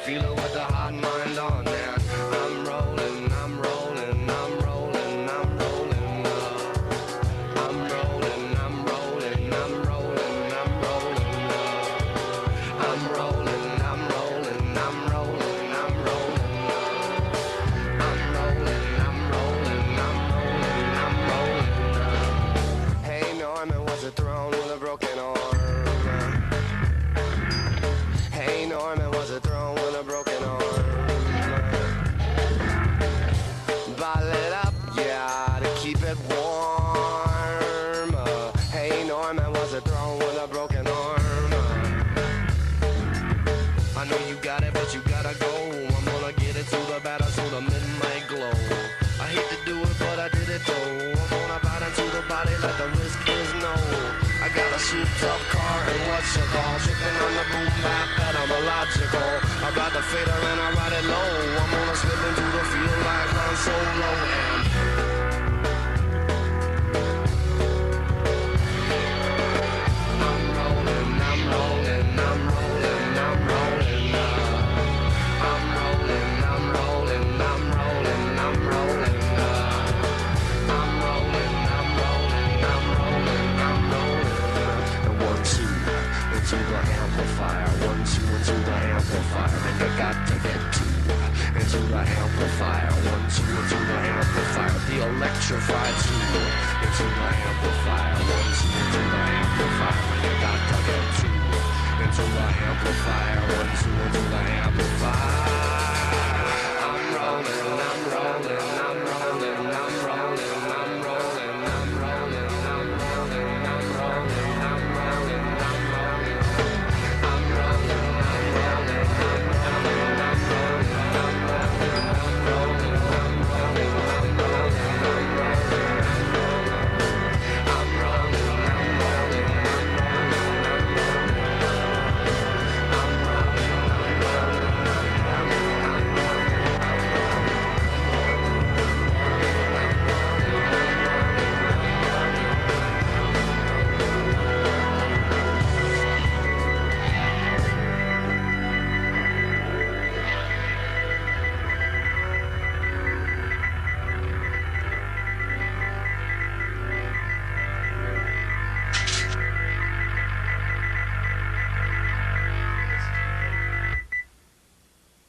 Feel it with the hot mind on, man. I'm rolling, I'm rolling, I'm rolling, I'm rolling. I'm rolling, I'm rolling, I'm rolling, I'm rolling. I'm rolling, I'm rolling, I'm rolling, I'm rolling. I'm rolling, I'm rolling, I'm rolling, I'm rolling. Hey Norman, was a throne with a broken arm. Hey Norman, was a throne with a broken arm. Bottle it up, yeah, to keep it warm. Hey Norman, was a throne with a broken arm. I know you got it, but you gotta go. I'm gonna get it to the batter so the midnight glow. I hate to do it, but I did it though. I'm gonna bite into the body, let the risk is no. I got a souped up car and what's your call? Tripping on the boom bap, that I'm illogical. I ride the fader and I ride it low. I'm gonna slip into the field like I'm solo and I'm rolling, I'm rolling, I'm rolling, I'm rolling. I'm rolling, I'm rolling, I'm rolling, I'm rolling. I'm rolling, I'm rolling, I'm rolling, I'm rolling. And 1, 2 into the amplifier. 1, 2 into the amplifier. And you got to get 2 into the amplifier. 1, 2 into the amplifier. The electrified 2 into the amplifier. 1, 2 into the amplifier. And you got to get 2 into the amplifier. 1, 2 into the amplifier. I'm rolling, I'm rolling, I'm rolling, I'm rolling, I'm rolling, I'm rolling, I'm rolling, I'm rolling, I'm rolling, I'm rolling. I'm rolling, I'm rolling, I'm rolling, I'm rolling, I'm rolling, I'm rolling, I'm rolling, I'm rolling, I'm rolling. I'm rolling, I'm rolling, I'm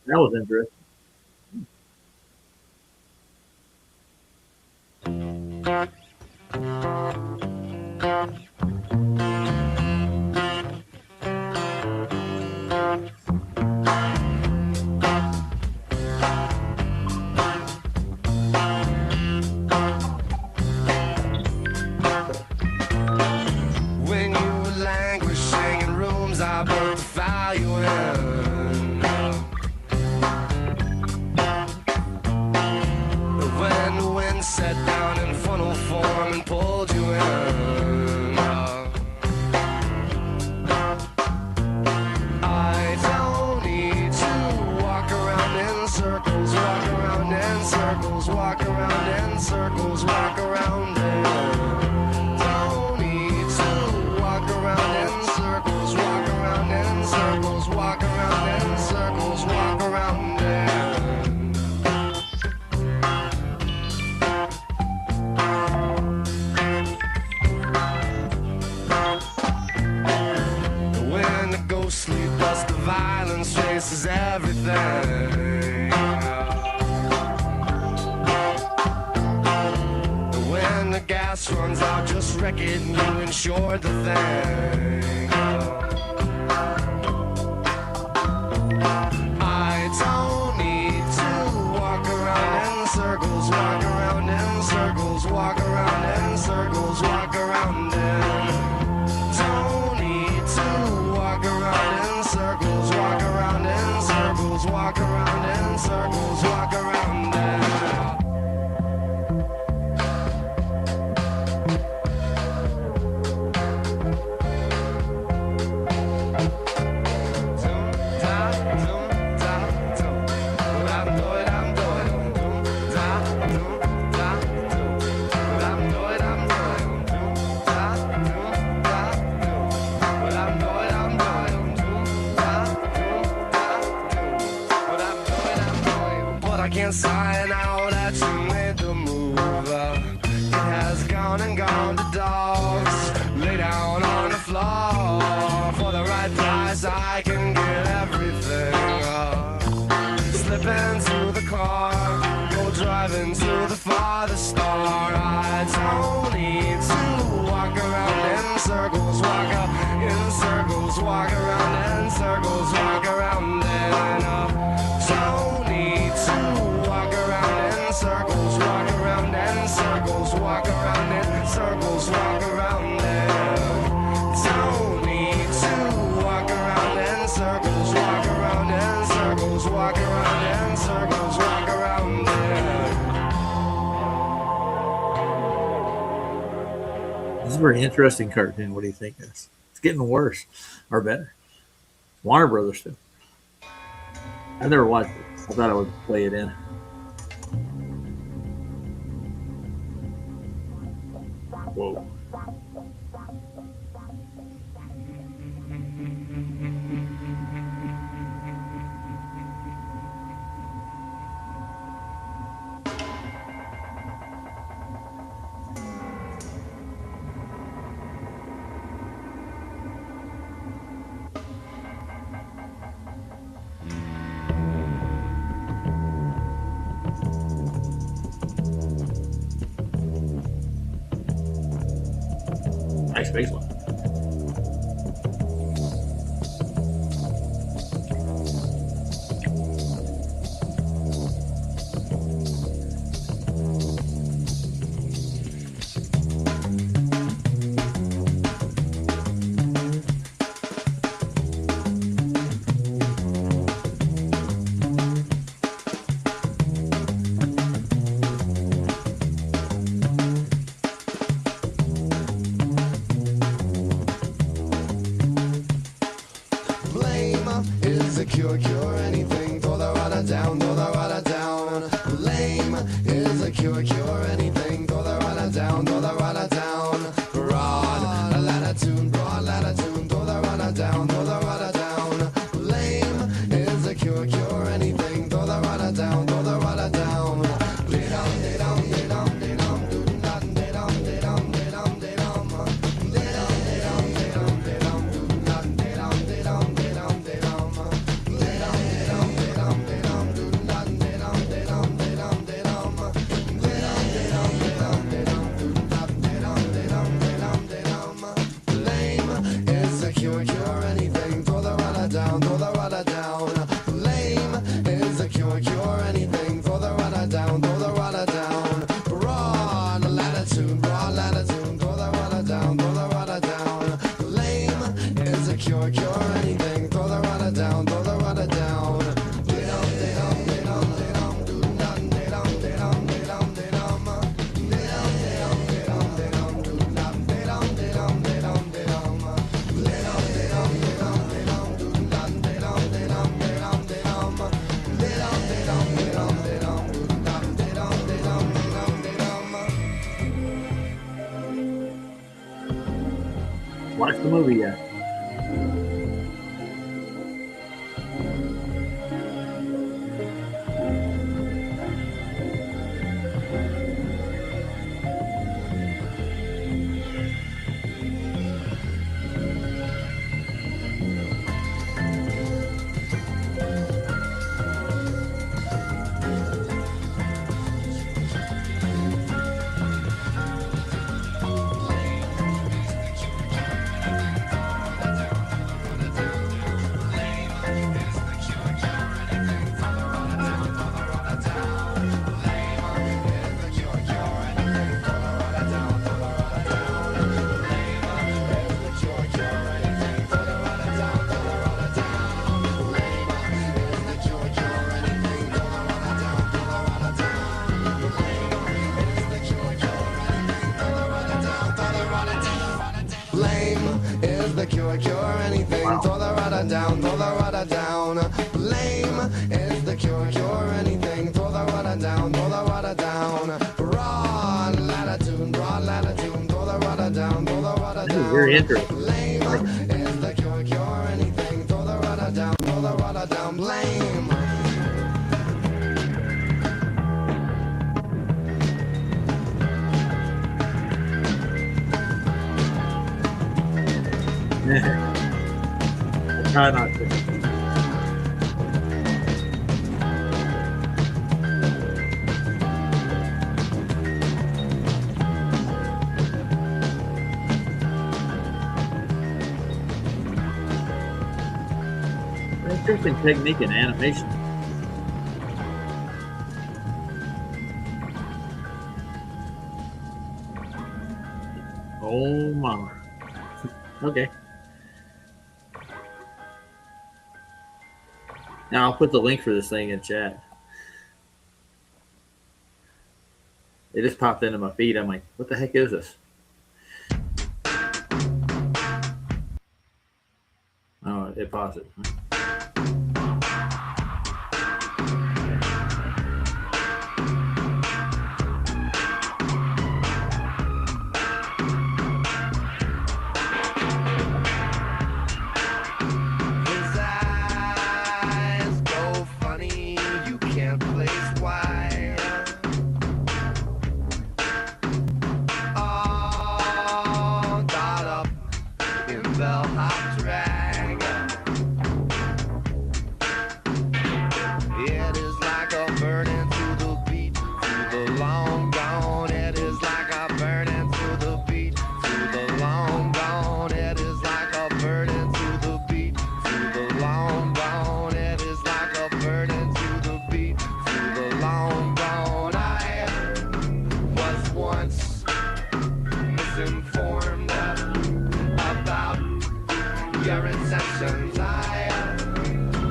That was interesting. When you were languishing in rooms I both value in. When the wind sat down in funnel form and pulled you in. I don't need to walk around in circles, walk around in circles, walk around in circles, walk around in. Don't need to walk around in circles, walk around in circles, walk around in circles, walk around in. When the ghostly dust of violence faces everything. When the gas runs out, just wreck it and you insure the thing. I don't need to walk around in circles, walk around in circles, walk around in circles, walk around in. Don't need to walk around in circles, walk around in circles, walk around in circles, walk around in. I can't sign out that you made the move. It has gone and gone to dogs. Lay down on the floor. For the right price I can get everything. Slip into the car, go driving to the farthest star. I don't need to walk around in circles, walk up in circles, walk around in circles, walk around in. Don't need to walk around in circles, walk around in circles, walk around in circles, walk around in. Don't need to walk around in circles, walk around in circles, walk around in circles, walk around in. This is a very interesting cartoon. What do you think? It's getting worse or better. Warner Brothers too. I never watched it. I thought I would play it in. Whoa. Nice baseline. Cure anything, throw the rudder down, throw the rudder down. Lame is a cure anything, throw the rudder down, throw the rudder down. Broad latitude, throw the rudder down, throw the rudder down. Lame is a cure anything, throw the rudder down, throw the rudder down. Watch the movie yet? Cure anything, throw the rudder down, throw the rudder down. Lame is the cure anything, throw the rudder down, throw the rudder down. Broad latitude, throw the rudder down, throw the rudder down. Very interesting. Lame is the cure anything, throw the rudder down, throw the rudder down. Lame. try not to. Interesting technique in animation. Oh mama. Okay. Now I'll put the link for this thing in chat. It just popped into my feed. I'm like, what the heck is this? Oh, it paused it. His eyes go funny, you can't place why. All got up in bellhop drag. It is like a burning to the beat, to the long gone. It is like a burning to the beat, to the long gone. It is like a burning to the beat, to the long gone. It is like a burning to the beat, to the long gone. I was once misinformed about your intentions. I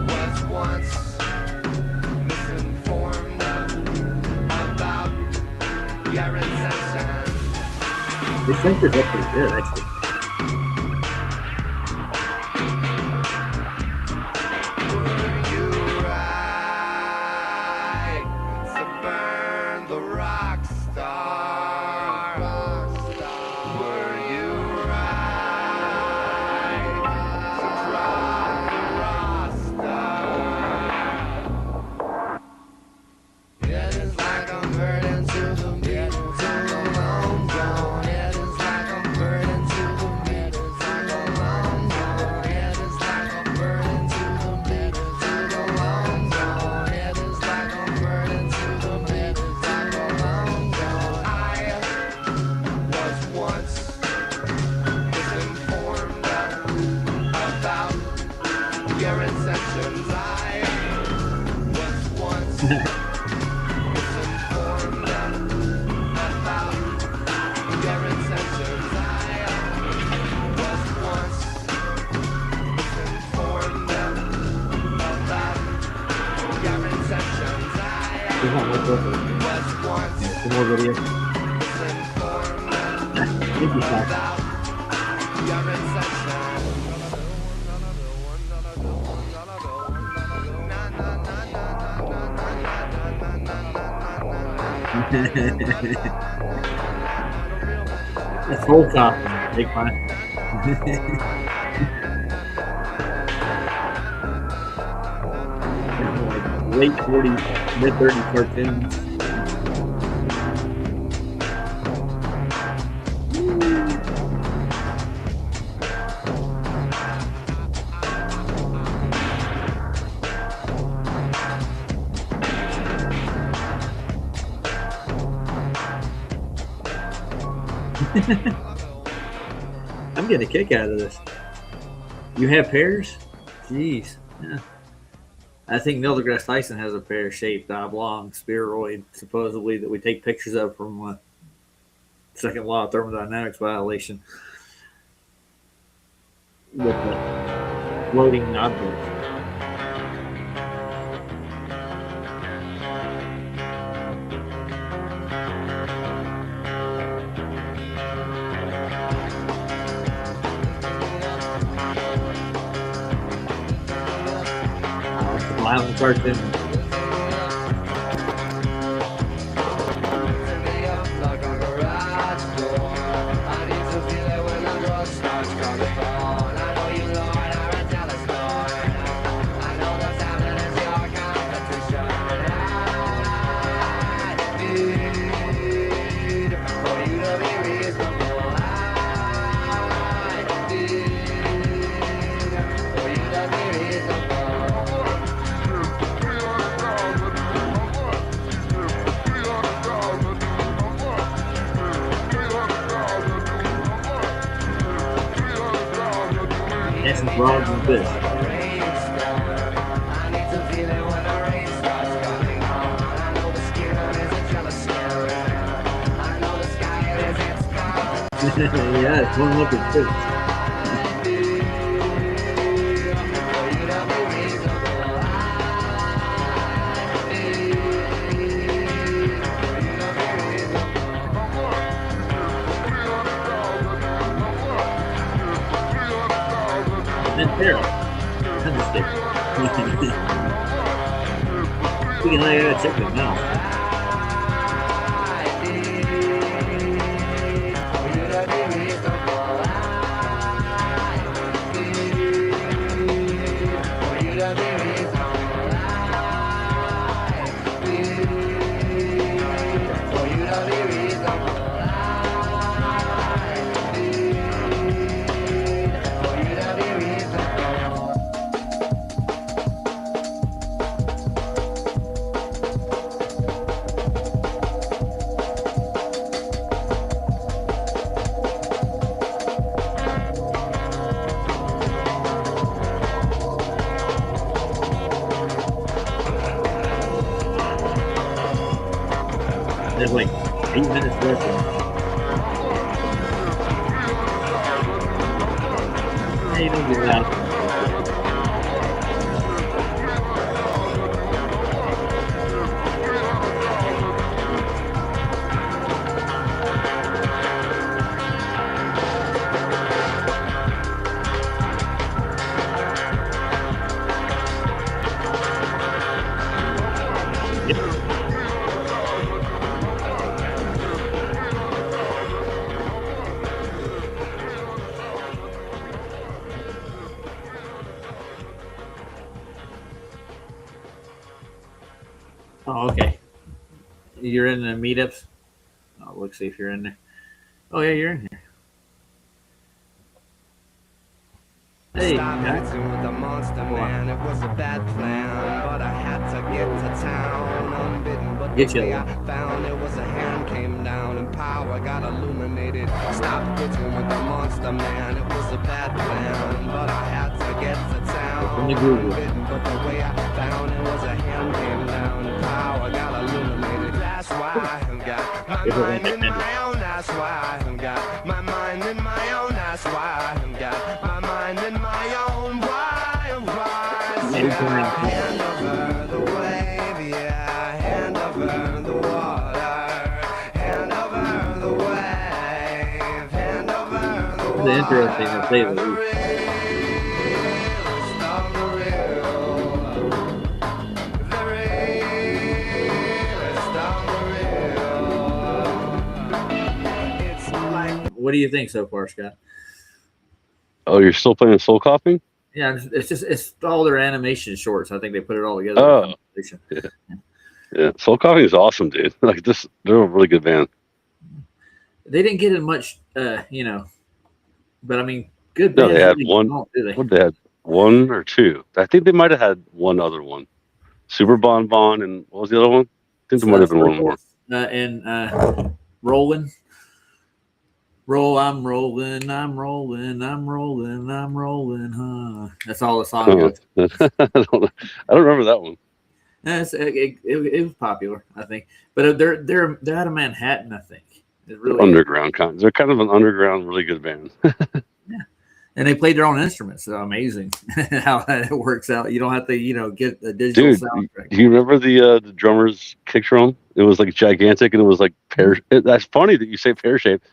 was once misinformed about your intentions. This link is up pretty good, actually. Were you right to burn the rock star? Were you right to cry Rasta? It is like I'm burning to the beat, to the long gone. It is like I'm burning to the beat, to the long gone. It is like I'm burning to the beat, to the long gone. It is like I'm burning to the beat, to the long gone. I was once misinformed about your intentions. I was once misinformed about your intentions. I was once misinformed about your intentions. There's not much over it. Was once Yeah, some more video. misinformed Thank you, Ty. about your intentions. That's whole compliment. Big fun. Like late 40s, mid 30s cartoons. I'm getting a kick out of this. You have pears? Jeez. Yeah. I think Neil deGrasse Tyson has a pear-shaped oblong spheroid, supposedly, that we take pictures of from second law of thermodynamics violation with the floating object. Violent cartoon. For you to be this? Yeah, it's one look at this. And there. Understand. We can hang out check them out. There's like 8 minutes left. Hey, don't get out. Oh, okay. You're in the meetups? Oh, let's see if you're in there. Oh, yeah, you're in here. Hey, Stop guys. messing with the monster man. It was a bad plan, but I had to get to town unbidden. But Get the way you. I found it was a hand came down and power got illuminated. Stop bitching with the monster man. It was a bad plan, but I had to get to town unbidden. But the way I found it was a hand came down and power got illuminated. That's why I've got my mind in my own. That's why I've got my mind in my own. That's why I've got my mind in my own. Hand over the wave, yeah. Hand over the water. Hand over the wave. Hand over the water. The interesting to say the least. What do you think so far, Scott? Oh, you're still playing Soul Coughing? Yeah, it's all their animation shorts. I think they put it all together. Oh, yeah. Soul Coughing is awesome, dude. Like this, they're a really good band. They didn't get in much, but I mean, good No, bands. they had really one. don't, do they? What they had one or two? I think they might have had one other one. Super Bon Bon, and what was the other one? I think there might have been one more. And rolling. I'm rolling, I'm rolling, I'm rolling, I'm rolling, huh? That's all the song goes. I don't remember that one. Yeah, it was popular, I think. But they're out of Manhattan, I think. It's really Underground kind. They're kind of an underground, really good band. Yeah, and they played their own instruments. So amazing how that works out. You don't have to, get the digital Dude, soundtrack. do you remember the drummer's kick drum? It was like gigantic, and it was like pear. That's funny that you say pear shaped.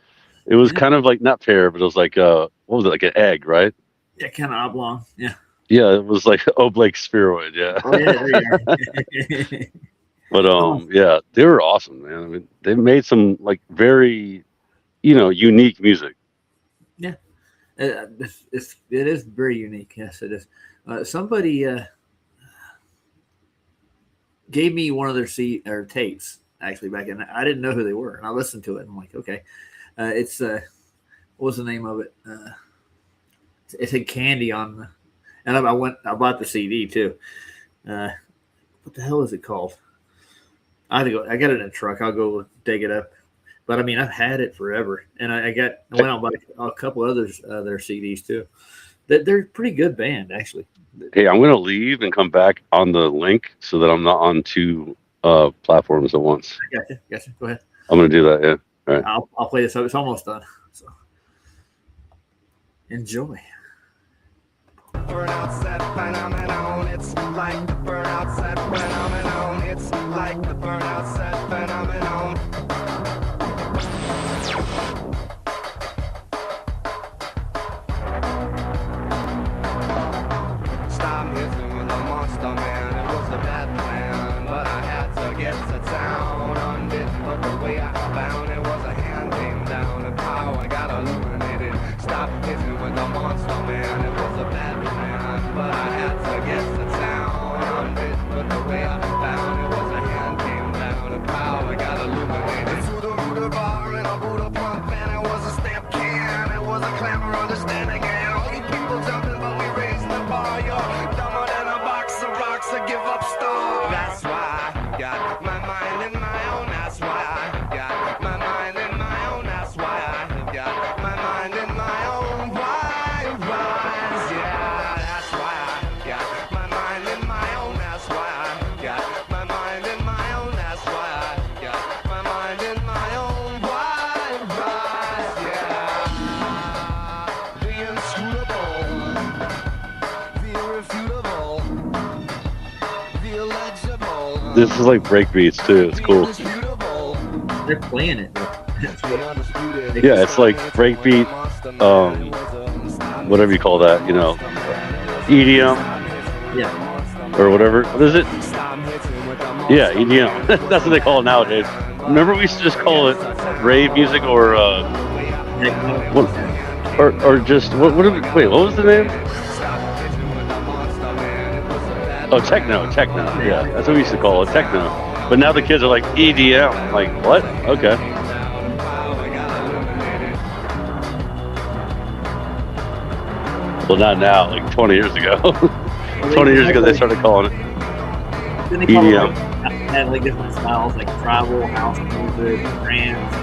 It was kind of like not pear, but it was like what was it, like an egg, right? Yeah, kind of oblong. Yeah. Yeah, it was like oblate spheroid. Yeah. Oh yeah, there you are. But yeah, they were awesome, man. I mean, they made some like very, unique music. Yeah, it is very unique. Yes, it is. Somebody gave me one of their tapes actually back in. I didn't know who they were, and I listened to it. And I'm like, okay, it's what was the name of it? It had Candy on the, and I bought the CD too. What the hell is it called? I got it in a truck. I'll go dig it up. But I mean, I've had it forever, and I went out and bought a couple others their CDs too. They're a pretty good band, actually. Hey, I'm gonna leave and come back on the link so that I'm not on two platforms at once. Gotcha. Go ahead. I'm gonna do that. Yeah. All right. I'll play this up. It's almost done. So enjoy. Burnout set phenomenon. It's like the burnout set phenomenon. It's like the burnout set phenomenon. Stop hitting with a monster man. It was a bad plan, but I had to get to town. Unbidden, but the way I found it was a hand came down and power got illuminated. Stop hitting with a monster man. It was a bad plan, but I had to get to town. Unbidden, but the way I found it was a hand came down and power got illuminated. To the Buddha bar in a Buddha pump, and it was a stamp can. It was a clamor understanding, and all you people jumping, but we raised the bar. You're dumber than a box of rocks, a give up star. That's why I got my mind in my own. That's why I got my mind in my own. That's why I got my mind in my own. Why rise? Yeah, that's why I got my mind in my own. That's why I got my mind in my own. That's why I got my mind in my own. Why rise? Yeah, the inscrutable, the irrefutable, the illegible. This is like break beats too. It's cool. They're playing it. Yeah, it's like breakbeat, whatever you call that, you know, EDM Yeah. or whatever. What is it? Yeah, EDM. That's what they call it nowadays. Remember, we used to just call it rave music or just what? Wait, what was the name? Oh, techno. Yeah, that's what we used to call it, techno. But now the kids are like EDM. Like what? Okay. Well, not now. Like 20 years ago. 20 years ago, they started calling it Then they call EDM. it, had like different styles, like tribal, house music, trance.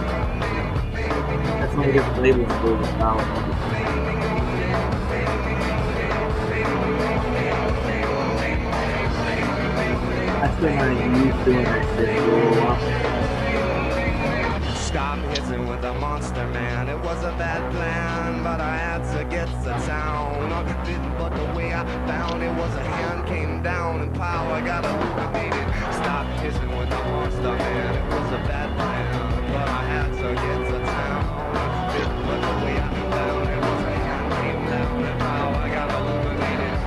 That's one of the different labels for the style of music. I still not used doing that shit for a little while. Stop hitting with a monster man. It was a bad plan, but I had to get to town. Didn't, but the way I found it was a hand came down and power got illuminated. Stop hitting with a monster man. It was a bad plan, but I had to get to town. Didn't, but the way I found it was a hand came down and power got illuminated.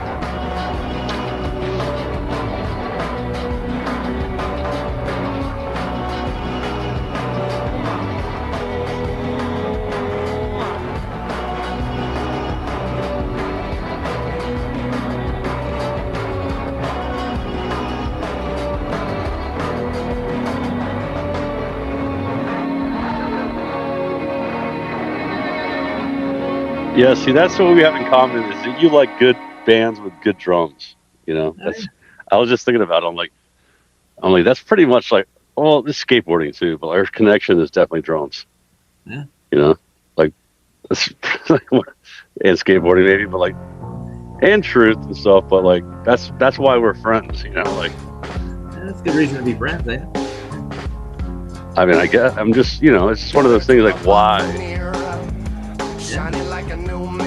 Yeah, see, that's what we have in common is that you like good bands with good drums. You know, that's. I was just thinking about it. I'm like, that's pretty much like, well, this skateboarding too, but our connection is definitely drums. Yeah. You know, like, that's and skateboarding maybe, but like, and truth and stuff. But like, that's why we're friends. You know, like. Yeah, that's a good reason to be friends, eh? I mean, I guess I'm just, you know, it's just one of those things like why.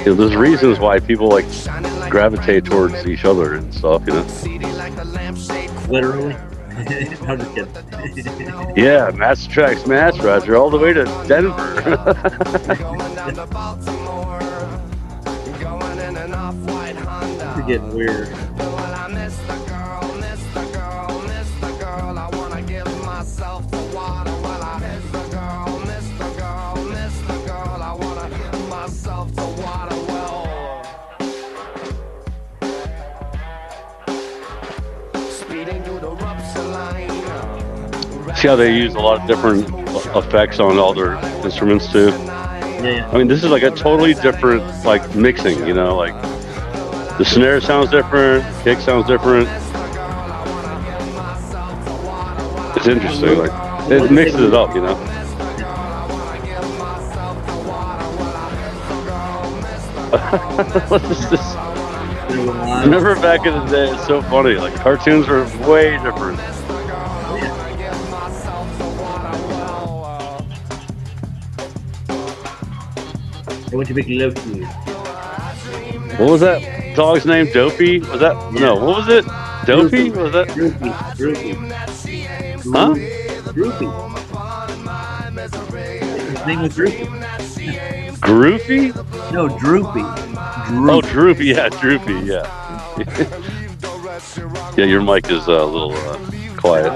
You know, there's reasons why people like gravitate towards each other and stuff, you know. Literally. I'm just kidding. Yeah, Master Track Smash Roger all the way to Denver. You're getting weird. See how they use a lot of different effects on all their instruments too. Yeah. I mean, this is like a totally different like mixing, you know, like the snare sounds different, kick sounds different. It's interesting, like it mixes it up, you know. What is this? They're live. Remember back in the day? It's so funny. Like cartoons were way different. What you make love to? What was that dog's name? Dopey? Was that no? What was it? Dopey? Was that? Droopy. Huh? Droopy. His name was Droopy. Groofy? No, Droopy. Oh, Droopy. Yeah, Droopy. Yeah. Yeah, your mic is a little quiet.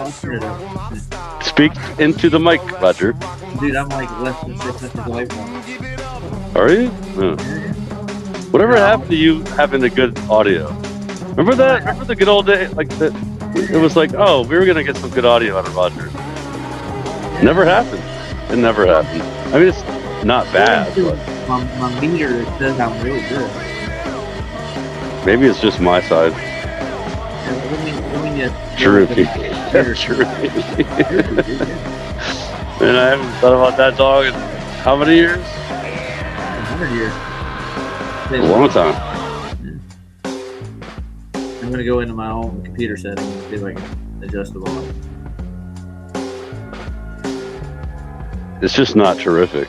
Speak into the mic, Roger. Dude, I'm like less than 6 inches away from him. Are you? Oh. Whatever happened to you having the good audio? Remember that? Remember the good old day? Like that? It was like, oh, we were gonna get some good audio out of Roger. Never happened. It never happened. I mean, it's not bad, but My meter says I'm really good. maybe it's just my side. Let me Droopy. Droopy. And I haven't thought about that dog in how many years? 100 years. A long time. I'm gonna go into my own computer settings and see if I can adjust the volume. It's just not terrific.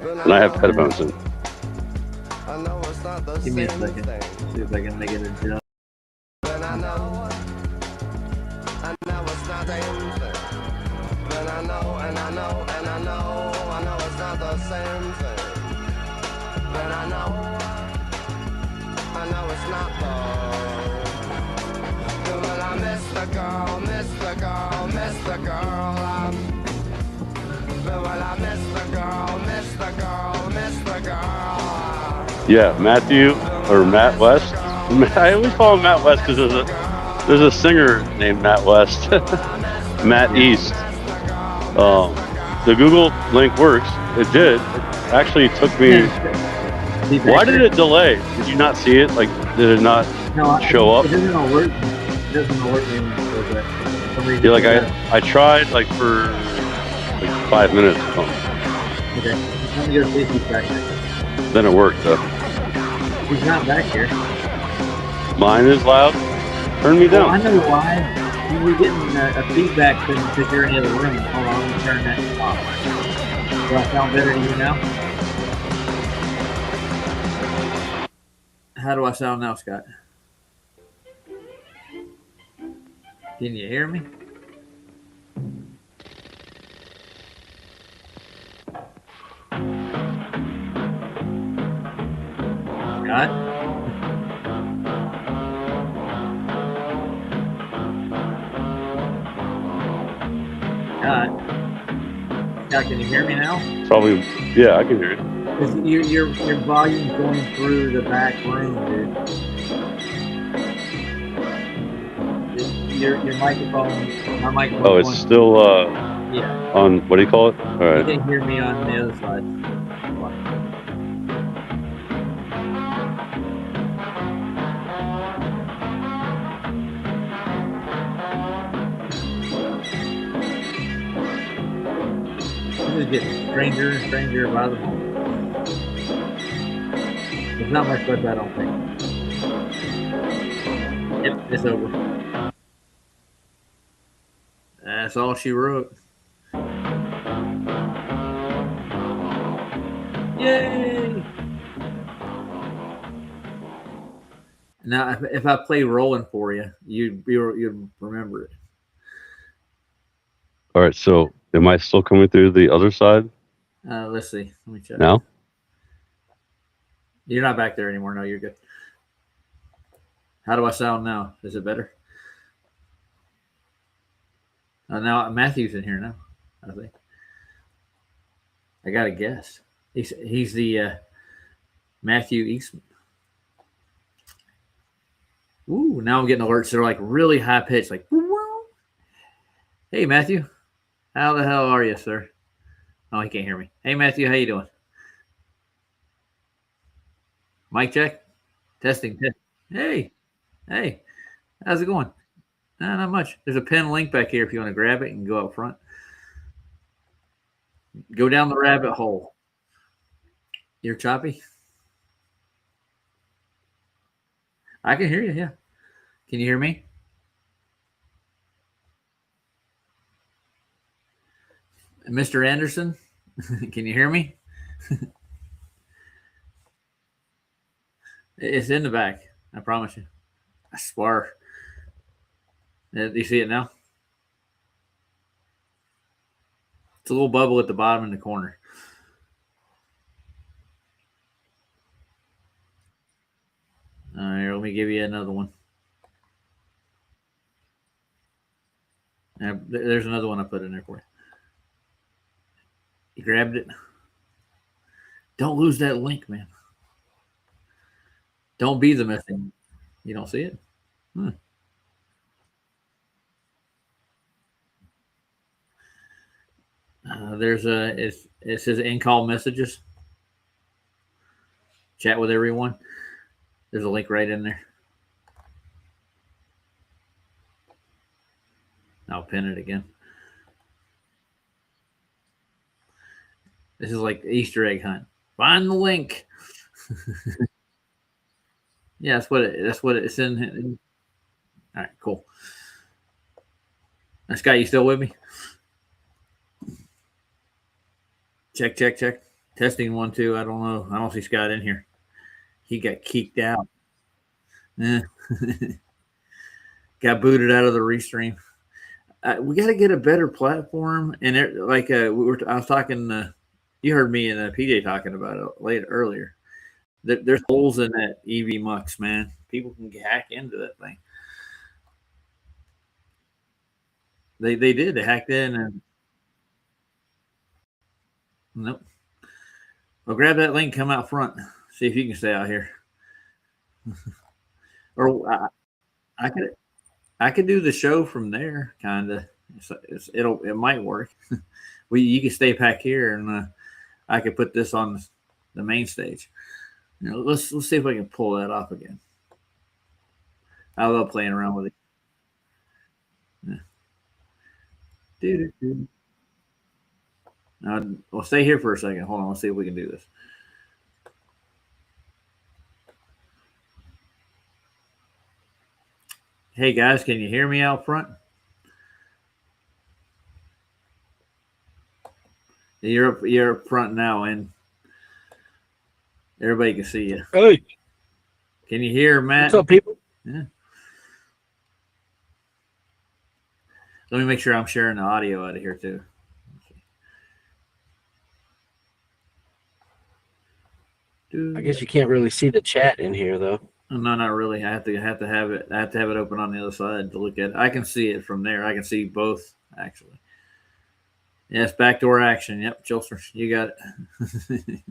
And I have headphones in. Give me a second. See if I can make it adjust. Yeah, Matthew or Matt West. I always call him Matt West because there's a singer named Matt West. Matt East. The Google link works. It did. It actually took me. Why did it delay? Did you not see it? Like, did it not show up? It doesn't all work. It doesn't all work anymore. Yeah, like I tried like for like 5 minutes. Okay. Let me go see if he's back here. Then it worked though. He's not back here. Mine is loud. Turn me down. I know why. We're getting a feedback because you're in the other room. Hold on, let me turn that off. Do I sound better to you now? How do I sound now, Scott? Can you hear me? Scott? Scott, can you hear me now? Probably, yeah, I can hear you. Your volume's going through the back room, dude. Your microphone, my microphone. Oh, it's still yeah. On, what do you call it? All right. You can hear me on the other side. This is getting stranger and stranger by the moment. There's not much left, I don't think. Yep, it's over. That's all she wrote. Yay! Now, if I play rolling for you, you'd remember it. All right, so am I still coming through the other side? Let's see. Let me check. Now? You're not back there anymore. No, you're good. How do I sound now? Is it better? Now Matthew's in here now, I think. I got to guess. He's the Matthew Eastman. Ooh, now I'm getting alerts. They're like really high pitched, like, hey, Matthew. How the hell are you, sir? Oh, he can't hear me. Hey, Matthew, how you doing? Mic check. Testing. Hey, how's it going? No, not much. There's a pin link back here if you want to grab it and go up front. Go down the rabbit hole. You're choppy? I can hear you. Yeah. Can you hear me? Mr. Anderson, can you hear me? It's in the back. I promise you. I swear. Do you see it now? It's a little bubble at the bottom in the corner. All right, here, let me give you another one. There's another one I put in there for you. You grabbed it. Don't lose that link, man. Don't be the missing. You don't see it? Hmm. There's it says in call messages. Chat with everyone. There's a link right in there. I'll pin it again. This is like the Easter egg hunt. Find the link. Yeah, that's what it's in. All right, cool. Now, Scott, you still with me? Check. Testing 1 2. I don't know. I don't see Scott in here. He got kicked out. Got booted out of the restream. We got to get a better platform. And I was talking. You heard me and PJ talking about it earlier. There's holes in that EV Mux, man. People can hack into that thing. They did. They hacked in and nope. Well, grab that link. Come out front. See if you can stay out here. Or I could do the show from there, kind of. It might work. You can stay back here, and I could put this on the main stage. Let's see if I can pull that off again. I love playing around with it. Well, stay here for a second. Hold on. Let's see if we can do this. Hey guys, can you hear me out front? You're up front now, and everybody can see you. Hey, can you hear Matt? What's up, people? Yeah. Let me make sure I'm sharing the audio out of here too. I guess you can't really see the chat in here, though. No, not really. I have to have it. I have to have it open on the other side to look at it. I can see it from there. I can see both actually. Yes, backdoor action. Yep, Chilster, you got it.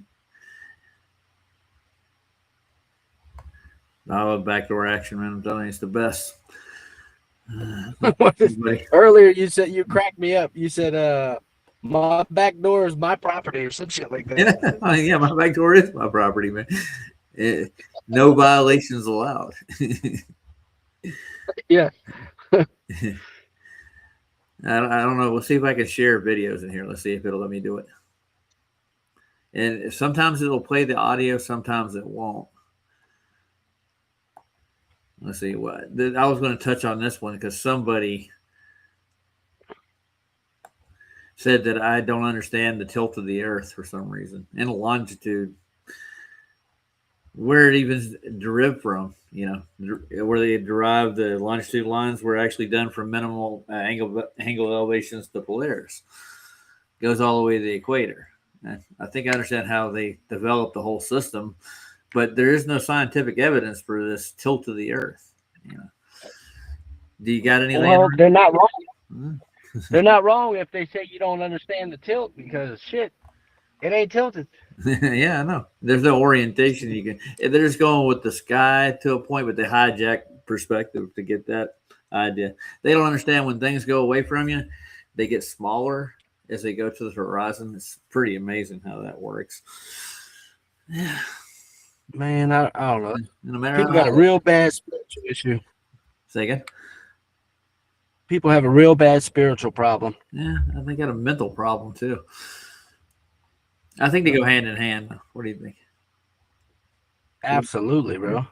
I love backdoor action, man. I'm telling you, it's the best. Earlier, you said you cracked me up. You said, "My back door is my property," or some shit like that. Yeah, my back door is my property, man. No violations allowed. Yeah. I don't know. We'll see if I can share videos in here. Let's see if it'll let me do it. And sometimes it'll play the audio, sometimes it won't. Let's see what I was going to touch on this one because somebody said that I don't understand the tilt of the earth for some reason and the longitude, where it even derived from, where they derived the longitude lines were actually done from minimal angle elevations to Polaris. Goes all the way to the equator. I think I understand how they developed the whole system, but there is no scientific evidence for this tilt of the earth. Do you got any? Well, they're not wrong. They're not wrong if they say you don't understand the tilt because shit, it ain't tilted. Yeah, I know. There's no orientation. They're just going with the sky to a point, but they hijack perspective to get that idea. They don't understand when things go away from you, they get smaller as they go to the horizon. It's pretty amazing how that works. Yeah. Man, I don't know. No matter People got a real bad spiritual issue. Say again? People have a real bad spiritual problem. Yeah, I think they got a mental problem too. I think they go hand in hand. What do you think? Absolutely, bro.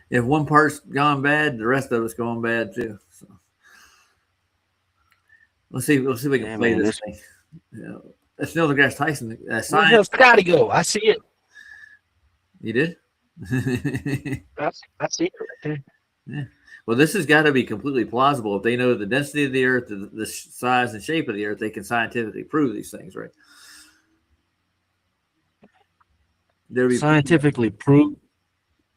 If one part's gone bad, the rest of it's going bad too. So let's see if we can play this thing. That's Neil deGrasse Tyson. Where the hell Scotty go? I see it. You did? I see it right there. Yeah. Well, this has got to be completely plausible. If they know the density of the Earth, the size and shape of the Earth, they can scientifically prove these things, right? Scientifically proved.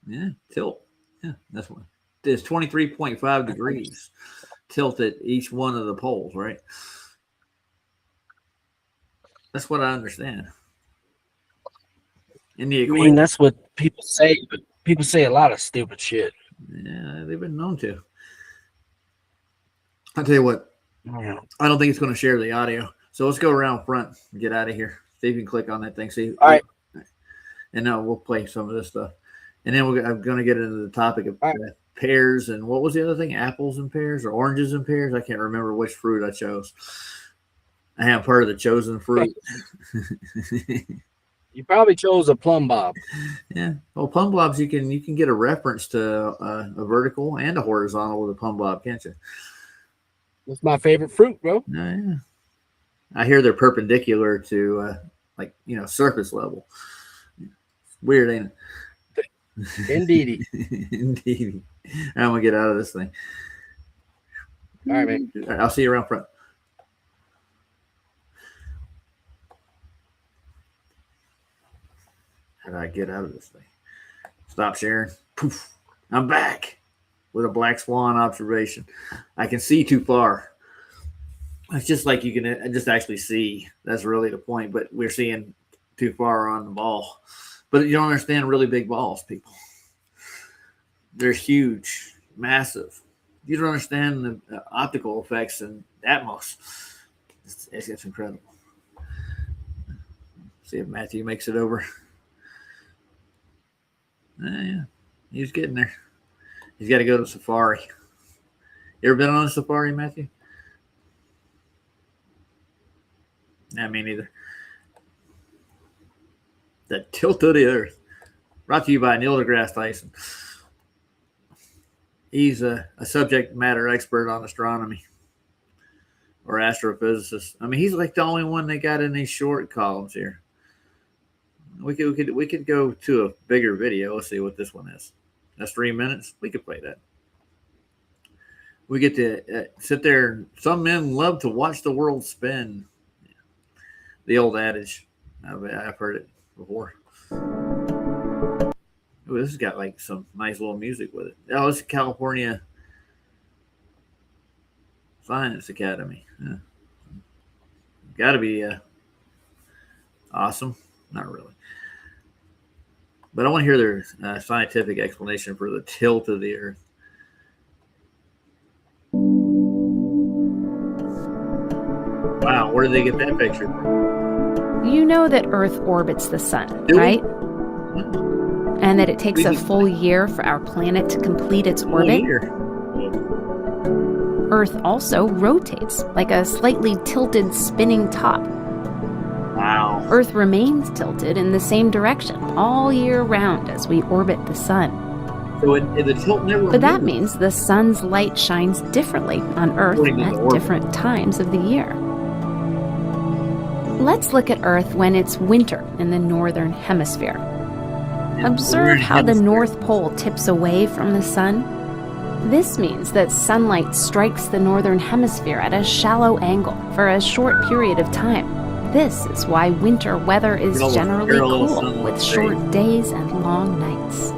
Yeah, tilt. Yeah, that's one. There's 23.5 degrees tilt at each one of the poles, right? That's what I understand. In the equation, that's what people say, but people say a lot of stupid shit. Yeah, they've been known to. I'll tell you what. Yeah. I don't think it's going to share the audio. So let's go around front and get out of here. See if you can click on that thing. See. All right. And now we'll play some of this stuff. And then I'm going to get into the topic of pears and what was the other thing? Apples and pears or oranges and pears? I can't remember which fruit I chose. I am part of the chosen fruit. You probably chose a plum bob. Yeah. Well, plum bobs, you can get a reference to a vertical and a horizontal with a plum bob, can't you? That's my favorite fruit, bro. Yeah. I hear they're perpendicular to surface level. Weird, ain't it? Indeedy. Indeedy. I'm gonna get out of this thing. All right, man. All right, I'll see you around front. How do I get out of this thing? Stop sharing. Poof. I'm back with a black swan observation. I can see too far. It's just like you can just actually see. That's really the point. But we're seeing too far on the ball. But you don't understand really big balls, people. They're huge, massive. You don't understand the optical effects and Atmos. It's incredible. See if Matthew makes it over. Yeah, he's getting there. He's got to go to safari. You ever been on a safari, Matthew? Nah, me neither. The tilt of the Earth. Brought to you by Neil deGrasse Tyson. He's a subject matter expert on astronomy or astrophysicist. I mean, he's like the only one they got in these short columns here. We could go to a bigger video. Let's see what this one is. That's 3 minutes. We could play that. We get to sit there. Some men love to watch the world spin. The old adage. I've heard it before. Oh, this has got like some nice little music with it. Oh, this is California Science Academy. Yeah. Got to be awesome. Not really. But I want to hear their scientific explanation for the tilt of the Earth. Wow, where did they get that picture from? You know that Earth orbits the sun, right? And that it takes a full year for our planet to complete its orbit. Earth also rotates like a slightly tilted spinning top. Wow. Earth remains tilted in the same direction all year round as we orbit the sun. So the tilt never But that means the sun's light shines differently on Earth at different times of the year. Let's look at Earth when it's winter in the northern hemisphere. Observe how the North Pole tips away from the sun. This means that sunlight strikes the northern hemisphere at a shallow angle for a short period of time. This is why winter weather is generally cool, with short days and long nights.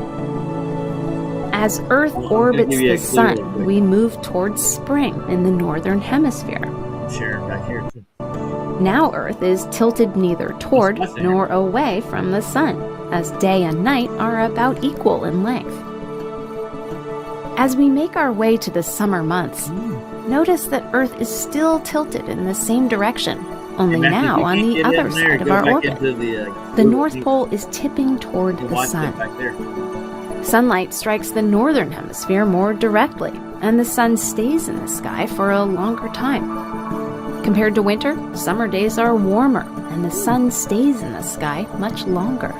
As Earth orbits the sun, we move towards spring in the northern hemisphere. Sharon back here too. Now Earth is tilted neither toward nor away from the sun, as day and night are about equal in length. As we make our way to the summer months, notice that Earth is still tilted in the same direction, only now on the other side of our orbit. The North Pole is tipping toward the sun. Sunlight strikes the northern hemisphere more directly, and the sun stays in the sky for a longer time. Compared to winter, summer days are warmer, and the sun stays in the sky much longer.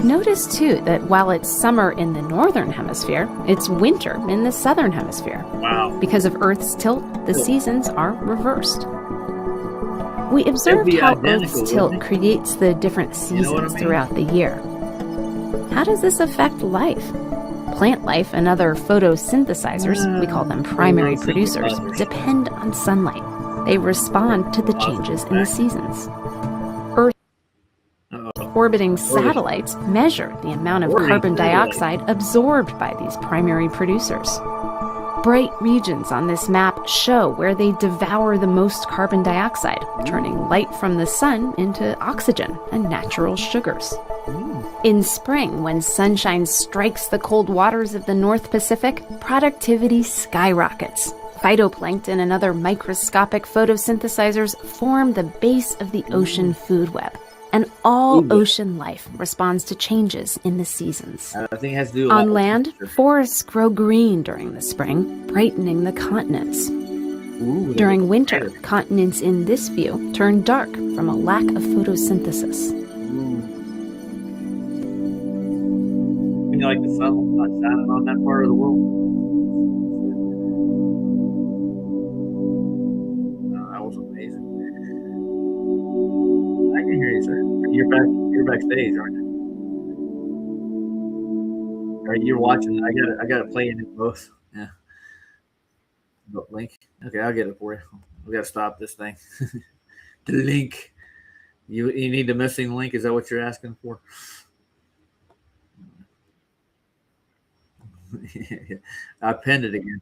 Notice too that while it's summer in the northern hemisphere, it's winter in the southern hemisphere. Wow. Because of Earth's tilt, the seasons are reversed. We observed be how identical, Earth's tilt wouldn't it? creates the different You know what I seasons mean? throughout the year. How does this affect life? Plant life and other photosynthesizers, we call them primary producers, depend on sunlight. They respond to the changes in the seasons. Uh-oh. Orbiting satellites measure the amount of Orbiting carbon satellites. dioxide absorbed by these primary producers. Bright regions on this map show where they devour the most carbon dioxide, turning light from the sun into oxygen and natural sugars. In spring, when sunshine strikes the cold waters of the North Pacific, productivity skyrockets. Phytoplankton and other microscopic photosynthesizers form the base of the ocean food web. And all ocean life responds to changes in the seasons. I think it has to do with On land, forests grow green during the spring, brightening the continents. Ooh, During winter, continents in this view turn dark from a lack of photosynthesis. You know, like the sun will not shining on that part of the world. That was amazing. I can hear you, sir. You're backstage, aren't you? All right, you're watching. I got it playing it both. Yeah. Link. Okay, I'll get it for you. We got to stop this thing. The link. You need the missing link. Is that what you're asking for? I pinned it again.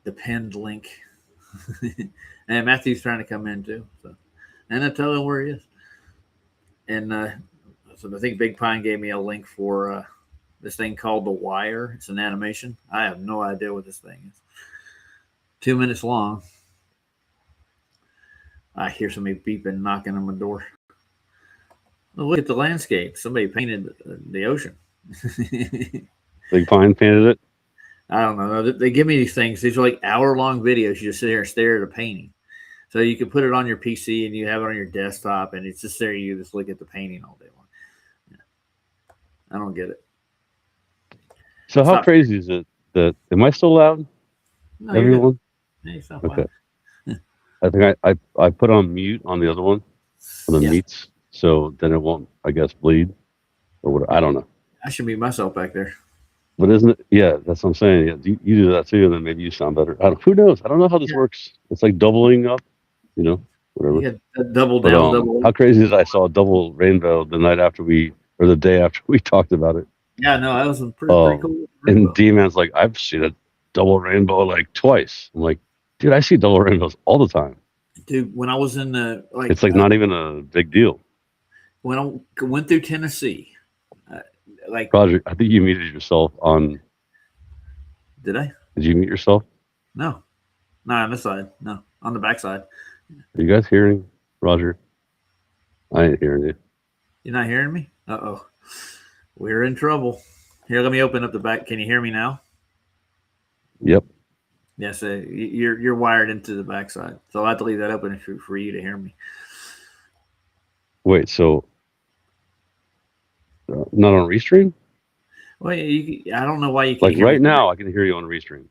The pinned link. And Matthew's trying to come in too. So, and I tell him where he is. And so I think Big Pine gave me a link for this thing called The Wire. It's an animation. I have no idea what this thing is. 2 minutes long. I hear somebody beeping, knocking on my door. Oh, look at the landscape. Somebody painted the ocean. Big Pine painted it. I don't know. They give me these things. These are like hour-long videos. You just sit there and stare at a painting. So you can put it on your PC and you have it on your desktop, and it's just there. You just look at the painting all day long. Yeah. I don't get it. So how crazy is it that am I still loud? No, Everyone? Yeah, it's not Okay. fine. I think I put on mute on the other one, on the Yes. meats, so then it won't, I guess, bleed or what. I don't know. I should mute myself back there. But isn't it? Yeah, that's what I'm saying. Yeah, you do that too, and then maybe you sound better. Who knows? I don't know how this works. It's like doubling up, whatever. You got double But, down, double how up. crazy is I saw a double rainbow the night after or the day after we talked about it. Yeah, no, that was pretty cool. And D-Man's like, I've seen a double rainbow like twice. I'm like, dude, I see double rainbows all the time. Dude, when I was in the It's like not even a big deal. when I went through Tennessee, Roger, I think you muted yourself on. Did I? Did you mute yourself? No, not on this side. No, on the back side. Are you guys hearing Roger? I ain't hearing you. You're not hearing me? Uh-oh. We're in trouble. Here, let me open up the back. Can you hear me now? Yep. Yes, you're wired into the backside, so I have to leave that open for you to hear me. Wait, so not on Restream? Well, I don't know why you can't Like hear right me. now, I can hear you on Restream.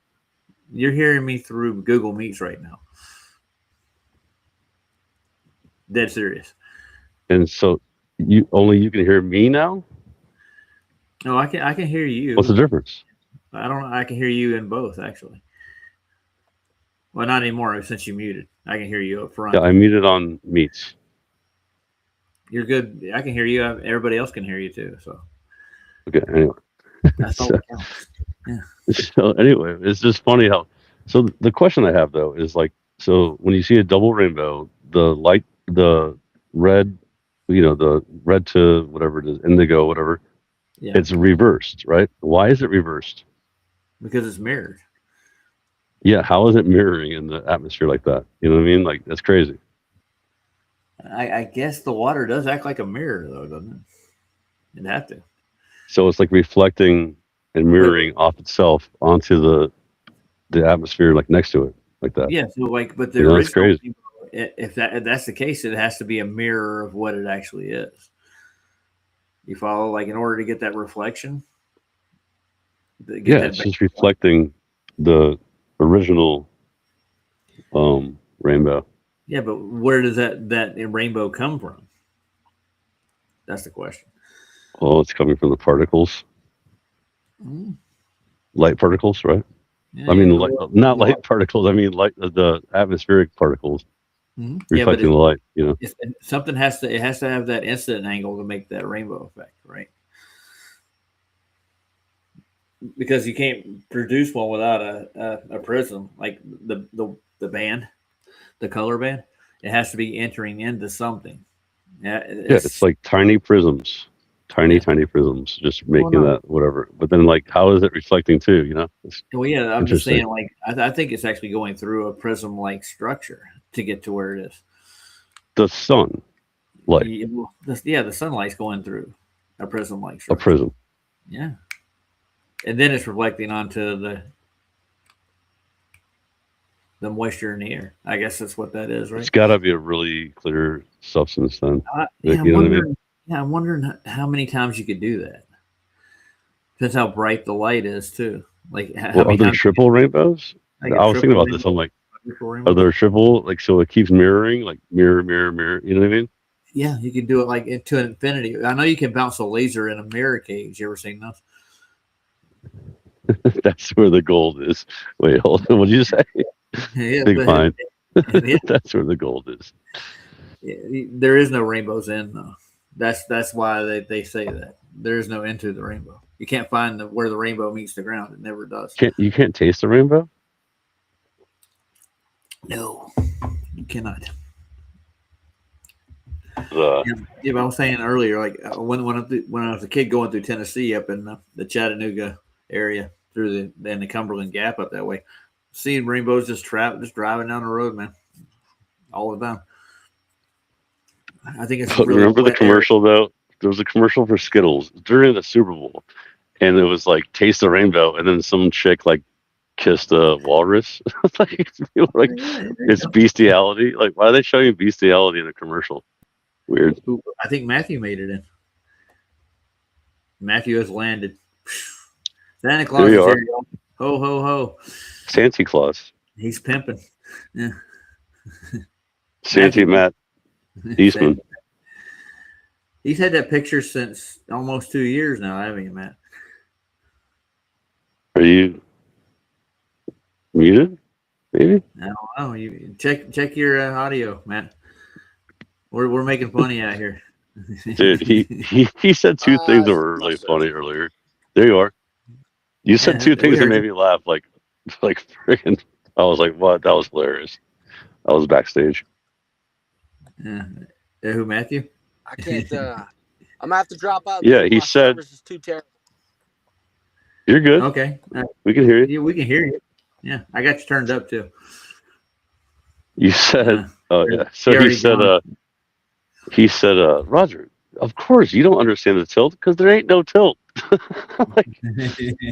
You're hearing me through Google Meets right now. Dead serious. And so you can hear me now? No, I can hear you. What's the difference? I don't know. I can hear you in both, actually. Well, not anymore since you muted. I can hear you up front. Yeah, I muted on Meets. You're good. I can hear you. Everybody else can hear you too. So Okay, anyway. that's all that counts. So anyway, it's just funny how. So the question I have though is like, so when you see a double rainbow, the red, the red to whatever it is, indigo, whatever, Yeah, it's reversed, right? Why is it reversed? because it's mirrored. Yeah, how is it mirroring in the atmosphere like that? You know what I mean? Like that's crazy. I guess the water does act like a mirror, though, doesn't it? It'd have to. So it's like reflecting and mirroring off itself onto the atmosphere, like next to it, like that. Yeah. So but the You know, that's original, crazy. if that's the case, it has to be a mirror of what it actually is. You follow, like, in order to get that reflection. It's just reflecting the original rainbow. Yeah, but where does that rainbow come from? That's the question. Well, it's coming from the particles, light particles, right? Yeah, I mean, yeah, light particles. I mean, the atmospheric particles reflecting the light. You know, something has to have that incident angle to make that rainbow effect, right? Because you can't produce one without a prism, like the band, the color band. It has to be entering into something. Yeah, it's like tiny prisms, tiny prisms, just making that whatever. But then, like, how is it reflecting too? You know? Well, yeah, I'm just saying, like, I think it's actually going through a prism-like structure to get to where it is. The sun light. The sunlight's going through a prism-like structure. A prism. Yeah. And then it's reflecting onto the moisture in the air. I guess that's what that is, right? It's got to be a really clear substance then. I'm wondering how many times you could do that. Depends how bright the light is too. Like, are there triple rainbows? I was thinking about this. I'm like, are there triple? Like, so it keeps mirroring, like mirror. You know what I mean? Yeah, you can do it like into infinity. I know you can bounce a laser in a mirror cage. You ever seen those? That's where the gold is. Wait, hold on. What did you say? Yeah, Big fine. That's where the gold is. Yeah, there is no rainbows in though. That's why they say that there is no into the rainbow. You can't find where the rainbow meets the ground. It never does. You can't taste the rainbow? No, you cannot. But I was saying earlier, like when I was a kid going through Tennessee up in the Chattanooga area through the Cumberland Gap up that way, seeing rainbows just driving down the road, man, all the time. I think it's really remember the commercial though? There was a commercial for Skittles during the Super Bowl, and it was like taste the rainbow, and then some chick like kissed a walrus. It's bestiality. Like, why are they showing bestiality in a commercial? Weird. I think Matthew made it in. Matthew has landed. Santa Claus is here. Ho, ho, ho. Santa Claus. He's pimping. Yeah. Santa Matt Eastman. He's had that picture since almost 2 years now, haven't you, Matt? Are you muted? Maybe? I don't know. You check your audio, Matt. We're making funny out here. Dude, he said two things that were really funny earlier. There you are. You said two things that made me laugh like freaking. I was like, what? That was hilarious. I was backstage. Yeah. Who, Matthew? I can't. I'm gonna have to drop out. Yeah, he said. This is too terrible. You're good. Okay. We can hear you. Yeah, we can hear you. Yeah, I got you turned up too. You said. Oh yeah. So he said, Roger, of course you don't understand the tilt because there ain't no tilt.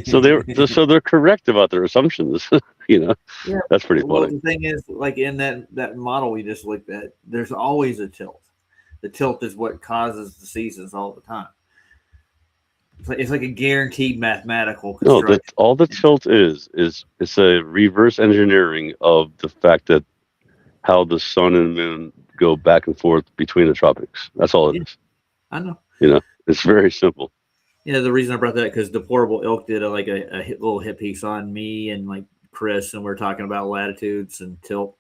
So they're correct about their assumptions. You know, yeah. That's pretty funny. Well, the thing is, like in that model we just looked at, there's always a tilt. The tilt is what causes the seasons all the time. It's like a guaranteed mathematical construction. No, all the tilt is it's a reverse engineering of the fact that how the sun and moon go back and forth between the tropics. That's all it is. I know. You know, it's very simple. Yeah, the reason I brought that because Deplorable Ilk did a little hit piece on me and like Chris, and we're talking about latitudes and tilt.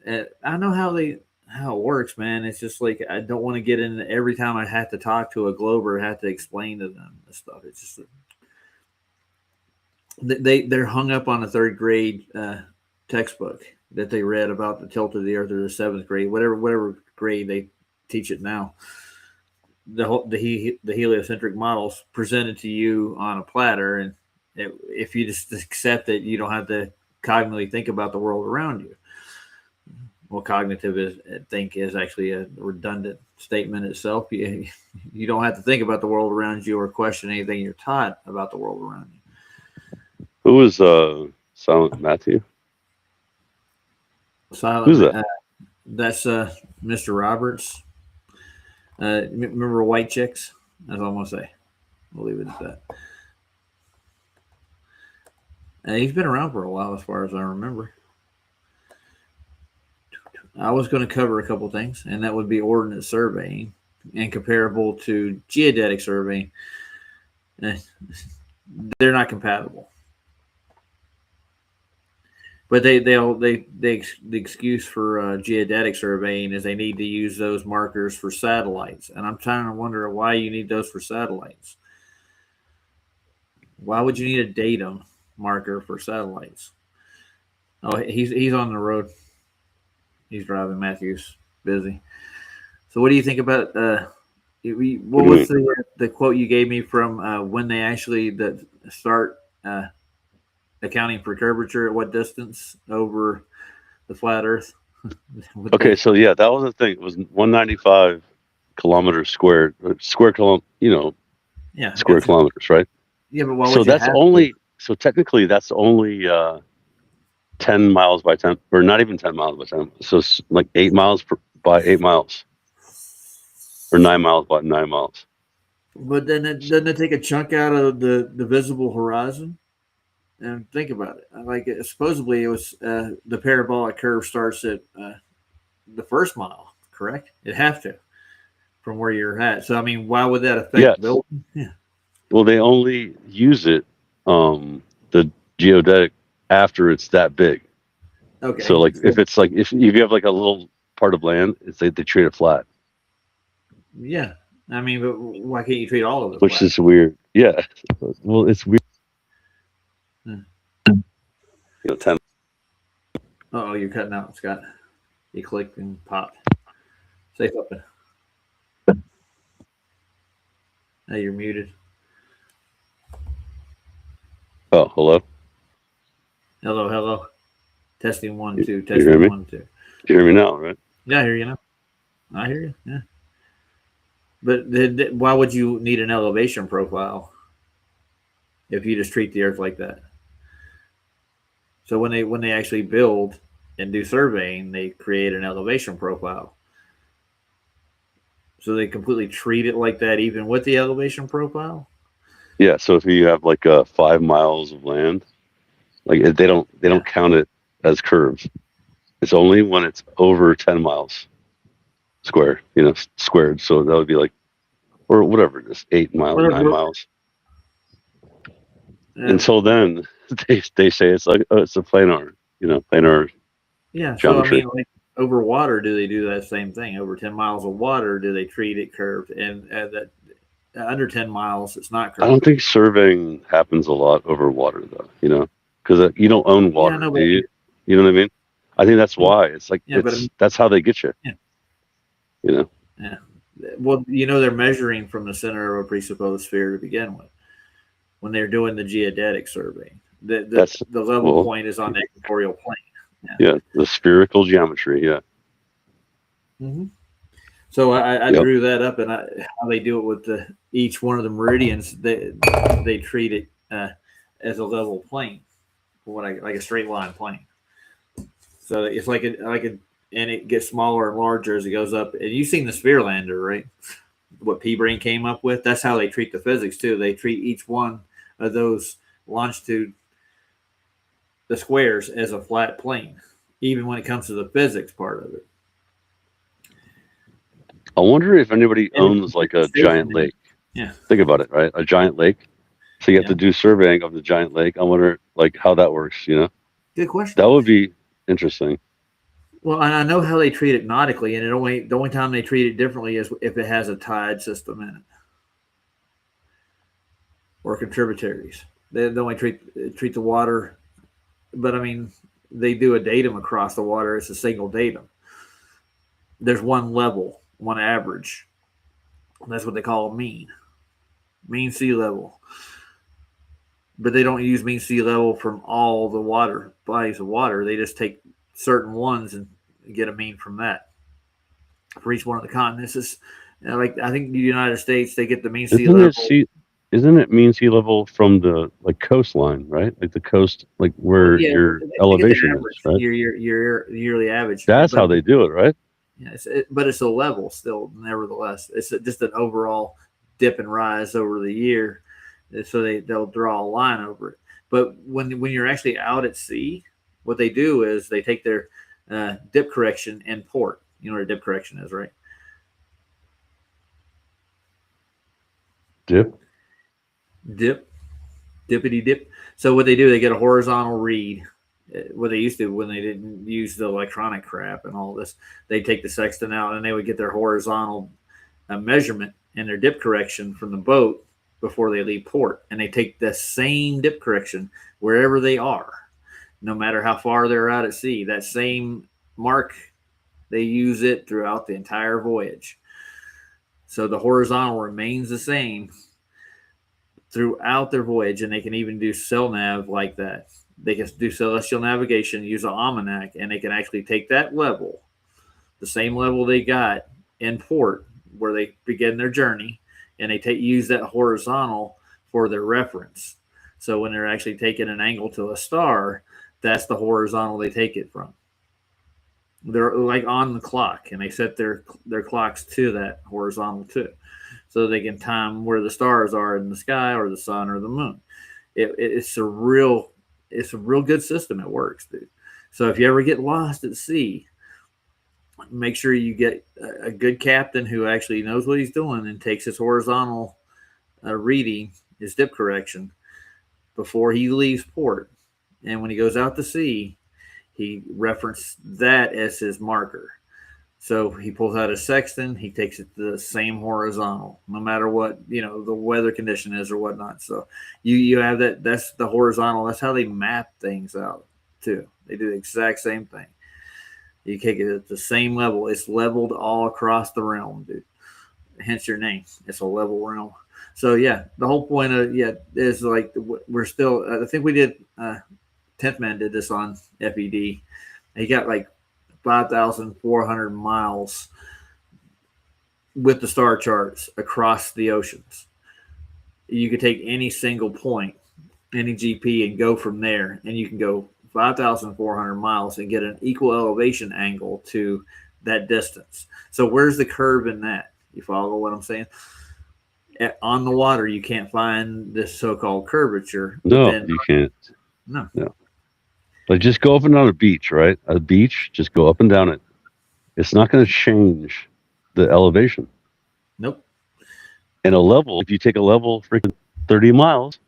And I know how it works, man. It's just like I don't want to get in every time I have to talk to a glober, I have to explain to them this stuff. It's just they're hung up on a third grade textbook that they read about the tilt of the earth, or the seventh grade, whatever grade they teach it now. The heliocentric models presented to you on a platter, and if you just accept it, you don't have to cognitively think about the world around you. Well, cognitive is actually a redundant statement itself. You don't have to think about the world around you or question anything you're taught about the world around you. Who was Silent Matthew? Silent. Who's that? That's Mr. Roberts. Remember white chicks? That's all I'm gonna say. We'll leave it at that. He's been around for a while, as far as I remember. I was going to cover a couple things, and that would be ordnance surveying and comparable to geodetic surveying. They're not compatible. But the excuse for geodetic surveying is they need to use those markers for satellites, and I'm trying to wonder why you need those for satellites. Why would you need a datum marker for satellites? Oh, he's on the road. He's driving. Matthew's busy. So, what do you think about? What was the quote you gave me from when they actually start accounting for curvature at what distance over the flat Earth? Okay, so yeah, that was the thing. It was 195 kilometers squared, square kilometers, square kilometers, right? Yeah, but why so would that's only so technically that's only 10 miles by 10, or not even 10 miles by 10. So it's like 8 miles by 8 miles, or 9 miles by 9 miles. But then doesn't it take a chunk out of the visible horizon? And think about it. Like supposedly it was the parabolic curve starts at the first mile, correct? It have to from where you're at. So I mean, why would that affect building? Yeah. Well, they only use it, the geodetic, after it's that big. Okay. So like if you have like a little part of land, it's like they treat it flat. Yeah. I mean, but why can't you treat all of it Which flat? is weird. Yeah. Well, it's weird. 10. Oh, you're cutting out, Scott. You clicked and popped. Say something. Hey, you're muted. Oh, hello. Hello. Testing 1 2. You Testing hear me? 1 2. You hear me now, right? Yeah, I hear you now. I hear you. Yeah. But why would you need an elevation profile if you just treat the Earth like that? So when they actually build and do surveying, they create an elevation profile. So they completely treat it like that, even with the elevation profile. Yeah. So if you have like 5 miles of land, like they don't count it as curves. It's only when it's over 10 miles squared. So that would be like, or whatever it is, 8 miles, 9 miles. Until then, they say it's like it's a planar, planar. Yeah. Geometry. So I mean, like over water, do they do that same thing? Over 10 miles of water, do they treat it curved? And that under 10 miles, it's not curved. I don't think surveying happens a lot over water, though. Because you don't own water. Yeah, do you? You know what I mean? I think that's why it's like that's how they get you. Yeah. Yeah. Well, they're measuring from the center of a presupposed sphere to begin with when they're doing the geodetic survey. The level point is on the equatorial plane. Yeah, the spherical geometry. Yeah. Mm-hmm. So I drew that up, and how they do it with each one of the meridians. They treat it as a level plane, like a straight line plane. So it's like and it gets smaller and larger as it goes up. And you've seen the sphere lander, right? What P-Brain came up with. That's how they treat the physics too. They treat each one of those longitude, the squares, as a flat plane, even when it comes to the physics part of it. I wonder if anybody owns like a giant lake. Yeah. Think about it, right? A giant lake. So you have to do surveying of the giant lake. I wonder like how that works, Good question. That would be interesting. Well, and I know how they treat it nautically, and the only time they treat it differently is if it has a tide system in it or contributaries. They only treat the water, but I mean they do a datum across the water. It's a single datum. There's one level, one average. That's what they call a mean sea level. But they don't use mean sea level from all the bodies of water. They just take certain ones and get a mean from that for each one of the continents. Is like I think the United States, they get the mean sea level. Isn't it mean sea level from the coastline, right? Like the coast, like where your elevation is, right? Your yearly average. That's how they do it, right? Yeah, but it's a level still. Nevertheless, it's just an overall dip and rise over the year, so they'll draw a line over it. But when you're actually out at sea, what they do is they take their dip correction and port. You know what a dip correction is, right? Dip. Dip, dippity dip. So what they do, they get a horizontal read. What they used to when they didn't use the electronic crap and all this, they take the sextant out and they would get their horizontal measurement and their dip correction from the boat before they leave port, and they take the same dip correction wherever they are, no matter how far they're out at sea. That same mark, they use it throughout the entire voyage. So the horizontal remains the same throughout their voyage, and they can even do cell nav like that. They can do celestial navigation, use an almanac, and they can actually take that level, the same level they got in port where they begin their journey, and they use that horizontal for their reference. So when they're actually taking an angle to a star, that's the horizontal they take it from. They're like on the clock, and they set their clocks to that horizontal too, so they can time where the stars are in the sky or the sun or the moon. It's a real good system. It works, dude. So if you ever get lost at sea, make sure you get a good captain who actually knows what he's doing and takes his horizontal reading, his dip correction, before he leaves port. And when he goes out to sea, he referenced that as his marker. So he pulls out his sextant, he takes it to the same horizontal, no matter what, the weather condition is or whatnot. So you have that's the horizontal. That's how they map things out too. They do the exact same thing. You take it at the same level. It's leveled all across the realm, dude. Hence your name. It's a level realm. So yeah, the whole point of is like we're still. I think we did. 10th Man did this on FED. He got like 5,400 miles with the star charts across the oceans. You could take any single point, any GP, and go from there, and you can go 5,400 miles and get an equal elevation angle to that distance. So where's the curve in that? You follow what I'm saying? On the water, you can't find this so-called curvature. No, you can't. No. Like just go up and down a beach, right? A beach, just go up and down it. It's not going to change the elevation. Nope. And a level, if you take a level freaking 30 miles,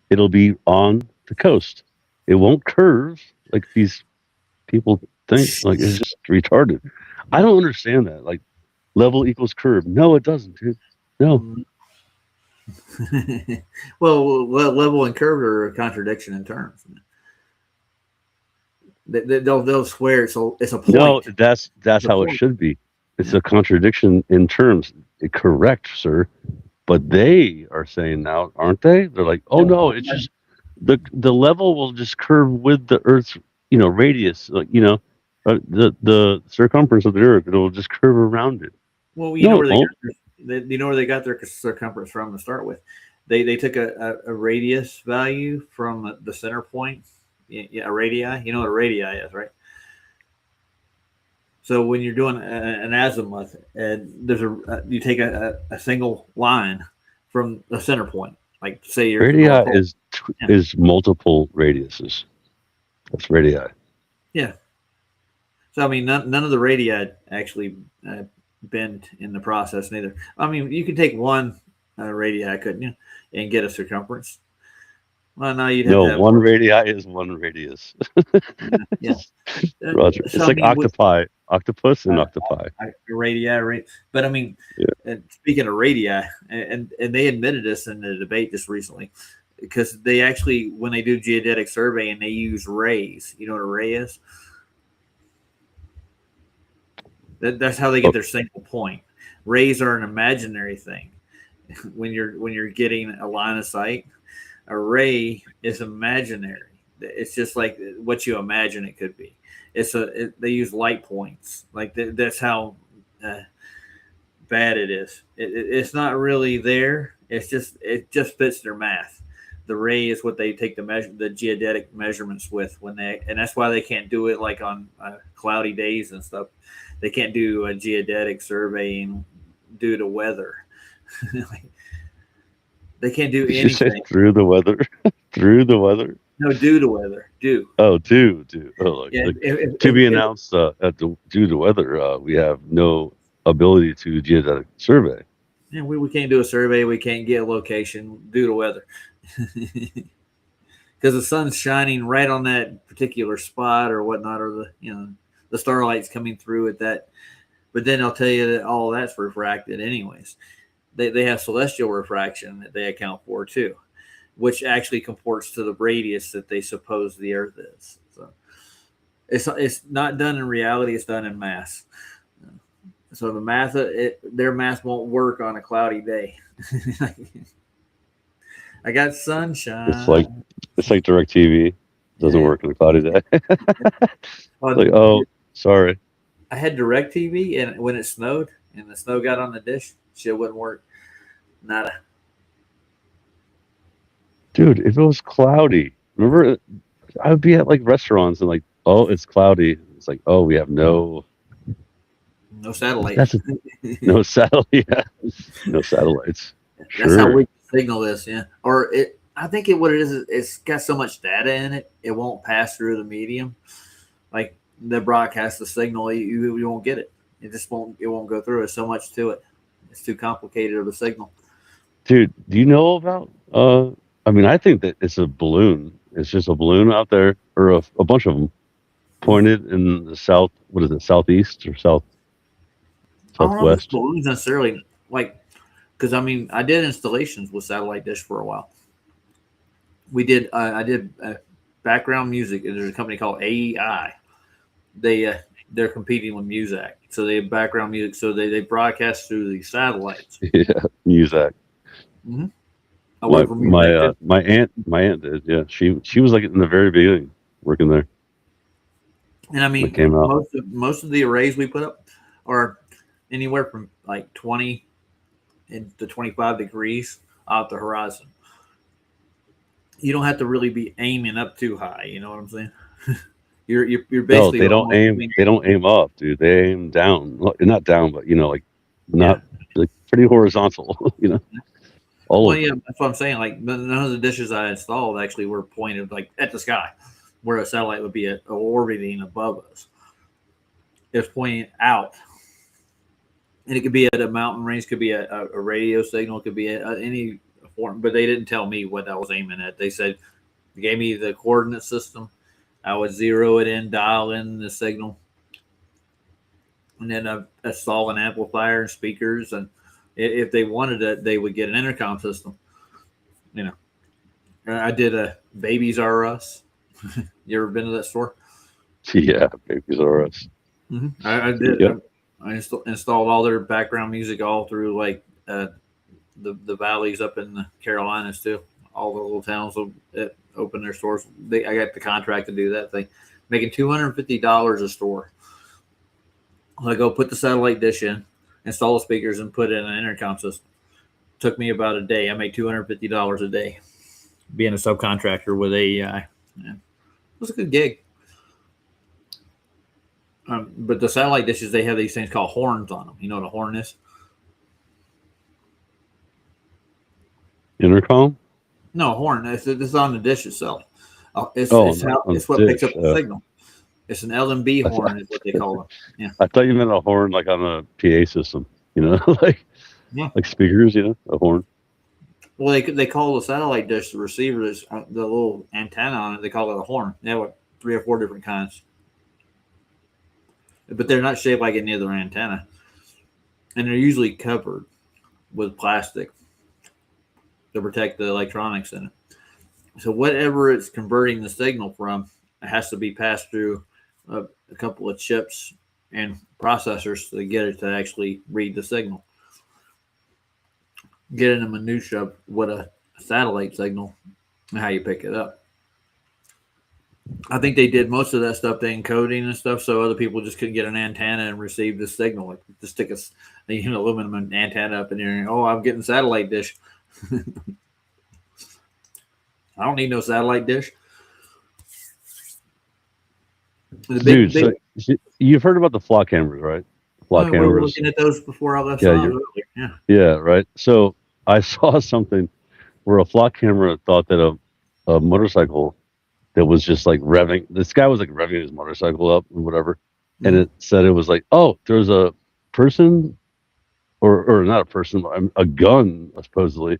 it'll be on the coast. It won't curve like these people think. Like it's just retarded. I don't understand that. Like level equals curve. No, it doesn't, dude. No. Well, level and curve are a contradiction in terms. They'll swear it's a point. No, that's how it should be. It's a contradiction in terms. Correct, sir. But they are saying now, aren't they? They're like, oh no, it's just the level will just curve with the Earth's radius. Like the circumference of the Earth. It'll just curve around it. Well, you know where they got their circumference from to start with. They took a radius value from the center point. Yeah, a radii. You know what a radii is, right? So when you're doing an azimuth, there's you take a single line from the center point. Like say your radii is multiple radiuses. That's radii. Yeah. So I mean, none of the radii actually bend in the process neither. I mean, you could take one radii, couldn't you, and get a circumference? Well, no, you'd have to have one radii is one radius. Yeah. Roger. It's like octopi, octopus and octopi. Radii, right? But I mean, speaking of radii, and they admitted this in the debate just recently, because they actually, when they do geodetic survey and they use rays, you know what a ray is? That's how they get their single point. Rays are an imaginary thing. When you're getting a line of sight, a ray is imaginary. It's just like what you imagine it could be. They use light points. Like that's how bad it is. It's not really there. It just fits their math. the ray is what they take the geodetic measurements with and that's why they can't do it like on cloudy days and stuff. They can't do a geodetic surveying due to weather. They can't do Did you say anything. through the weather? Through the weather? No, due to weather. Due. Oh, due. Oh, Yeah. to be announced due to weather. We have no ability to geodetic survey. Yeah, we can't do a survey. We can't get a location due to weather. Because the sun's shining right on that particular spot or whatnot, or the starlight's coming through at that. But then I'll tell you that all that's refracted anyways. They have celestial refraction that they account for too, which actually comports to the radius that they suppose the Earth is. So it's not done in reality; it's done in math. So the math, their math won't work on a cloudy day. I got sunshine. It's like DirecTV. Doesn't work on a cloudy day. Sorry. I had DirecTV, and when it snowed and the snow got on the dish, shit wouldn't work. Nada. Dude, if it was cloudy, remember, I would be at like restaurants and like, oh, it's cloudy. It's like, oh, we have no satellites. No satellite. Yeah. No satellites. That's how we signal this, yeah. Or I think what it is, it's got so much data in it, it won't pass through the medium. Like the broadcast, the signal, you won't get it. It won't go through. There's so much to it. It's too complicated of a signal. Dude, do you know about I think that it's a balloon. It's just a balloon out there, or a bunch of them pointed in the south. What is it? Southeast or southwest? I don't know if balloons necessarily, because I did installations with satellite dish for a while. We did. I did background music. There's a company called AEI. They're competing with Muzak, so they have background music. So they broadcast through the satellites. Yeah, Muzak. Mm-hmm. My aunt did. Yeah, she was like in the very beginning working there. And most of the arrays we put up are anywhere from like 20 to 25 degrees off the horizon. You don't have to really be aiming up too high. You know what I'm saying? You're basically they don't aim up, dude. They aim down, not down, but like pretty horizontal. That's what I'm saying. Like none of the dishes I installed actually were pointed like at the sky, where a satellite would be orbiting above us. It's pointing out, and it could be at a mountain range, could be a radio signal, could be any form. But they didn't tell me what I was aiming at. They gave me the coordinate system. I would zero it in, dial in the signal, and then install an amplifier and speakers. And if they wanted it, they would get an intercom system. I did a Babies R Us. You ever been to that store? Yeah, Babies R Us. Mm-hmm. I did. Yep. I installed all their background music all through the valleys up in the Carolinas too. All the little towns that open their stores. I got the contract to do that thing, making $250 a store. I go put the satellite dish in, install the speakers, and put in an intercom system. Took me about a day. I made $250 a day being a subcontractor with AEI. Yeah. It was a good gig. But the satellite dishes, they have these things called horns on them. You know what a horn is? Intercom? No, horn. It's on the dish itself. It's what picks up the signal. It's an LMB horn is what they call it. Yeah. I thought you meant a horn like on a PA system, like speakers, a horn. Well, they call the satellite dish, the receiver, the little antenna on it, they call it a horn. They have 3 or 4 different kinds. But they're not shaped like any other antenna. And they're usually covered with plastic to protect the electronics in it. So whatever it's converting the signal from, it has to be passed through a couple of chips and processors to get it to actually read the signal. Get into minutia of what a satellite signal and how you pick it up. I think they did most of that stuff, the encoding and stuff, so other people just couldn't get an antenna and receive the signal. Like just stick an aluminum antenna up in there and I'm getting satellite dish. I don't need no satellite dish. The Dude, so you've heard about the flock cameras, right? Flock we were cameras. looking at those before I left. Yeah, yeah, right. So I saw something where a flock camera thought that a motorcycle that was just like revving. This guy was like revving his motorcycle up and whatever, and it said it was like, oh, there's a person, or not a person, a gun, supposedly,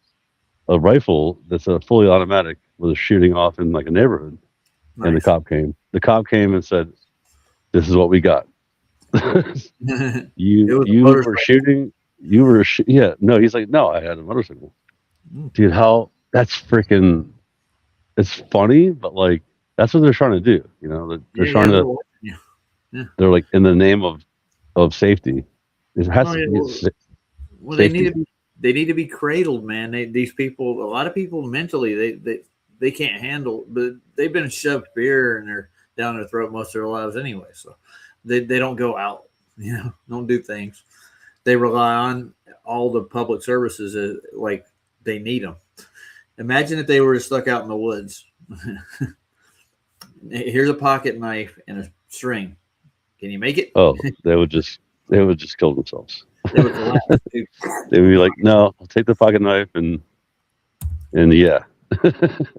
a rifle that's a fully automatic was shooting off in like a neighborhood, and the cop came. The cop came and said, "This is what we got." you were shooting. Yeah. No, he's like, no, I had a motorcycle. Dude, how that's freaking. It's funny, but like that's what they're trying to do. You know, they're trying to. Yeah. They're like in the name of safety. It has to be. Well, they need to be cradled, man. These people, a lot of people mentally, they can't handle, but they've been shoved beer and they're down their throat most of their lives anyway. So they don't go out, don't do things. They rely on all the public services like they need them. Imagine if they were stuck out in the woods. Here's a pocket knife and a string. Can you make it? Oh, they would just kill themselves. They would be like, no, I'll take the pocket knife and yeah,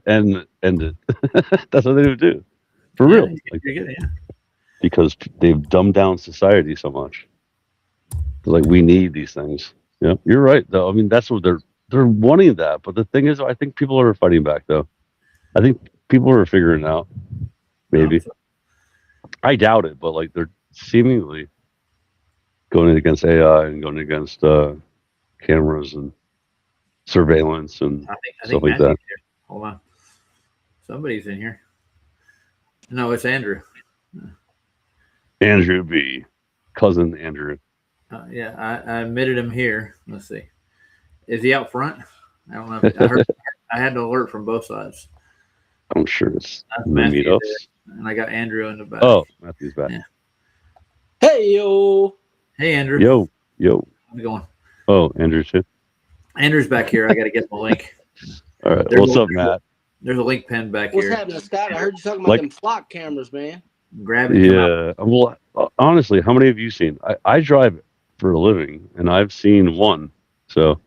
and end it. That's what they would do, for real. Because they've dumbed down society so much. Like, we need these things. Yeah, you're right, though. I mean, that's what they're wanting that. But the thing is, I think people are fighting back, though. I think people are figuring it out. Maybe. I doubt it, but like they're seemingly going against AI and going against cameras and surveillance and stuff like that. Here. Hold on. Somebody's in here. No, it's Andrew. Andrew B. Cousin Andrew. Yeah, I admitted him here. Let's see. Is he out front? I don't know. I heard. I had an alert from both sides. I'm sure it's meetups. And I got Andrew in the back. Oh, Matthew's back. Yeah. Hey, yo. Hey, Andrew. Yo. How's it going? Oh, Andrew too. Andrew's back here. I got to get him a link. All right. What's up, Matt? There's a link pinned back here. What's happening, Scott? I heard you talking about them flock cameras, man. Grab it. Yeah. Well, honestly, how many have you seen? I drive for a living, and I've seen one. So,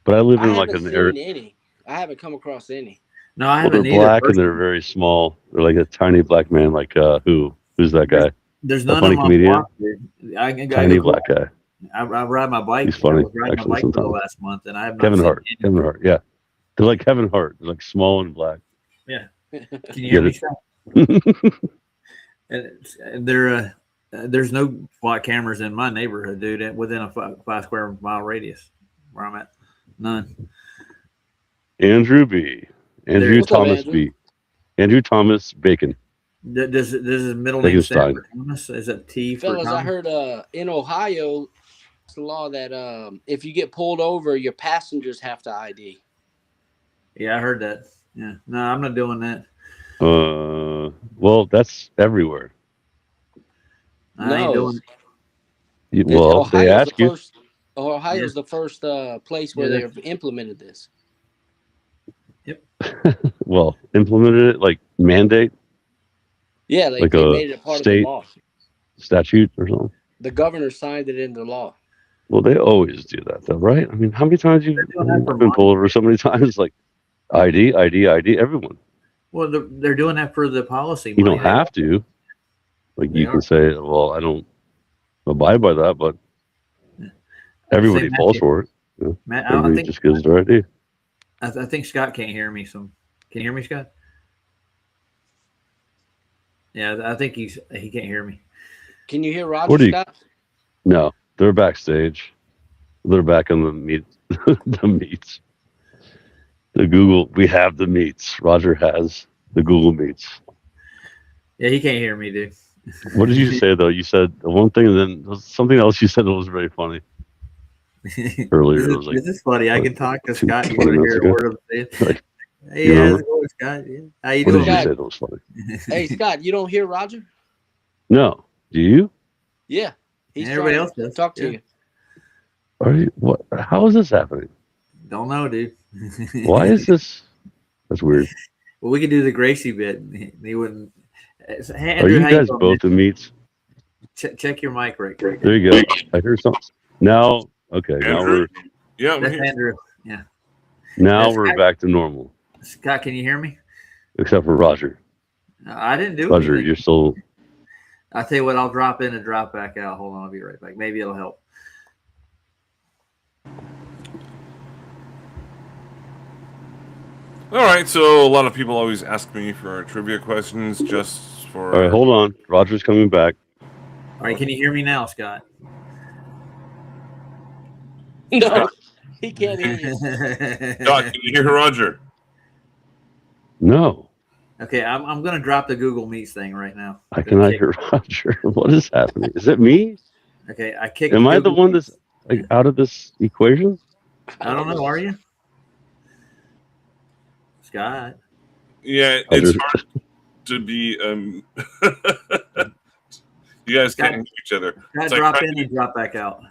but I live in like an area. I haven't come across any. No, I haven't. They're black and they're very small. They're like a tiny black man. Like who's that guy? There's none funny of comedian. Tiny black guy. I ride my bike. He's funny. I was riding my bike for the last month, and I have not Kevin seen Hart. any. Kevin Hart. Yeah, they're like Kevin Hart. They're like small and black. Yeah. Can you hear me, Scott? And there's no SWAT cameras in my neighborhood, dude. Within a 5 square mile radius where I'm at, none. Andrew B. Andrew Thomas B. Andrew Thomas Bacon. Does his middle name stand for Thomas? Is that T for Fellas, Thomas? I heard in Ohio, it's the law that if you get pulled over, your passengers have to ID. Yeah, I heard that. Yeah. No, I'm not doing that. Well, that's everywhere. I ain't doing it. Well, they ask you. Ohio's the first place where they've implemented this. Yep. Well, implemented it, like mandate? Yeah, like they made it a part of the law. Statute or something? The governor signed it into law. Well, they always do that, though, right? I mean, how many times have you been pulled over so many times? Like, ID, everyone. Well, they're doing that for the policy. You don't have to. Like, you can say, well, I don't abide by that, but everybody falls for it. You know? Matt, everybody just gives their ID. I think Scott can't hear me. Can you hear me, Scott? Yeah, I think he can't hear me. Can you hear Roger, Scott? No, they're backstage. They're back on the meets. The Google, we have the meets. Roger has the Google Meets. Yeah, he can't hear me, dude. What did you say, though? You said one thing, and then something else you said that was very funny. Earlier, it was like, this is funny. I can talk to Scott. You want to hear a word of it? Like, hey, how's it going, Scott? Yeah. How you doing? What did you say that was funny? Hey, Scott, you don't hear Roger? No. Do you? Yeah. He's everybody else does. Talk to you. Are you? What? How is this happening? Don't know, dude. Why is this? That's weird. Well, we could do the Gracie bit. He wouldn't. Are Andrew, you how guys doing, both in meats? check your mic right quick. There you go. I hear something. Now, okay. Now Andrew? Yeah, I'm That's here. Andrew. Yeah. we're Scott, back to normal, Scott, can you hear me? except for Roger. I didn't do Roger, anything. you're still. I'll tell you what. I'll drop in and drop back out. Hold on. I'll be right back. Maybe it'll help. All right, so a lot of people always ask me for trivia questions just for. All right, hold on. Roger's coming back. All right. Can you hear me now, Scott? No, he can't hear you. Doc, can you hear Roger? No, Okay, I'm going to drop the Google Meets thing right now. I cannot hear Roger. What is happening? Is it me? Okay, I kicked. Am I the Google one that's like out of this equation? I don't know. Are you, Scott? Yeah, it's hard to be. You guys can't hear each other. Scott, It's like drop trying in and drop back out.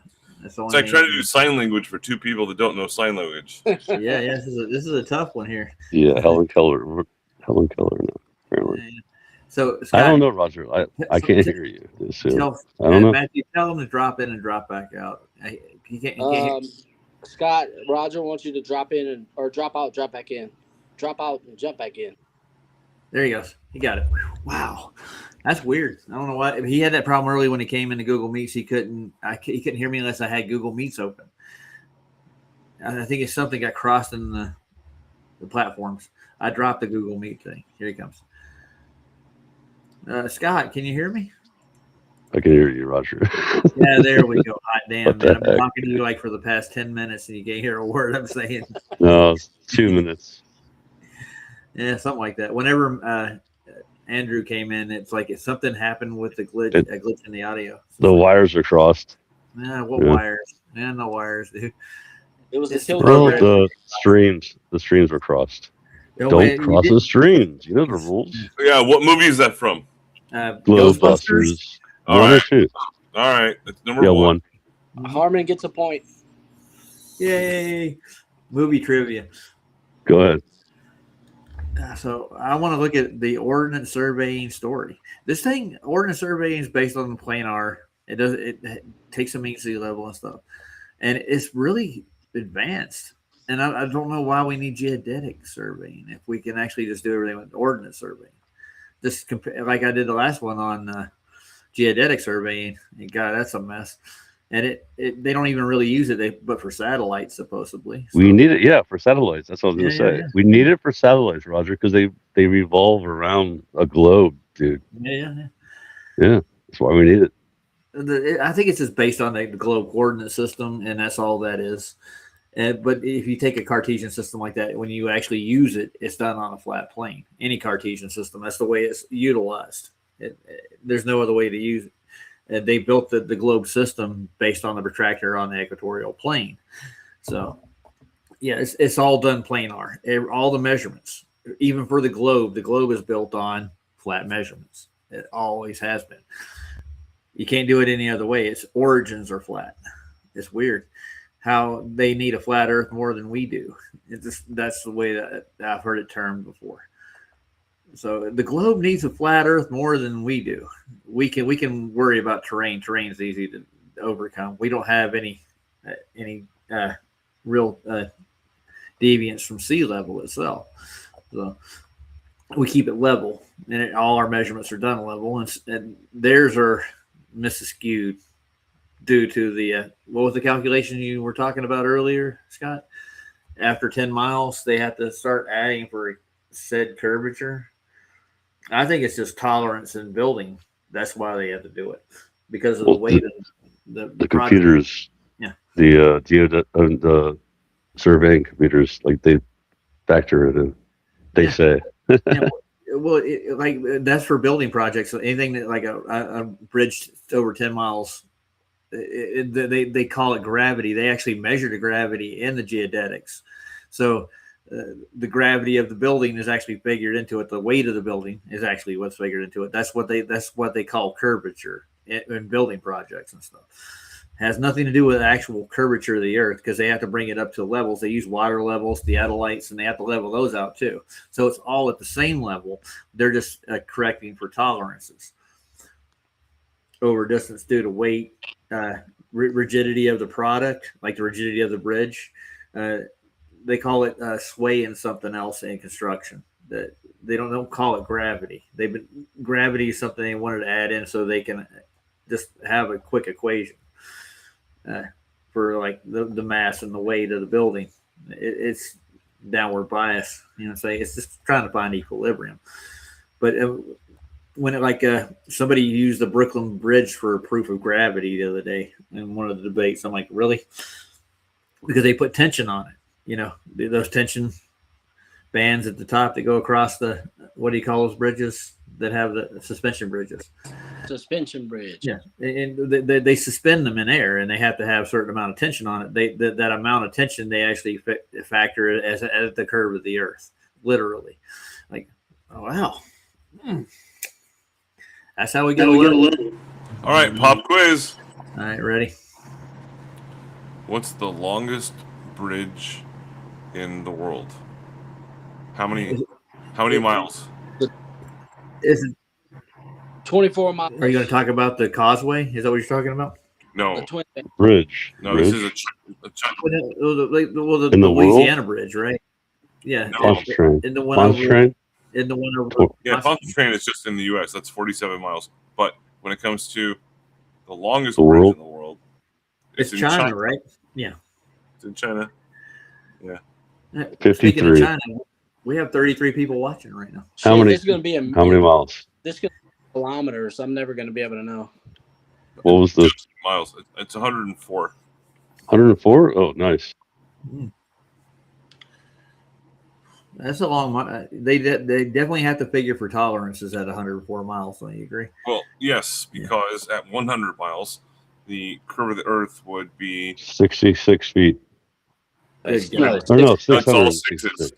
That's the It's only like trying to do sign language for two people that don't know sign language. Yeah, this is a tough one here. Yeah, Helen Keller. Helen Keller. No, apparently. Yeah. So Scott, I don't know, Roger. I can't hear you. So, I don't know. Matthew, tell him to drop in and drop back out. He can't hear. Scott, Roger wants you to drop in or drop out, drop back in. Drop out and jump back in. There he goes. He got it. Wow, that's weird. I don't know why he had that problem early when he came into Google Meets. He couldn't hear me unless I had Google Meets open. I think it's something got crossed in the platforms. I dropped the Google Meet thing. Here he comes. Scott, can you hear me? I can hear you, Roger. Yeah, there we go. Hot damn, What the man. I've been heck? talking to you like for the past 10 minutes and you can't hear a word I'm saying. No, it's 2 minutes. Yeah, something like that. Whenever Andrew came in, it's like if something happened with the glitch, a glitch in the audio. The wires are crossed. What Yeah. wires? Man, no wires, dude. It was the It's tilt. Well, program. the streams were crossed. Don't cross the streams. You know the rules. Yeah, what movie is that from? Globebusters. All One or right. two. All right, that's number Yeah, one. one. Harmon gets a point. Yay! Movie trivia. Go ahead. So I want to look at the ordnance surveying story. This thing, ordnance surveying, is based on the planar. It takes a mean sea level and stuff, and it's really advanced. And I don't know why we need geodetic surveying if we can actually just do everything with ordnance surveying. Just compare, like I did the last one on geodetic surveying. And God, that's a mess. And they don't even really use it, but for satellites supposedly. So, We need it, for satellites. That's what I was going to say. Yeah. We need it for satellites, Roger, because they revolve around a globe, dude. yeah. Yeah, that's why we need it. I think it's just based on the globe coordinate system, and that's all that is. But if you take a Cartesian system like that, when you actually use it, it's done on a flat plane. Any Cartesian system, that's the way it's utilized. There's no other way to use it. And they built the globe system based on the protractor on the equatorial plane. So, yeah, it's all done planar. All the measurements, even for the globe is built on flat measurements. It always has been. You can't do it any other way. Its origins are flat. It's weird how they need a flat Earth more than we do. That's the way that I've heard it termed before. So the globe needs a flat Earth more than we do. We can worry about terrain. Terrain's easy to overcome. We don't have any real deviance from sea level itself. So we keep it level, and all our measurements are done level, and theirs are misskewed due to the what was the calculation you were talking about earlier, Scott? After 10 miles, they have to start adding for said curvature. I think it's just tolerance in building. That's why they have to do it, because of the way the computers, the surveying computers, like they factor it in. They say. Well, like that's for building projects. So anything that like a bridge over 10 miles, they call it gravity. They actually measure the gravity in the geodetics. So the gravity of the building is actually figured into it. The weight of the building is actually what's figured into it. That's what they call curvature in building projects and stuff. Has nothing to do with actual curvature of the Earth because they have to bring it up to levels. They use water levels, the theodolites, and they have to level those out too. So it's all at the same level. They're just correcting for tolerances over distance due to weight, rigidity of the product, like the rigidity of the bridge. They call it sway and something else in construction. That they don't call it gravity. Gravity is something they wanted to add in so they can just have a quick equation. For like the mass and the weight of the building, it's downward bias. It's just trying to find equilibrium. But when somebody used the Brooklyn Bridge for proof of gravity the other day in one of the debates, I'm like, really? Because they put tension on it. Those tension bands at the top that go across the, what do you call those bridges that have the suspension bridges? Suspension bridge. Yeah, and they suspend them in air, and they have to have a certain amount of tension on it. That amount of tension they actually factor it as the curve of the Earth, literally. Like, oh wow, that's how we get a little. All right, pop quiz. All right, ready? What's the longest bridge in the world? How many miles? Is it 24 miles. Are you going to talk about the causeway? Is that what you're talking about? No. Bridge. No, bridge. this is the in the Louisiana world? Bridge, right? Yeah. No. Pontchartrain. In the one Pontchartrain? In the one over. Yeah, Pontchartrain is just in the U.S. That's 47 miles. But when it comes to the longest The bridge world? in the world, It's in China, right? Yeah. It's in China. Yeah. Speaking of 53. China, we have 33 people watching right now. How many? This is going to be How many miles? This is going to be kilometers. I'm never going to be able to know. What was the Just miles? It's 104. 104? Oh, nice. That's a long. They definitely have to figure for tolerances at 104 miles. Don't you agree? Well, yes, because at 100 miles, the curve of the Earth would be 66 feet. Good No, God. Or no, That's all 666. sixes.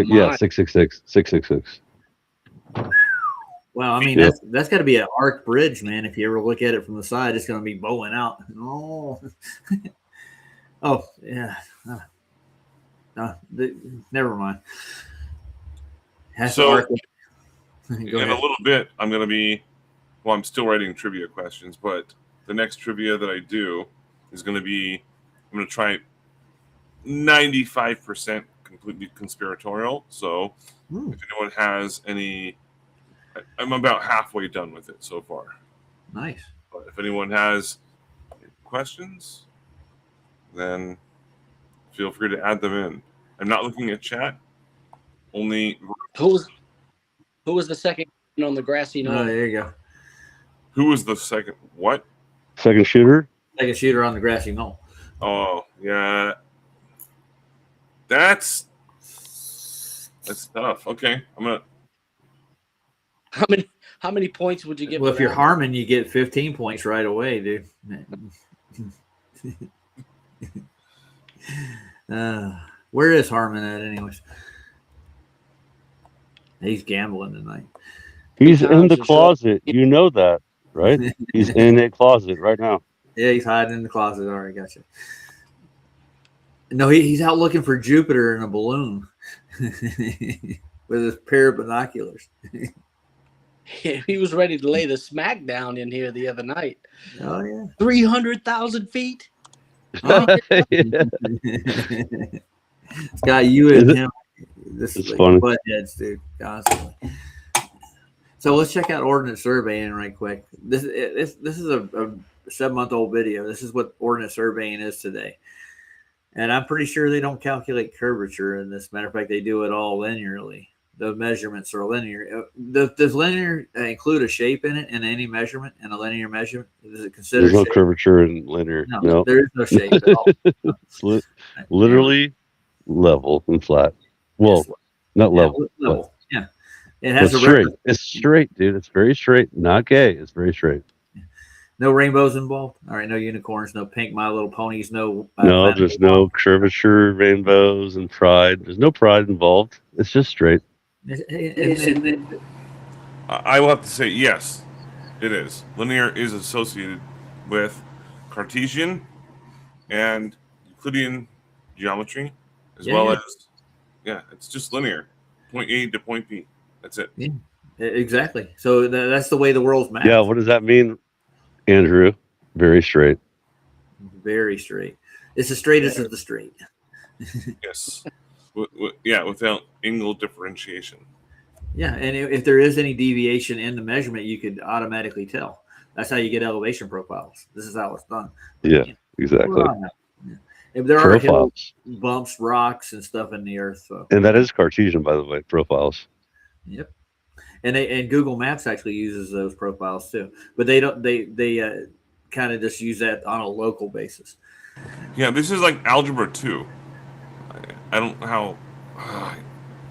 Yeah, 666. 666. Wow, I mean Yeah. that's got to be an arc bridge, man. If you ever look at it from the side, it's going to be bowing out. Oh, oh yeah. Never mind. Has to So, arc. Go in ahead. a little bit, I'm going to be, well, I'm still writing trivia questions, but the next trivia that I do is going to be, I'm going to try 95% completely conspiratorial. So if anyone has any, I'm about halfway done with it so far. Nice. But if anyone has questions, then feel free to add them in. I'm not looking at chat. Only Who was the second on the grassy knoll? Oh, there you go. who was the second? What? Second shooter? Second shooter on the grassy knoll. Oh yeah, that's tough. Okay, I'm gonna. How many points would you give? Well, for if you're that? Harmon, you get 15 points right away, dude. Where is Harmon at, anyways? He's gambling tonight. He's Good in times the for sure. closet. You know that, right? He's in a closet right now. Yeah, he's hiding in the closet. All right, gotcha. No, he's out looking for Jupiter in a balloon with his pair of binoculars. He was ready to lay the smack down in here the other night. Oh, yeah. 300,000 feet. Oh. It's got you Is and it? him. This It's is funny. butt heads, dude, constantly. So let's check out Ordnance Surveying right quick. This is a 7-month-old video. This is what Ordnance Surveying is today. And I'm pretty sure they don't calculate curvature in this. Matter of fact, they do it all linearly. The measurements are linear. Does linear include a shape in it in any measurement, in a linear measurement? Does it consider There's no shape? curvature in linear. No. There is no shape at all. It's literally level and flat. Well, Yes. not Yeah, level. level. Yeah. It But has a straight. reference. It's straight, dude. It's very straight. Not gay. It's very straight. No rainbows involved. All right, no unicorns, no pink My Little Ponies, no. No, Planet there's of no curvature, rainbows, and pride. There's no pride involved. It's just straight. And I will have to say yes, it is. Linear is associated with Cartesian and Euclidean geometry, as well as it's just linear, point A to point B. That's it. Yeah, exactly. So that's the way the world's mapped. Yeah, what does that mean, Andrew? Very straight. Very straight. It's the straightest of the straight. Yes. Without angle differentiation. Yeah, and if there is any deviation in the measurement, you could automatically tell. That's how you get elevation profiles. This is how it's done. Yeah, exactly. If there are hills, Profiles. bumps, rocks, and stuff in the earth. So. And that is Cartesian, by the way, profiles. Yep. And Google Maps actually uses those profiles too, but they don't. They kind of just use that on a local basis. Yeah, this is like algebra 2. I don't know how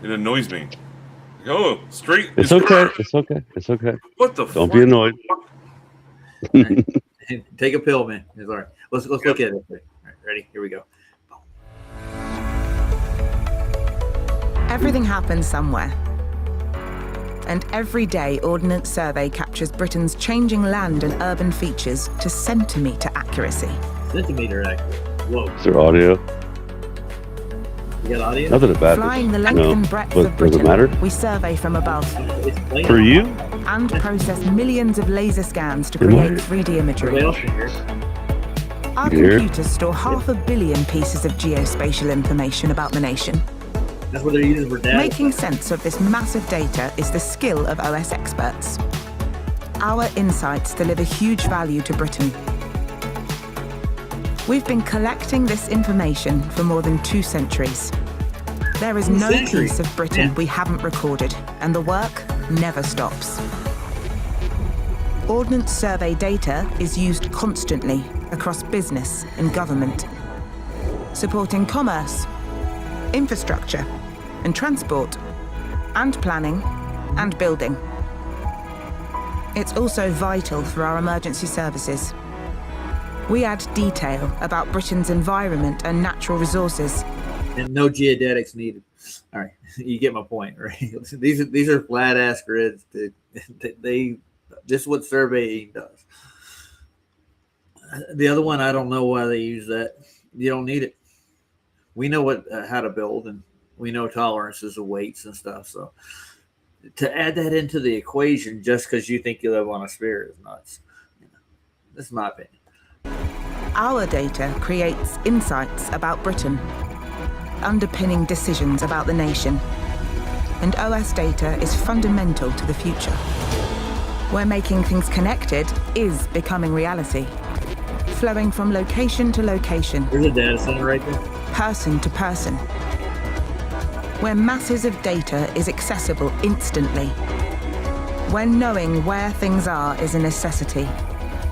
it annoys me. Oh, straight. It's okay. It's okay. It's okay. What the? Don't be annoyed. Right. Take a pill, man. It's all right. Let's look at it. All right, ready? Here we go. Everything happens somewhere. And every day, Ordnance Survey captures Britain's changing land and urban features to centimetre accuracy. Centimetre accurate. Whoa. Is there audio? You got audio? Nothing about Flying the it. length and breadth of Does it Britain, matter? we survey from above For you? and process millions of laser scans to Good create night. 3D imagery. Everybody else can hear. Our Here. computers store 500 million pieces of geospatial information about the nation. That's what they're using for data. Making sense of this massive data is the skill of OS experts. Our insights deliver huge value to Britain. We've been collecting this information for more than 2 centuries. There is no piece of Britain we haven't recorded, and the work never stops. Ordnance Survey data is used constantly across business and government, supporting commerce, infrastructure, and transport, and planning, and building. It's also vital for our emergency services. We add detail about Britain's environment and natural resources. And no geodetics needed. All right, you get my point, right? These are flat ass grids. They this is what surveying does. The other one, I don't know why they use that. You don't need it. We know what how to build, and we know tolerances of weights and stuff. So to add that into the equation just because you think you live on a sphere is nuts. That's my opinion. Our data creates insights about Britain, underpinning decisions about the nation. And OS data is fundamental to the future. Where making things connected is becoming reality, flowing from location to location, There's a data center right there. person to person. Where masses of data is accessible instantly. When knowing where things are is a necessity,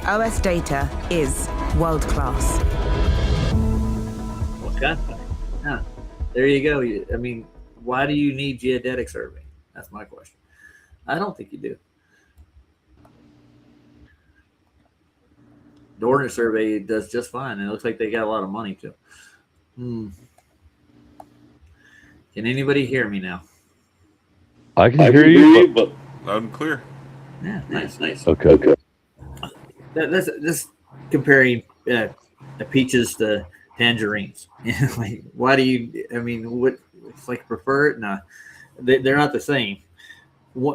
OS data is world class. What kind of thing? Huh. There you go. I mean, why do you need geodetic survey? That's my question. I don't think you do. The Ordnance Survey does just fine, and it looks like they got a lot of money too. Can anybody hear me now? I can hear you, but Loud and clear. Yeah, nice. okay. That's comparing peaches to tangerines. Like, why do you? I mean, what? It's like prefer it? No, they're not the same.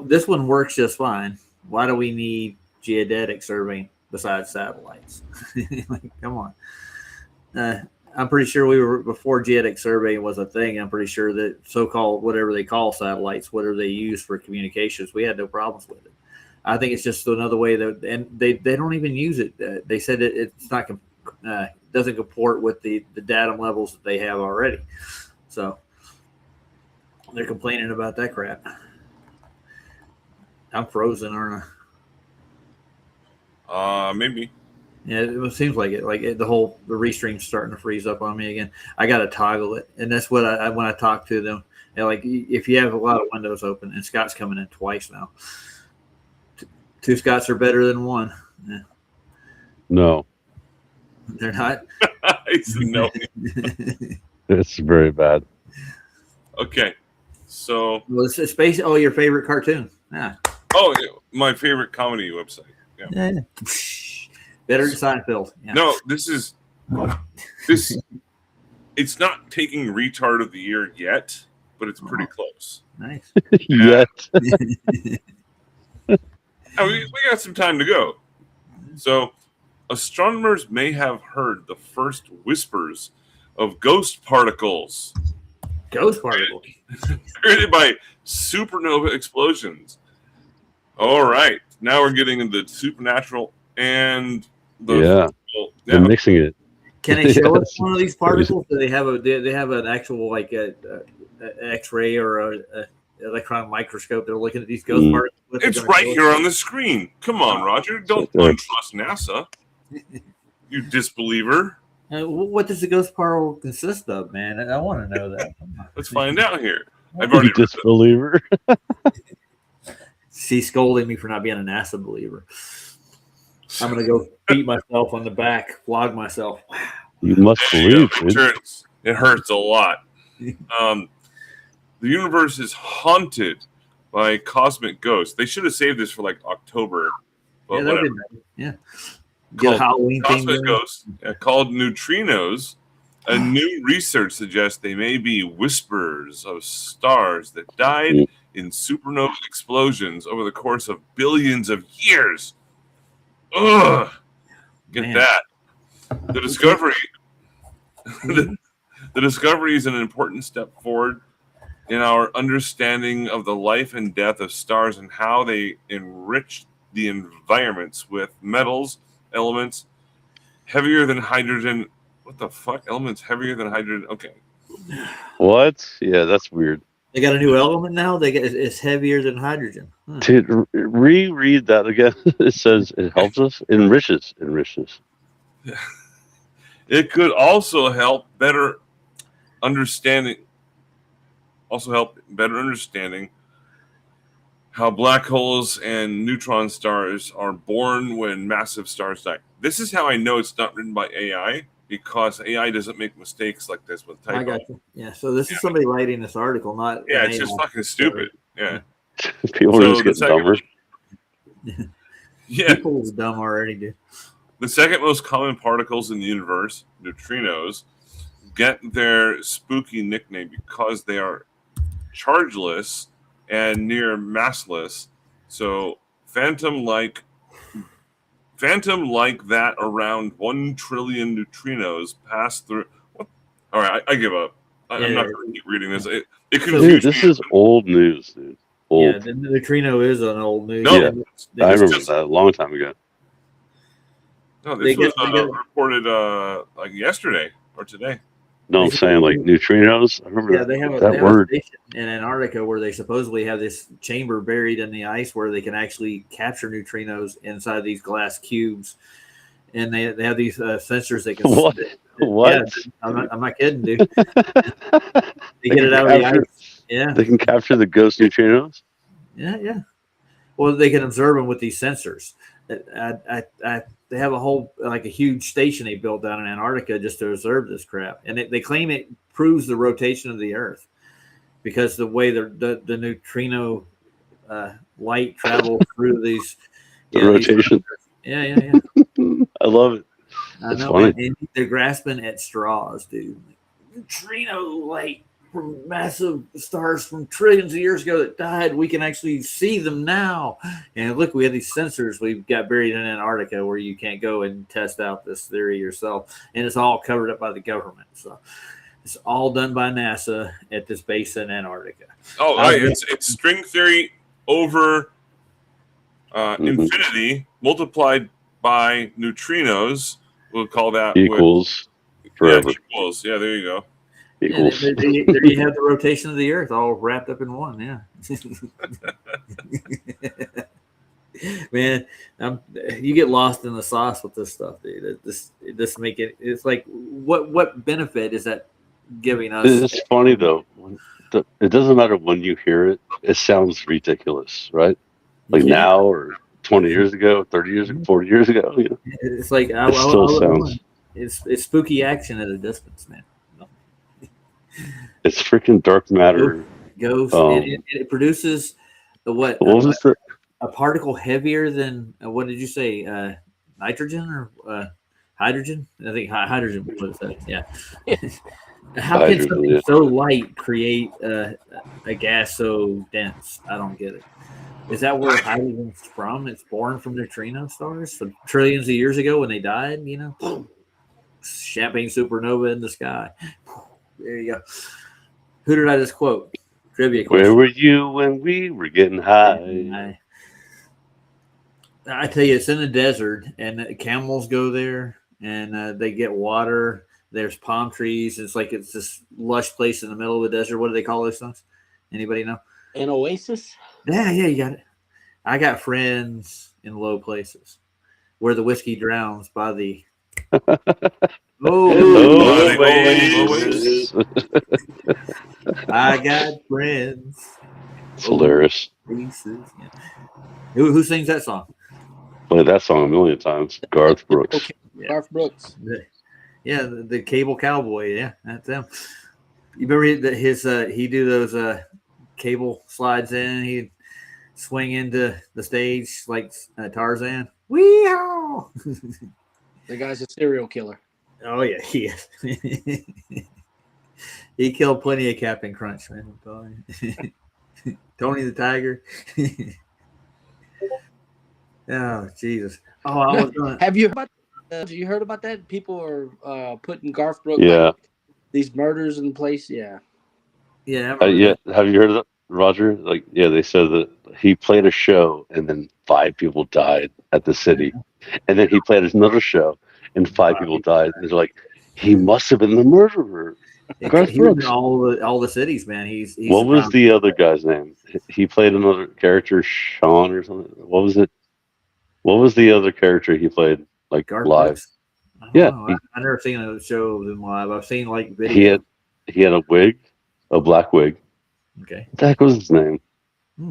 This one works just fine. Why do we need geodetic surveying besides satellites? Like, come on. I'm pretty sure we were before geodetic surveying was a thing. I'm pretty sure that so-called whatever they call satellites, whatever they use for communications, we had no problems with it. I think it's just another way that, and they don't even use it. They said it's not doesn't comport with the datum levels that they have already. So they're complaining about that crap. I'm frozen, aren't I? Maybe. Yeah, it seems like it. Like the restream's starting to freeze up on me again. I got to toggle it, and that's what I when I talk to them. Like if you have a lot of windows open, and Scott's coming in twice now. 2 Scotts are better than 1. Yeah. No, They're not. I see no. it's very bad. Okay, so. Well, it's space. Oh, your favorite cartoon? Yeah. Oh, my favorite comedy website. Yeah. Better than Seinfeld. Yeah. No, this. It's not taking retard of the year yet, but it's pretty close. Nice. Yet. We got some time to go. So, astronomers may have heard the first whispers of ghost particles Ghost particles. created by supernova explosions. All right, now we're getting into supernatural and They're mixing it. Can they show us Yes. one of these particles? Do they have an actual like a X-ray or a electron microscope? They're looking at these ghost particles. What they're it's gonna right show us? here on the screen. Come on, Roger. Don't untrust NASA. You disbeliever. What does the ghost particle consist of, man? I want to know that. Let's find out here. I've already You disbeliever. She's scolding me for not being a NASA believer. I'm gonna go beat myself on the back, flog myself. You must believe, dude. It hurts a lot. The universe is haunted by cosmic ghosts. They should have saved this for like October. But Yeah, that'd whatever. be nice. Yeah. Get a Halloween thing Cosmic going. ghosts called neutrinos. A new research suggests they may be whispers of stars that died in supernova explosions over the course of billions of years. Ugh! Get Man. that. The discovery the discovery is an important step forward in our understanding of the life and death of stars and how they enrich the environments with metals, elements heavier than hydrogen. What the fuck? Elements heavier than hydrogen? Okay. What? Yeah, that's weird. They got a new element now. It's heavier than hydrogen. Dude, reread that again. It says it helps us, enriches. It could also help better understanding how black holes and neutron stars are born when massive stars die. This is how I know it's not written by AI, because AI doesn't make mistakes like this with I typo. got you. Yeah. So this is somebody writing this article, not Yeah, an it's just AI. fucking stupid. Yeah. People So are just the getting dumber. Yeah. People is dumb already, dude. The second most common particles in the universe, neutrinos, get their spooky nickname because they are chargeless and near massless. So phantom like that around 1 trillion neutrinos pass through. What? All right, I give up. I'm not going to keep reading this. It Dude, confused this me. is old news, dude. Old. Yeah, the neutrino is an old news. No, Yeah, They I just- remember that a long time ago. No, They this was get- they get- reported like yesterday or today. No, I'm saying like neutrinos. I remember Yeah, they have that a word. station in Antarctica where they supposedly have this chamber buried in the ice where they can actually capture neutrinos inside these glass cubes, and they have these sensors they can. What? What? Yeah, I'm not kidding, dude. They get it out of the ice. Yeah, They can capture the ghost neutrinos. yeah. Well, they can observe them with these sensors. They have a whole like a huge station they built down in Antarctica just to observe this crap, and they claim it proves the rotation of the Earth because the way the neutrino light travels through these Rotation. Yeah. I love it. I That's know, funny. and they're grasping at straws, dude. Neutrino light from massive stars from trillions of years ago that died. We can actually see them now. And look, we have these sensors we've got buried in Antarctica where you can't go and test out this theory yourself. And it's all covered up by the government. So it's all done by NASA at this base in Antarctica. Oh, right. It's string theory over infinity multiplied by neutrinos. We'll call that Equals forever. equals. Yeah, there you go. Equals. There you have the rotation of the Earth all wrapped up in one. Yeah. Man, you get lost in the sauce with this stuff, dude. This make it. It's like what benefit is that giving us? It's funny though. It doesn't matter when you hear it. It sounds ridiculous, right? Like Yeah. now or 20 years ago, 30 years ago, 40 years ago. You know, It's like it still sounds. it's spooky action at a distance, man. It's freaking dark matter. Goes it produces What was the a particle heavier than what did you say? nitrogen or hydrogen. I think hydrogen was that. Yeah. How can Hydrogen, something yeah. so light create a gas so dense? I don't get it. Is that where hydrogen's from? It's born from neutrino stars from trillions of years ago when they died. Champagne supernova in the sky. There you go. Who did I just quote? Trivia question. Where were you when we were getting high? I tell you, it's in the desert, and the camels go there, and they get water. There's palm trees. It's this lush place in the middle of the desert. What do they call those things? Anybody know? An oasis? Yeah, you got it. I got friends in low places where the whiskey drowns by the. Oasis. I got friends. It's hilarious. Places. Yeah. Who sings that song? Played that song a million times. Garth Brooks. Yeah. Garth Brooks. Yeah, the cable cowboy. Yeah, that's him. You remember he do those cable slides in? He'd swing into the stage like Tarzan. Wee-haw! The guy's a serial killer. Oh yeah, he is. He killed plenty of Captain Crunch, man. Tony the Tiger. Oh Jesus! Oh, I was gonna... Have you heard about that? People are putting Garth Brooks these murders in place. Yeah. Yeah. Yeah. Have you heard of that, Roger? They said that he played a show and then 5 people died at the city, and then he played another show and 5 people died. And they're like, he must have been the murderer. Garth Brooks. All the cities, man. He's what was the other guy's name? He played another character, Sean or something. What was it? What was the other character he played Garth live? Brooks. Yeah, I've never seen a show of him live. I've seen video. He had a wig, a black wig. Okay. What the heck was his name?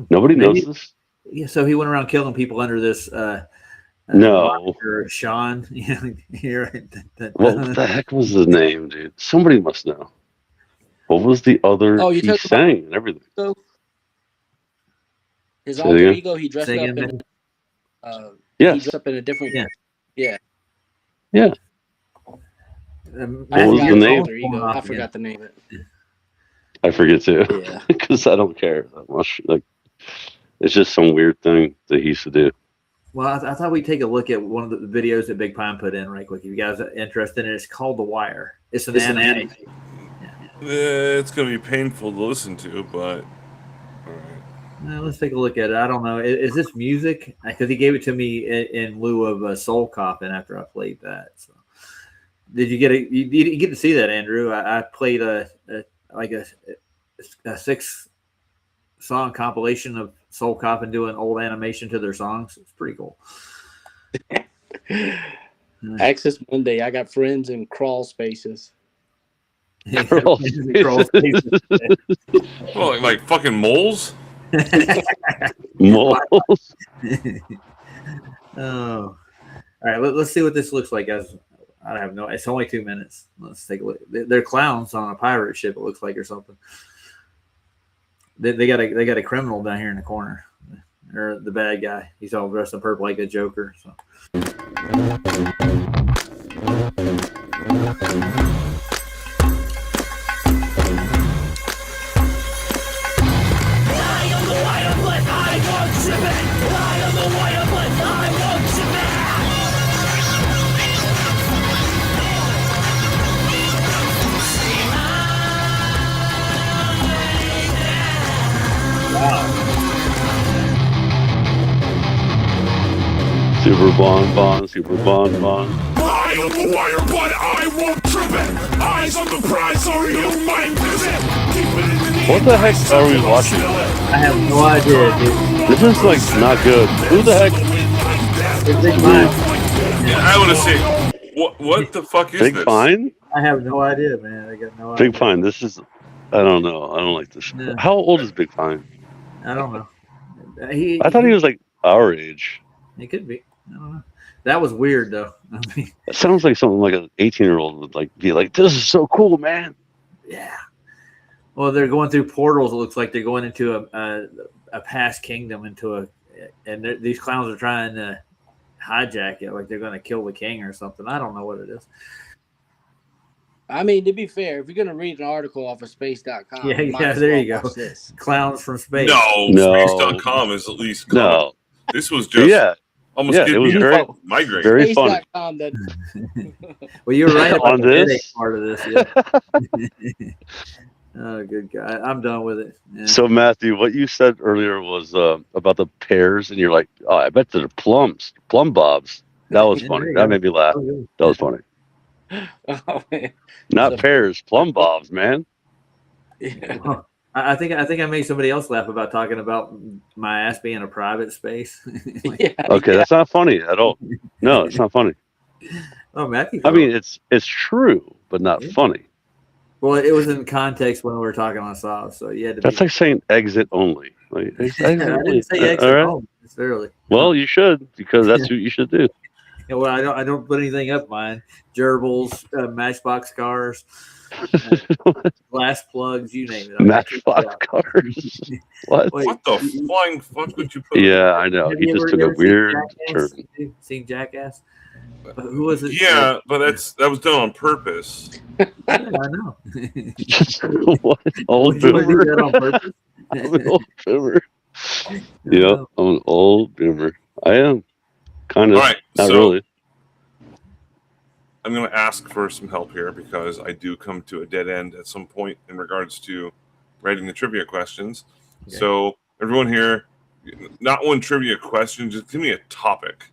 Nobody knows this. Yeah, so he went around killing people under this. No. Sean. Yeah, What the heck was his name, dude? Somebody must know. What was the other? Oh, he sang and everything. His alter ego. He dressed Singing. up in. Yes. He dressed up in a different. Yeah. What was the name? I forgot the name of it. I forget too. Yeah. Because I don't care that much. It's just some weird thing that he used to do. Well, I thought we'd take a look at one of the videos that Big Pine put in right quick. If you guys are interested in it, it's called The Wire. It's an anime. It's going to be painful to listen to, but all right. Let's take a look at it. I don't know. Is this music? Because he gave it to me in lieu of Soul Coffin after I played that. So, did you get it? You get to see that, Andrew? I played a 6-song compilation of Soul Coffin doing old animation to their songs. It's pretty cool. Access Monday. I got friends in crawl spaces. Crawl spaces. Well, like fucking moles. Moles. Oh, all right. Let's see what this looks like, guys. I have no. It's only 2 minutes. Let's take a look. They're clowns on a pirate ship. It looks like, or something. They got a criminal down here in the corner, or the bad guy. He's all dressed in purple like a Joker. So. Super Bon. I am the wire, but I won't trip it. Eyes on the prize, or you might visit. Keep it in the What the heck are we watching? I have no idea, dude. This is not good. Who the heck? It's Big Pine. I want to see what the fuck is Big this? Pine? I have no idea, man. I got no idea. Big Pine. This is. I don't know. I don't like this. Yeah. How old is Big Pine? I don't know. I thought he was like our age. He could be. I don't know. That was weird, though. I mean, It sounds like something like an 18-year-old would be like, "This is so cool, man." yeah. Well, they're going through portals. It looks like they're going into a past kingdom, and these clowns are trying to hijack it, like they're going to kill the king or something. I don't know what it is. I mean, to be fair, if you're gonna read an article off of space.com, Yeah, there you go. This. Clowns from space. No. Space.com is at least No. comical. This was just almost it was me very, a migraine. very funny. Space.com that Well, you're right about On the headache this? part of this. Yeah. Oh, good guy. I'm done with it. Yeah. So Matthew, what you said earlier was about the pears, and you're like, oh, I bet they're plum bobs. That was Yeah, funny. there you That go. made me laugh. Oh, good. That was funny. oh, man. Not So- pears, plum bobs, man. Yeah. Well, I think I made somebody else laugh about talking about my ass being a private space. Like, Yeah. Okay, that's not funny at all. No, it's not funny. oh, Matthew. I mean, it's true, but not Yeah. funny. Well, it was in context when we were talking on Saw, so you had to. That's like saying exit only. Like, I exit didn't only. say exit All right. home necessarily. Well, you should, because that's what you should do. Yeah, well, I don't put anything up mine. Gerbils, Matchbox cars, glass plugs, you name it. Matchbox cars. What? Wait, What the flying fuck would you put? Yeah, I know. Have He you just ever- took you a ever seen weird Jackass? turn. Seen Jackass? Who was it? Yeah, but that was done on purpose. Yeah, I know. What? Old Would you want to do that boomer. on purpose? I'm an old boomer. Yep, I'm an old boomer. I am. Kind of. All right, Not so really. I'm going to ask for some help here because I do come to a dead end at some point in regards to writing the trivia questions. Okay. So everyone here, not one trivia question, just give me a topic,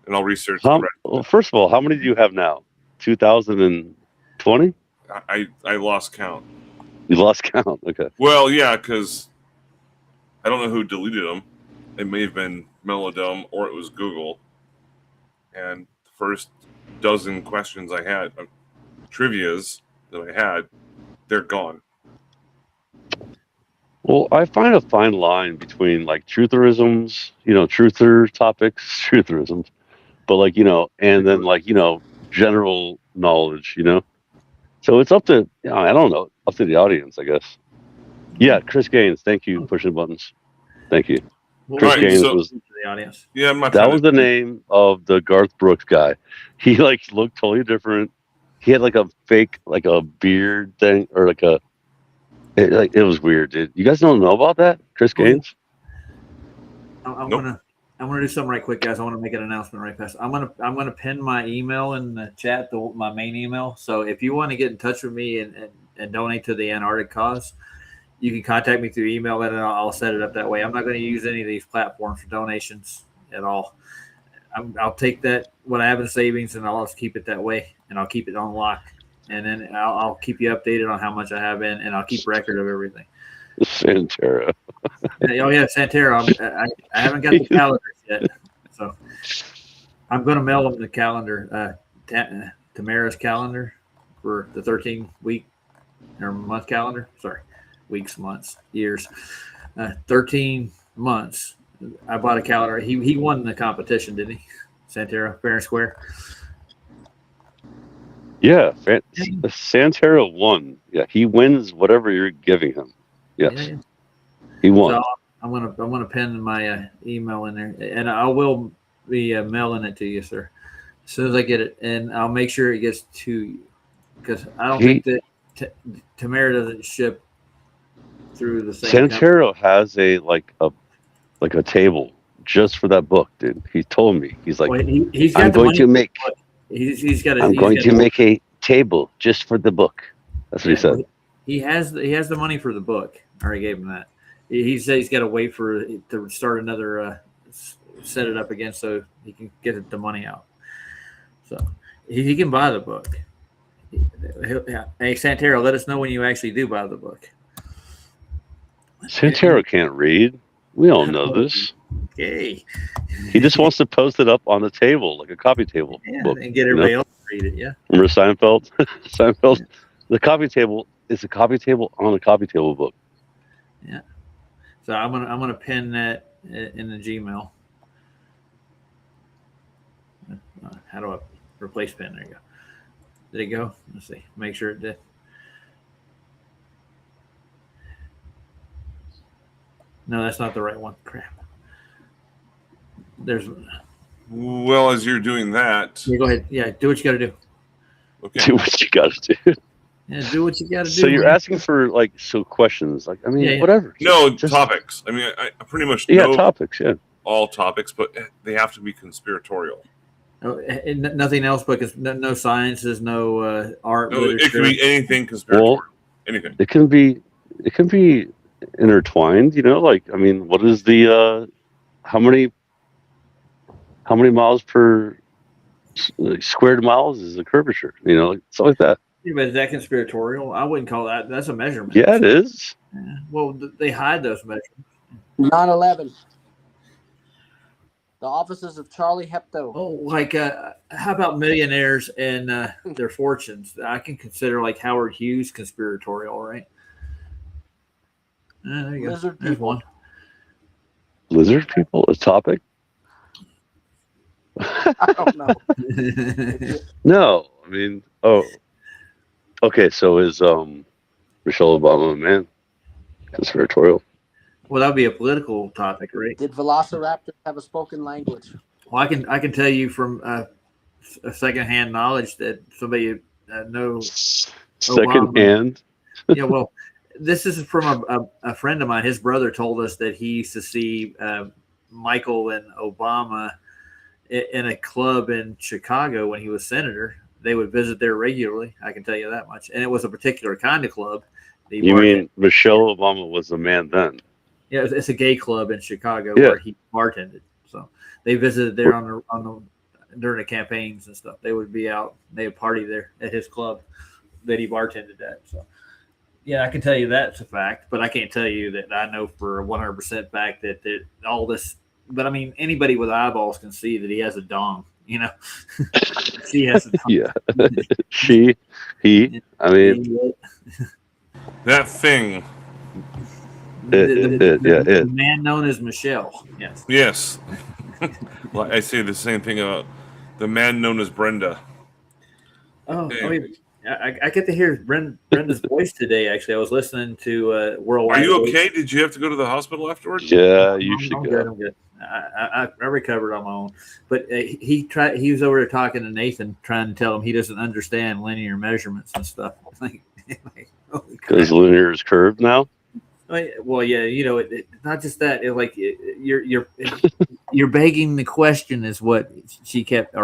and I'll research. the rest. Well, first of all, how many do you have now? 2020? I lost count. You lost count. Okay. Well, yeah, because I don't know who deleted them. It may have been Melodome or it was Google. And the first dozen questions I had, trivias that I had, they're gone. Well, I find a fine line between like trutherisms, truther topics, trutherisms, but like, and then like, general knowledge, So it's up to, I don't know, up to the audience, I guess. Yeah, Chris Gaines, thank you, pushing buttons. Thank you. Well, Chris Right, Gaines so- was, to the audience. Yeah, I'm not that trying was to- the name of the Garth Brooks guy. He like looked totally different. He had like a fake, like a beard thing, or like it was weird, dude. You guys don't know about that, Chris Gaines? I'm Nope. gonna do something right quick, guys. I want to make an announcement right past. I'm gonna pin my email in the chat, my main email. So if you want to get in touch with me and donate to the Antarctic cause, you can contact me through email, and I'll set it up that way. I'm not going to use any of these platforms for donations at all. I'll take that what I have in savings, and I'll just keep it that way, and I'll keep it on lock, and then I'll keep you updated on how much I have in, and I'll keep record of everything. Santera. Oh yeah, Santero. I haven't got the calendars yet, so I'm going to mail them the calendar, Tamara's calendar for the 13-week or month calendar. Sorry, weeks, months, years. 13 months. I bought a calendar. He won the competition, didn't he? Santero, fair and square. Yeah, Santero won. Yeah, he wins whatever you're giving him. Yes, Yeah. he won. So I'm gonna pin my email in there, and I will be mailing it to you, sir, as soon as I get it, and I'll make sure it gets to you, because I don't think that Tamara doesn't ship through the same. Santero has a table just for that book, dude. He told me. He's like, Well, he's got I'm the going money to for make. the book. He's got. I'm going to make a table just for the book. That's what he said. He has the money for the book. I already gave him that. He said he's got to wait for it to start another, set it up again so he can get the money out. So he can buy the book. Hey, Santero, let us know when you actually do buy the book. Santero can't read. We all know this. Okay. He just wants to post it up on the table, like a coffee table Yeah, book. and get everybody else to read it. Yeah. Remember Seinfeld? Seinfeld. The coffee table is a coffee table on a coffee table book. Yeah. So I'm gonna pin that in the Gmail. How do I replace pin? There you go. Did it go? Let's see. Make sure it did. No, that's not the right one. Crap. There's. Well, as you're doing that, Yeah, go ahead. Yeah, do what you got to do. okay. Do what you got to do. Yeah, do what you got to do. So you're man. asking for like questions, like I mean, Yeah. whatever. No Just- topics. I mean, I pretty much Yeah, know topics. Yeah. all topics, but they have to be conspiratorial. Oh, and nothing else, but no sciences, no art, No, it literature. could be anything conspiratorial. Well, Anything. it can be intertwined. You know, like I mean, what is the how many miles per squared miles is the curvature? You know, like, stuff like that. Yeah, but is that conspiratorial? I wouldn't call that. That's a measurement. Yeah, it is. Yeah. Well, they hide those measurements. 9/11. The offices of Charlie Hebdo. Oh, like how about millionaires and their fortunes? I can consider like Howard Hughes conspiratorial, right? There you Lizard go. There's people. one. Lizard people, a topic? I don't know. No, I mean, okay. So is Michelle Obama a man? Conspiratorial. Well, that'd be a political topic, right? Did velociraptors have a spoken language? Well, I can tell you from a secondhand knowledge that somebody knows. Second hand. Yeah, well, this is from a friend of mine. His brother told us that he used to see Michael and Obama in a club in Chicago when he was senator. They would visit there regularly. I can tell you that much. And it was a particular kind of club. You mean Michelle Obama was a man then? Yeah, it's a gay club in Chicago Yeah. where he bartended. So they visited there on the during the campaigns and stuff. They would be out. They would party there at his club that he bartended at. So yeah, I can tell you that's a fact, but I can't tell you that I know for a 100% fact that all this. But I mean, anybody with eyeballs can see that he has a dong. You know, she has a dong. Yeah. He. I mean, That thing. The man known as Michelle. Yes. Yes. Well, I say the same thing about the man known as Brenda. Oh, I get to hear Brenda's voice today. Actually, I was listening to Worldwide. Are you okay? Did you have to go to the hospital afterwards? yeah, you should I'm go. good. I'm good. I recovered on my own, but he was over there talking to Nathan, trying to tell him he doesn't understand linear measurements and stuff. Because linear is curved now. Well, yeah, you know, not just that. You're begging the question, is what he kept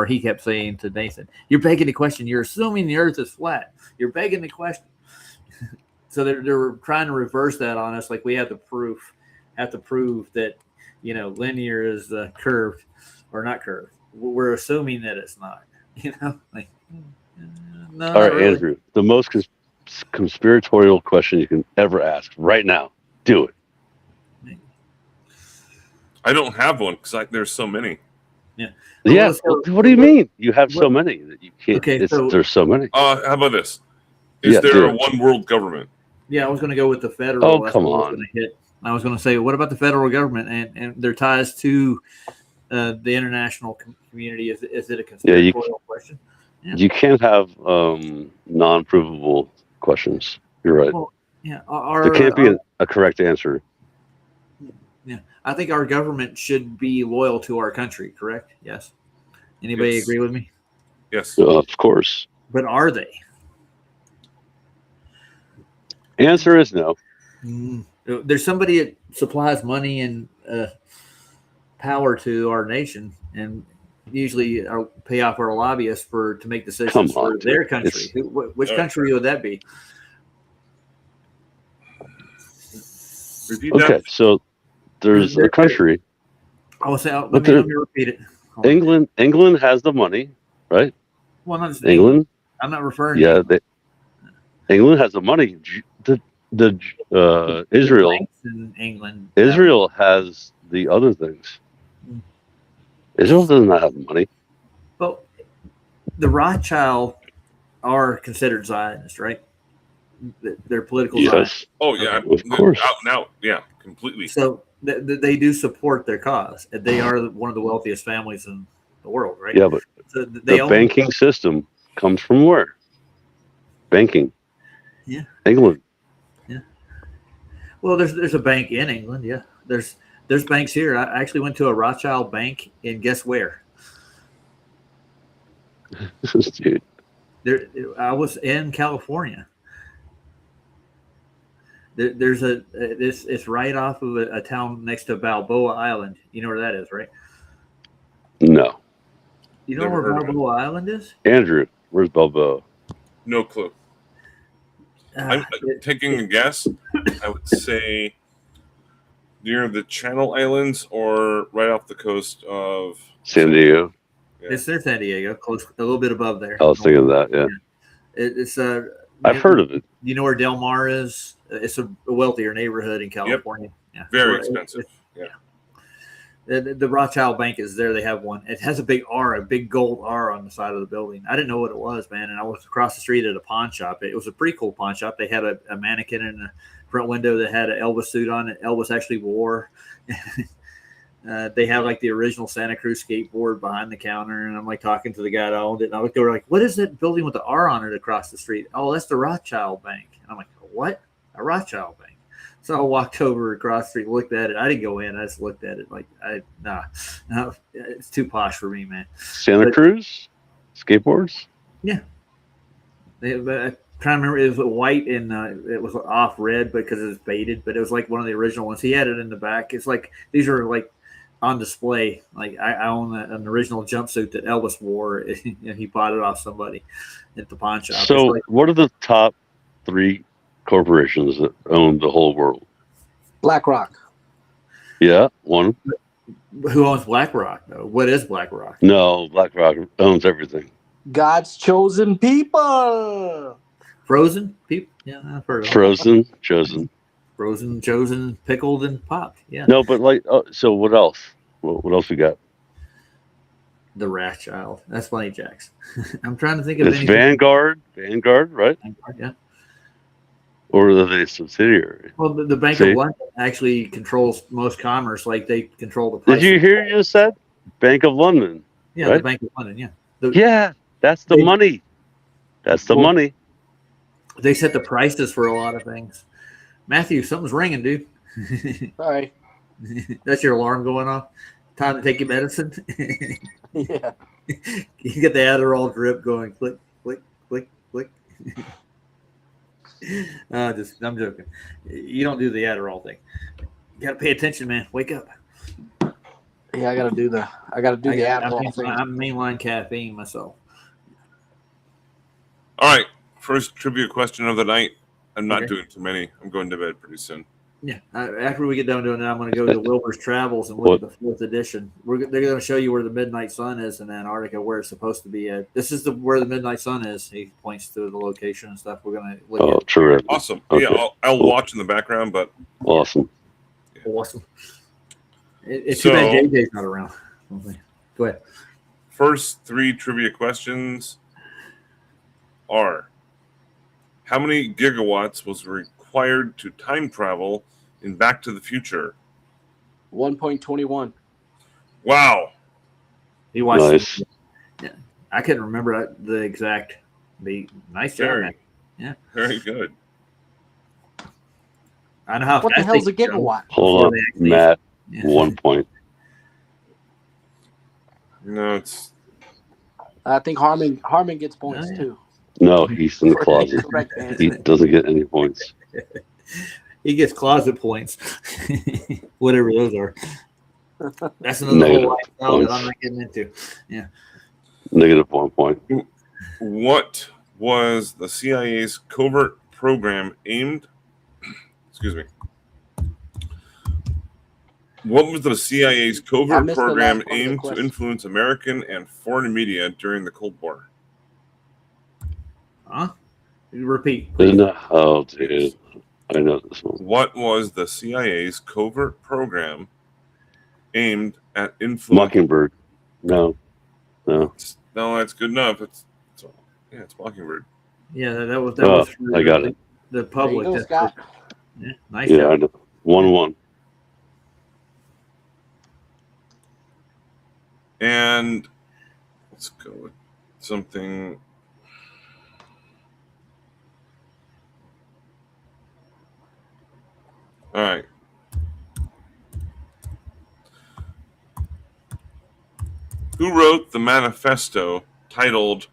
saying to Nathan. You're begging the question. You're assuming the Earth is flat. You're begging the question. So they're trying to reverse that on us. Like we have to prove that, you know, linear is curved or not curved. We're assuming that it's not. You know, like no. All right, really. Andrew, the most conspiratorial question you can ever ask right now. Do it. I don't have one because there's so many. Yeah. Yeah. What do you mean? You have so many that you can't. Okay, there's so many. How about this? Is there a one world government? Yeah, I was going to go with the federal. Oh, come on. I was going to say, what about the federal government and their ties to the international community? Is it a conspiratorial question? Yeah. You can't have non-provable questions. You're right. Well, yeah, there can't be a correct answer. Yeah, I think our government should be loyal to our country. Correct? Yes. Anybody agree with me? Yes. Of course. But are they? Answer is no. There's somebody that supplies money and power to our nation, and usually pay off our lobbyists to make decisions for their country. Which country would that be? Okay, so there's a country. I will say. Let me repeat it. England has the money, right? Well, not just England. I'm not referring. Yeah, England has the money. Israel. In England. Israel has the other things. Israel does not have the money. Well, the Rothschild are considered Zionists, right? They're political Zionists. Oh, yeah. Of course. Out and out. Yeah, completely. So they do support their cause. They are one of the wealthiest families in the world, right? Yeah, but so the banking system comes from where? Banking. Yeah. England. Yeah. Well, there's a bank in England. Yeah. There's banks here. I actually went to a Rothschild bank, and guess where? Dude. There, I was in California. There's it's right off of a town next to Balboa Island. You know where that is, right? No. You know Never where heard of it. Balboa Island is? Andrew, where's Balboa? No clue. I'm taking a guess. I would say near the Channel Islands or right off the coast of San Diego. Yeah. It's near San Diego, close, a little bit above there. I was thinking of that. Yeah, It's I've heard of it. You know where Del Mar is? It's a wealthier neighborhood in California. Yeah, Very So expensive. Yeah. the Rothschild Bank is there. They have one. It has a big R, a big gold R on the side of the building. I didn't know what it was, man. And I was across the street at a pawn shop. It was a pretty cool pawn shop. They had a mannequin in the front window that had an Elvis suit on it. Elvis actually wore. They have like the original Santa Cruz skateboard behind the counter, and I'm like talking to the guy that owned it. And I looked over like, "What is that building with the R on it across the street?" "Oh, that's the Rothschild Bank." And I'm like, "What? A Rothschild Bank?" So I walked over across the street, looked at it. I didn't go in. I just looked at it like, nah, it's too posh for me, man. Santa Cruz skateboards. I'm trying to remember. It was white and it was off red because it was faded, but it was like one of the original ones. He had it in the back. It's like these are like on display. Like I own an original jumpsuit that Elvis wore, and he bought it off somebody at the pawn shop. So, It's like, what are the top 3 corporations that own the whole world? BlackRock. Yeah, one. who owns BlackRock though? What is BlackRock? No, BlackRock owns everything. God's chosen people. Frozen people? Yeah, I've heard of it. Frozen, chosen. Frozen, chosen, pickled, and popped. Yeah. No, but like, so what else? What else we got? The Rothschild. That's funny, Jax. I'm trying to think of It's anything. Vanguard, right? Yeah. Or are they a subsidiary? Well, the Bank See? of London actually controls most commerce. Like they control the price. Did you hear you just said? Bank of London. Yeah, right? the Bank of London. Yeah. Yeah, that's the money. That's the money. They set the prices for a lot of things. Matthew, something's ringing, dude. Sorry. That's your alarm going off. Time to take your medicine. Yeah. You get the Adderall drip going. Click, click, click, click. I'm joking. You don't do the Adderall thing. You got to pay attention, man. Wake up. Yeah, I gotta do the Adderall thing. I'm mainline caffeine myself. All right. First trivia question of the night. I'm not Okay. doing too many. I'm going to bed pretty soon. Yeah. After we get done doing that, I'm going to go to Wilbur's Travels and look at the 4th edition. They're going to show you where the midnight sun is in Antarctica, where it's supposed to be at. This is where the midnight sun is. He points to the location and stuff. We're going to look Oh, at. terrific. Awesome. Okay. Yeah, I'll watch in the background, but Awesome. Awesome. It's too bad JJ's not around. Go ahead. first 3 trivia questions are: how many gigawatts was required to time travel in Back to the Future? 1.21. Wow. He watched. Nice. Yeah, I couldn't remember the exact. Nice job, Very. man. Yeah, Very good. I know how. What the fast hell's they a can go. gigawatt? Hold up, Before they actually- Matt. Yeah. 1 point. No, it's I think Harmon gets points Oh, yeah. too. No, he's in the closet. Correct He answer. doesn't get any points. He gets closet points, whatever those are. That's another Negative whole lifestyle that points. I'm not getting into. Negative 1 point. what was the CIA's covert program aimed? Excuse me. What was the CIA's I covert missed the program last part of the aimed to question. influence American and foreign media during the Cold War? Huh? Repeat, please. Isn't that? Oh, dude. I know this one. What was the CIA's covert program aimed at influencing? Mockingbird. No. No, that's good enough. It's Mockingbird. Yeah, that was Oh, for I got it. the There you public. go, That's Scott. yeah, nice Yeah, I job. know. 1-1. And let's go with something. All right. Who wrote the manifesto titled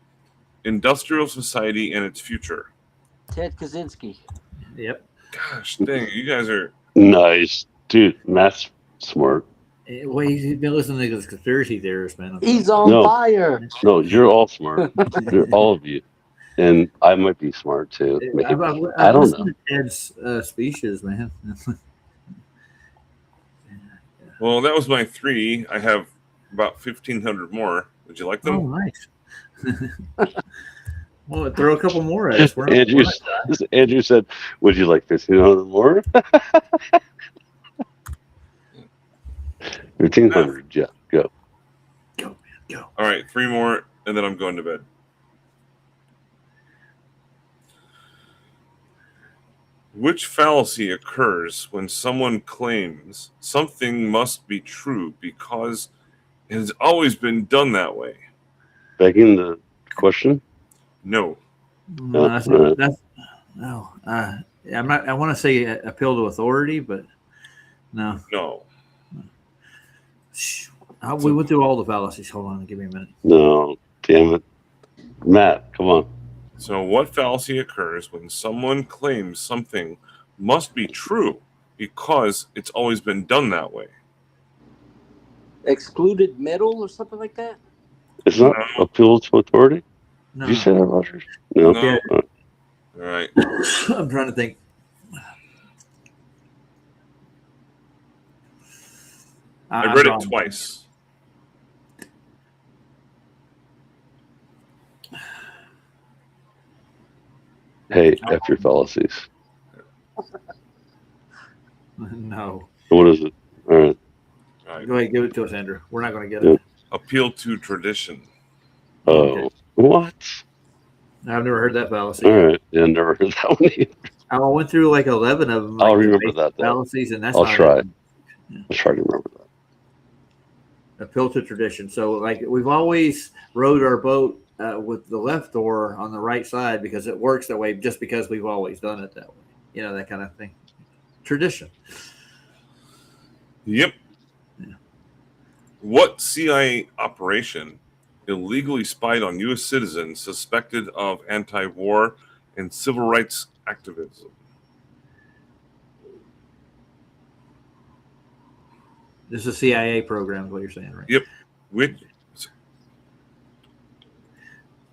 Industrial Society and Its Future. Ted Kaczynski. Yep. Gosh dang, you guys are Nice, dude. Matt's smart. Well, he's been listening to this conspiracy theorist, man. He's on No. fire. No, you're all smart. You're all of you, and I might be smart too. Maybe. I don't listened know. to Ted's speeches, man. well. That was my 3. I have about 1,500 more. Would you like them? Oh, nice. Well, throw a couple more at us. We're not- Andrew said, "Would you like 1,500 more?" 1,500. Yeah, go. Go, man, go. All right, 3 more, and then I'm going to bed. Which fallacy occurs when someone claims something must be true because it has always been done that way? Begging the question. No. No, that's no. I'm not. I want to say appeal to authority, but no. No. Shh. We went through all the fallacies. Hold on, give me a minute. No, damn it, Matt. Come on. So, what fallacy occurs when someone claims something must be true because it's always been done that way? Excluded middle or something like that? It's not appeal to authority. No. Did you say that, Rogers? No. No. All right. I'm trying to think. I read it twice. Hey, F your fallacies. No. What is it? All right. All right. Go ahead, give it to us, Andrew. We're not going to get Yeah. it. Appeal to tradition. Oh, Okay. what? I've never heard that fallacy. All right. Yeah, never heard that one either. I went through like 11 of them. I'll like, remember the that, though. fallacies, and that's I'll not try. it. I'll try to remember that. Appeal to tradition. So, like, we've always rowed our boat with the left oar on the right side because it works that way, just because we've always done it that way. You know, that kind of thing. Tradition. Yep. Yeah. What CIA operation illegally spied on U.S. citizens suspected of anti-war and civil rights activism? This is a CIA program, is what you're saying, right? Yep. Which?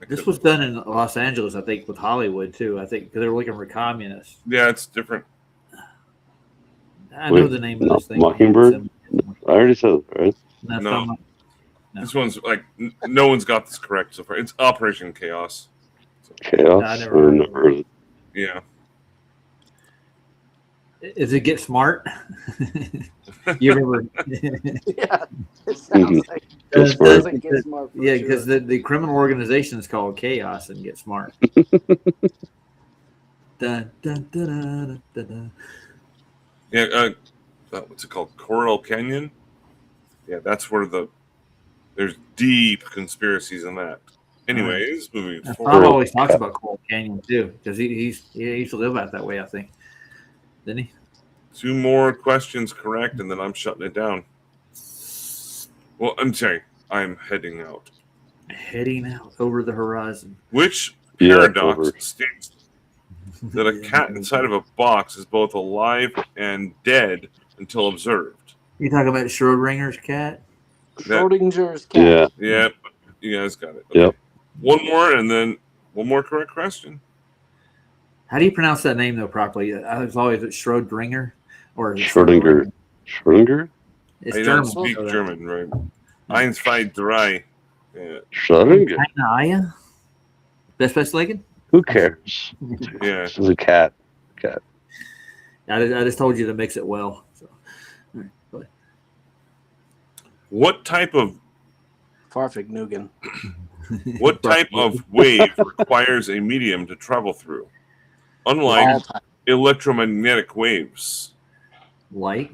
This was done in Los Angeles, I think, with Hollywood, too. I think because they were looking for communists. Yeah, it's different. I know the name of this thing. Mockingbird? I already said it, right? No. No. This one's like no one's got this correct so far. It's Operation Chaos. Chaos? I I never never heard of it. Yeah. Is it Get Smart? You remember? Yeah, it sounds like Get Smart. sounds like Get Smart for Yeah, sure. because the criminal organization is called Chaos and Get Smart. Dun, dun, dun, dun, dun, dun. Yeah, what's it called? Coral Canyon? Yeah, that's where there's deep conspiracies in that. Anyways, moving Bob forward. always talks about Coral Canyon too, because he used to live out that way, I think. Didn't he? 2 more questions correct, and then I'm shutting it down. Well, I'm sorry. I'm heading out. Heading out over the horizon. Which Yeah, paradox over. states that a cat inside of a box is both alive and dead until observed? You talking about Schrodinger's cat? Schrodinger's cat. Yeah. Yeah, you guys got it. Okay. Yep. One more, and then one more correct question. How do you pronounce that name though properly? I was always Schrodinger or is it Schrodinger. Schrodinger? It's I German. don't speak so that- German, right? Eins, zwei, drei. Yeah. Schrodinger. Keine Eier? Best legged? Who cares? Yeah. This is a cat. Cat. I just told you to mix it well. So. All right, go ahead. What type of Farfignugan. wave requires a medium to travel through? Unlike electromagnetic waves. Light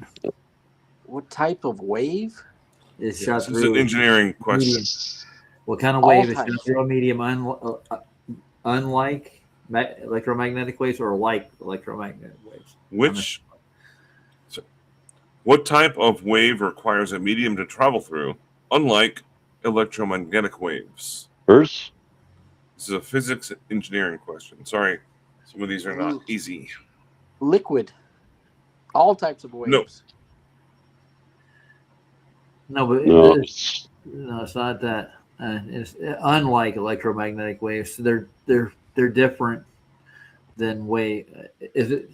What type of wave? is shot This is through. an engineering question. medium. What kind of All wave is types. shot through a medium? Unlike electromagnetic waves or like electromagnetic waves? What type of wave requires a medium to travel through? Unlike electromagnetic waves. Earth? This is a physics engineering question. Sorry, some of these are not easy. Liquid. All types of waves. No, but No. it's not that. It's unlike electromagnetic waves. They're different than wave. Is it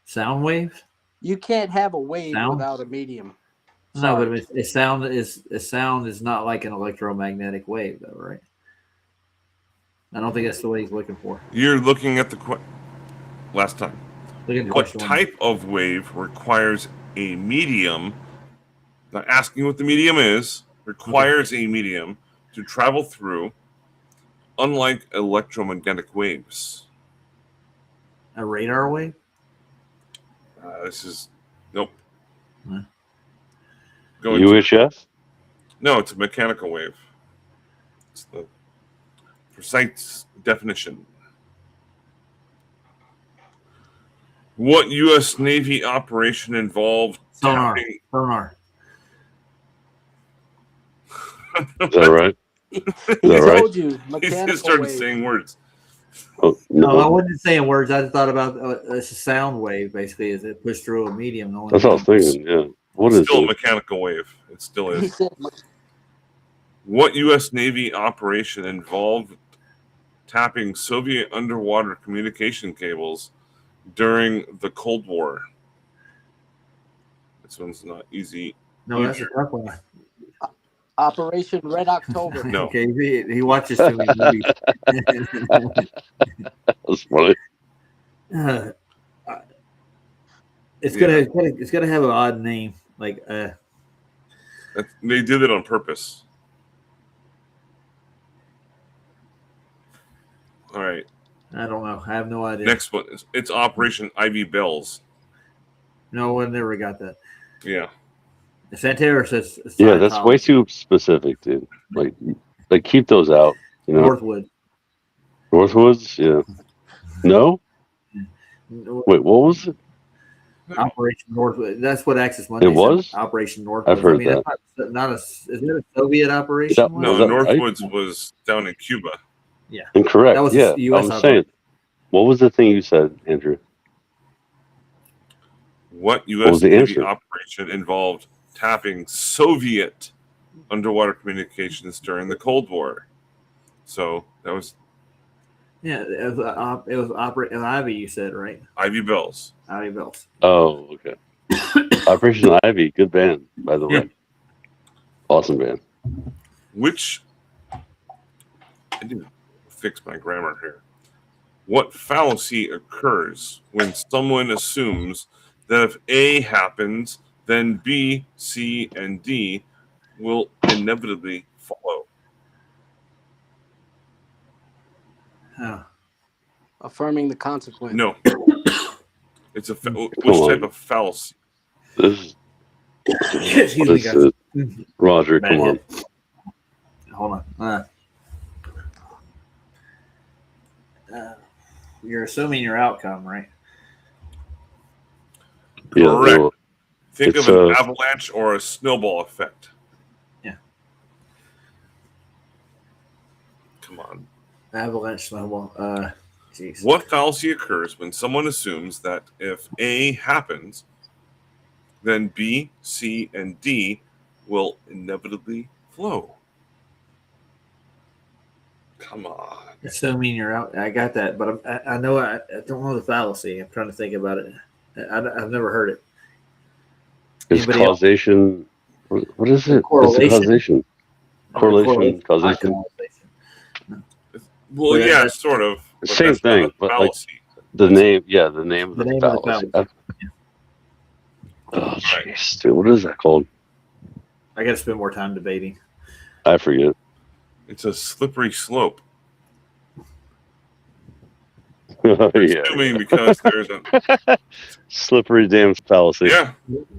sound waves? You can't have a wave Sound? without a medium. No, but Sorry. a sound is not like an electromagnetic wave, though, right? I don't think that's the way he's looking for. You're looking at the last time. Look at the What question. type of wave requires a medium? Not asking what the medium is. Requires a medium to travel through, unlike electromagnetic waves. A radar wave? This is nope. Huh. Going UHF? No, it's a mechanical wave. It's the precise definition. What U.S. Navy operation involved Sonar. tapping? Sonar. Is that right? He that right? told you. He Mechanical just started wave. saying words. Oh, No, I no. wasn't saying words. I just thought about it's a sound wave, basically, as it pushed through a medium. The only That's what I was thinking. Yeah. What is Still a it? mechanical wave. It still He is. said What U.S. Navy operation involved tapping Soviet underwater communication cables during the Cold War? This one's not easy. No, that's a tough one. Operation Red October. No. Okay, he watches too many movies. That's funny. It's gonna have an odd name, like They did it on purpose. All right. I don't know. I have no idea. Next one. It's Operation Ivy Bells. No, I never got that. Yeah. Santana says Yeah, that's way too specific, dude. Like keep those out. You know, Northwood. Northwoods. Yeah. No. Wait, what was it? Operation Northwood. That's what Access Monday It was? Operation Northwood. I've heard that. That's not is that a Soviet operation? Was No, that Northwoods was down in Cuba. Yeah. Incorrect. That was yeah, US I was saying. What was the thing you said, Andrew? What What U.S. was the Navy answer? operation involved tapping Soviet underwater communications during the Cold War? So that was Yeah, it was Operation Ivy. You said right? Ivy Bells. Ivy Bells. Oh, okay. Operation Ivy, good band, by the Yeah. way. Awesome band. Which I didn't fix my grammar here. What fallacy occurs when someone assumes that if A happens, then B, C, and D will inevitably follow? Oh. Affirming the consequence. No. It's a which on. type of fallacy? This is Excuse what me, is guys. it? Roger, Bad come on. hit. Hold on. You're assuming your outcome, right? Yeah, Correct. well, Think it's, of an avalanche or a snowball effect. Yeah. Come on. Avalanche snowball. Jeez. What fallacy occurs when someone assumes that if A happens, then B, C, and D will inevitably flow? Come on. Assuming you're out. I got that, but I know I don't know the fallacy. I'm trying to think about it. I've never heard it. it's Anybody else? causation. What is it? It's Correlation? causation. Correlation, causation. Well, Well, yeah, that's- sort of. but Same that's not thing, a but, like, fallacy. The name, yeah, the name of The the name of the fallacy. fallacy. Oh, jeez, dude, what is that called? I got to spend more time debating. I forget. It's a slippery slope. Oh, yeah. Assuming because there's a Slippery damn fallacy. yeah,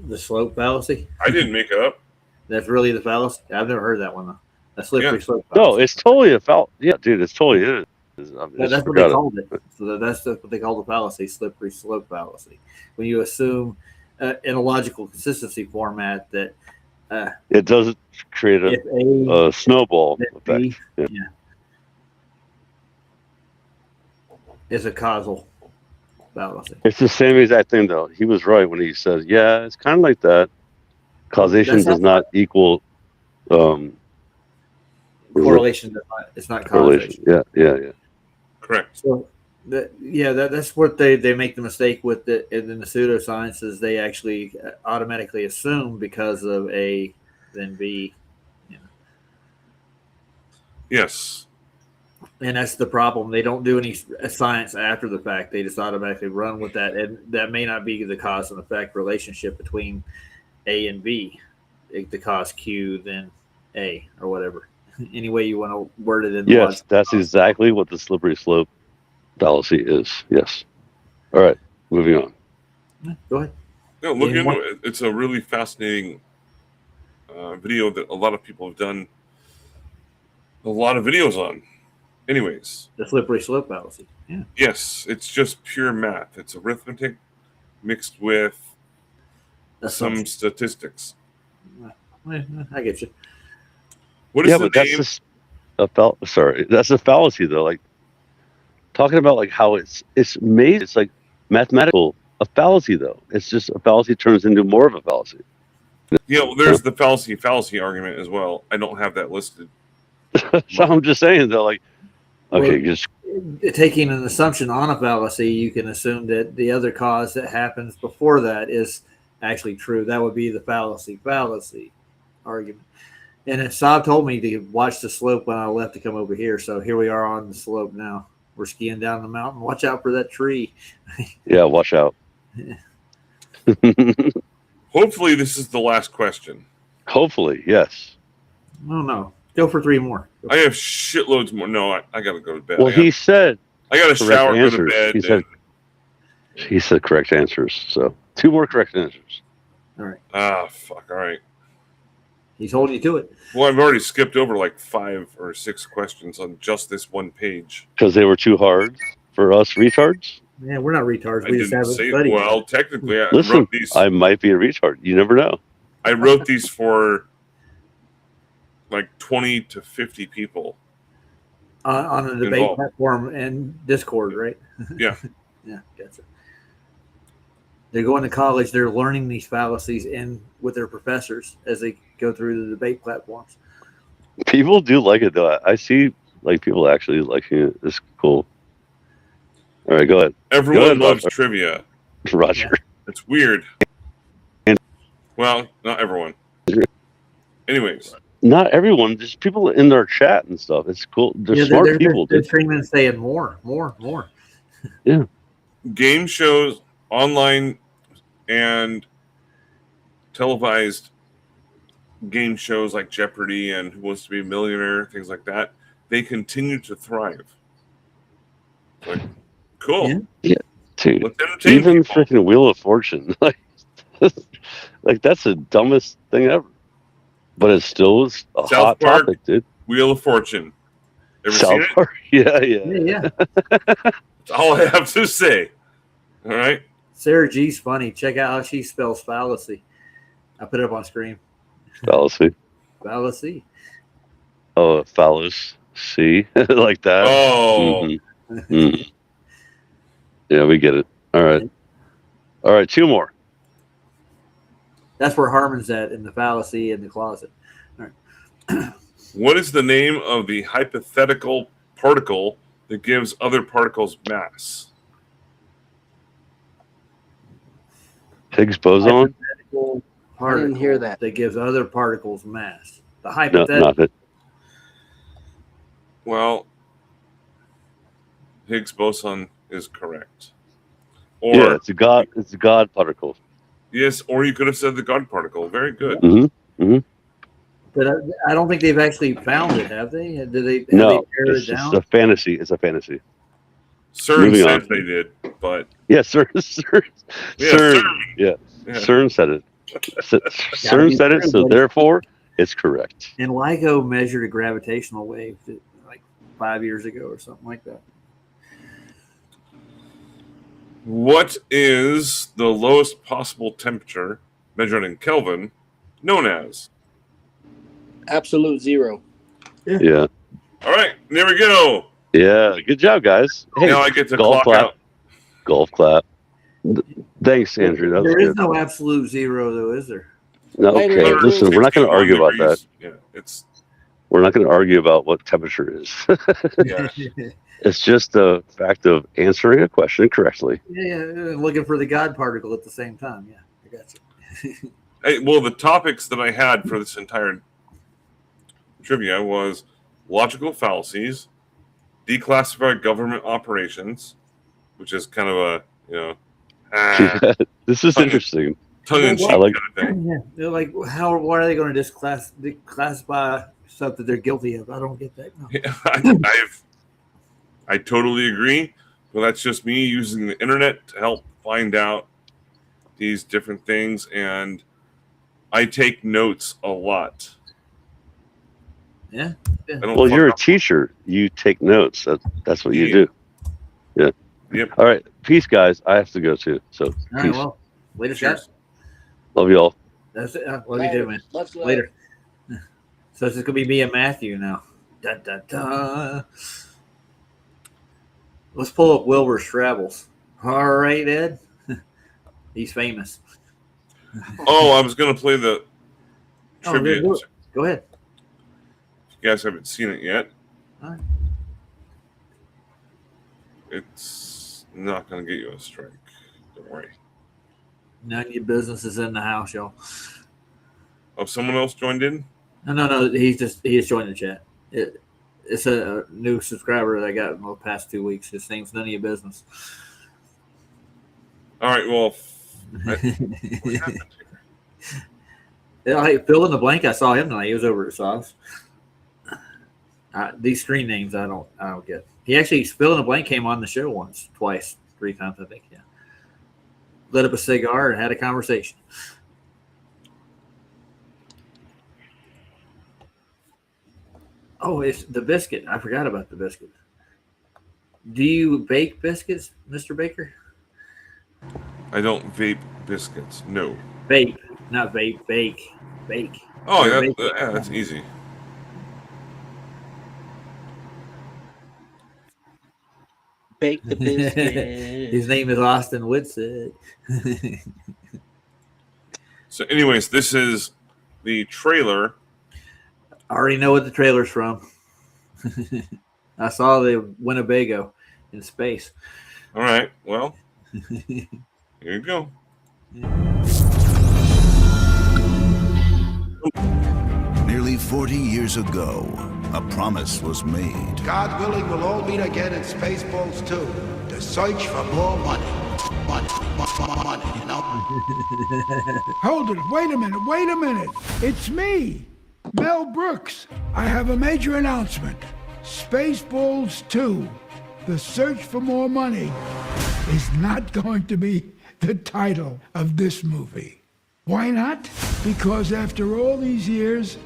The slope fallacy. I didn't make it up. That's really the fallacy. I've never heard that one though. A slippery Yeah. slope. No, Fallacy. it's totally a fallacy. Yeah, dude, it's totally is. I That's what just they forgot it. called it. So that's what they call the fallacy, slippery slope fallacy. When you assume in a logical consistency format that It doesn't create if A a snowball then effect. B, Yeah. yeah, is a causal fallacy. It's the same exact thing, though. He was right when he said, "Yeah, it's kind of like that. Causation That's does not equal correlation. It's not correlation." causation. Yeah. Correct. So that's what they make the mistake with in the pseudosciences. They actually automatically assume because of A, then B. Yes. And that's the problem. They don't do any science after the fact. They just automatically run with that, and that may not be the cause and effect relationship between A and B. The cause Q, then A, or whatever. Any way you want to word it in. Yes, that's exactly what the slippery slope fallacy is. Yes. All right, moving on. Go ahead. No, look into it. It's a really fascinating video that a lot of people have done a lot of videos on. Anyways, the slippery slope fallacy. Yeah. Yes, it's just pure math. It's arithmetic mixed with some statistics. I get you. What is the but name? That's a fallacy though. Like talking about like how it's made. It's like mathematical. A fallacy though. It's just a fallacy turns into more of a fallacy. Yeah, well, there's the fallacy argument as well. I don't have that listed. So I'm just saying though, like, okay, Well, just taking an assumption on a fallacy, you can assume that the other cause that happens before that is actually true. That would be the fallacy argument. And if Saab told me to watch the slope when I left to come over here, so here we are on the slope now. We're skiing down the mountain. Watch out for that tree. Yeah, watch out. Hopefully, this is the last question. Hopefully, yes. I don't know. Go for 3 more. I have shitloads more. No, I got to go to bed. Well, he said I got to shower, go to answers. bed. He said correct answers. So 2 more correct answers. All right. Ah, fuck. All right. He's holding you to it. Well, I've already skipped over like 5 or 6 questions on just this one page. Because they were too hard for us retards? Yeah, we're not retards. I We just didn't haven't say studied. well. Technically, I Listen, wrote these. I might be a retard. You never know. I wrote these for like 20 to 50 people On a debate involved. platform and Discord, right? Yeah. Yeah, gotcha. They're going to college. They're learning these fallacies with their professors as they go through the debate platforms. People do like it though. I see like people actually liking it. It's cool. All right, go ahead. Everyone Go ahead, loves trivia. Roger. Yeah. It's weird. Well, not everyone. Anyways, Not everyone, just people in their chat and stuff. It's cool. They're smart people. They're Dude. screaming and saying more. Yeah. game shows, online and televised game shows like Jeopardy and Who Wants to Be a Millionaire, things like that, they continue to thrive. Like, cool. Yeah. Dude, Let's entertain even people. freaking Wheel of Fortune, like that's the dumbest thing ever. But it still is a South hot Park. topic, dude. Wheel of Fortune. Ever seen South it? Park, yeah. Yeah. That's all I have to say. All right. Sarah G's funny. Check out how she spells fallacy. I put it up on screen. Fallacy. Fallacy. Oh, phallus. See, like that. Oh, Mhm. Yeah, we get it. All right. 2 more. That's where Harmon's at in the fallacy in the closet. All right. what is the name of the hypothetical particle that gives other particles mass? Higgs boson. Hypothetical I didn't hear particle that. that gives other particles mass. The No, hypothetical. not it. Well, Higgs boson is correct. Or Yeah, it's a God particle. yes, or you could have said the God particle. Very good. Mm-hmm. But I don't think they've actually found it, have they? Did they? Have No, they narrowed it's it just down? a fantasy. It's a fantasy. CERN Moving said on. they did, but Yeah, CERN. yeah, CERN. Yeah, Yeah. CERN said it. CERN said it, so therefore it's correct. And LIGO measured a gravitational wave like 5 years ago or something like that. What is the lowest possible temperature measured in Kelvin known as? Absolute zero. Yeah. All right, there we go. Yeah. Good job, guys. Hey, Now I get to golf clock clap. out. Golf clap. Thanks, Andrew. That was There is good. no absolute zero, though, is there? No, Later, okay, Andrew. listen, we're not going to 61 argue about that. degrees. Yeah, it's We're not going to argue about what temperature is. yeah. It's just a fact of answering a question correctly. Yeah, looking for the God particle at the same time. Yeah, I got you. Hey, well, the topics that I had for this entire trivia was logical fallacies, declassified government operations, which is kind of a This is interesting. tongue-in-cheek I like- kind of thing. Yeah, they're like, why are they going to declassify stuff that they're guilty of? I don't get that. No. I totally agree. Well, that's just me using the internet to help find out these different things, and I take notes a lot. Yeah. I don't Well, fuck you're a up. teacher. You take notes. That's what you Yeah. do. Yeah. Yep. All right. Peace, guys. I have to go too. So, All right, peace. well, later, Scott. Cheers. Love you all. That's it. Love you too, man. Much love. Later. So it's just gonna be me and Matthew now. Da, da, da. Let's pull up Wilbur's travels. All right, Ed. He's famous. Oh, I was going to play the Oh, trivia. do it. Go ahead. You guys haven't seen it yet. All right. It's not going to get you a strike. Don't worry. None of your business is in the house, y'all. Oh, someone else joined in? No. He just joined the chat. It's a new subscriber that I got in the past 2 weeks. His name's None of Your Business. All right, well, what happened here? Yeah, hey, fill in the blank. I saw him tonight. He was over at Sauce. These screen names, I don't get. He actually fill in the blank came on the show once, twice, 3 times, I think. Yeah, lit up a cigar and had a conversation. Oh, it's the biscuit. I forgot about the biscuit. Do you bake biscuits, Mr. Baker? I don't vape biscuits. No. Vape, not vape. Bake. Oh, You're yeah, baking. that's easy. Bake the biscuit. His name is Austin Woodson. So, anyways, this is the trailer. I already know what the trailer's from. I saw the Winnebago in space. All right, well, here you go. Nearly 40 years ago, a promise was made. God willing, we'll all meet again in Spaceballs 2 to search for more money. Money, you know? Hold it. Wait a minute. It's me, Mel Brooks. I have a major announcement. Spaceballs 2, The Search for More Money, is not going to be the title of this movie. Why not? Because after all these years,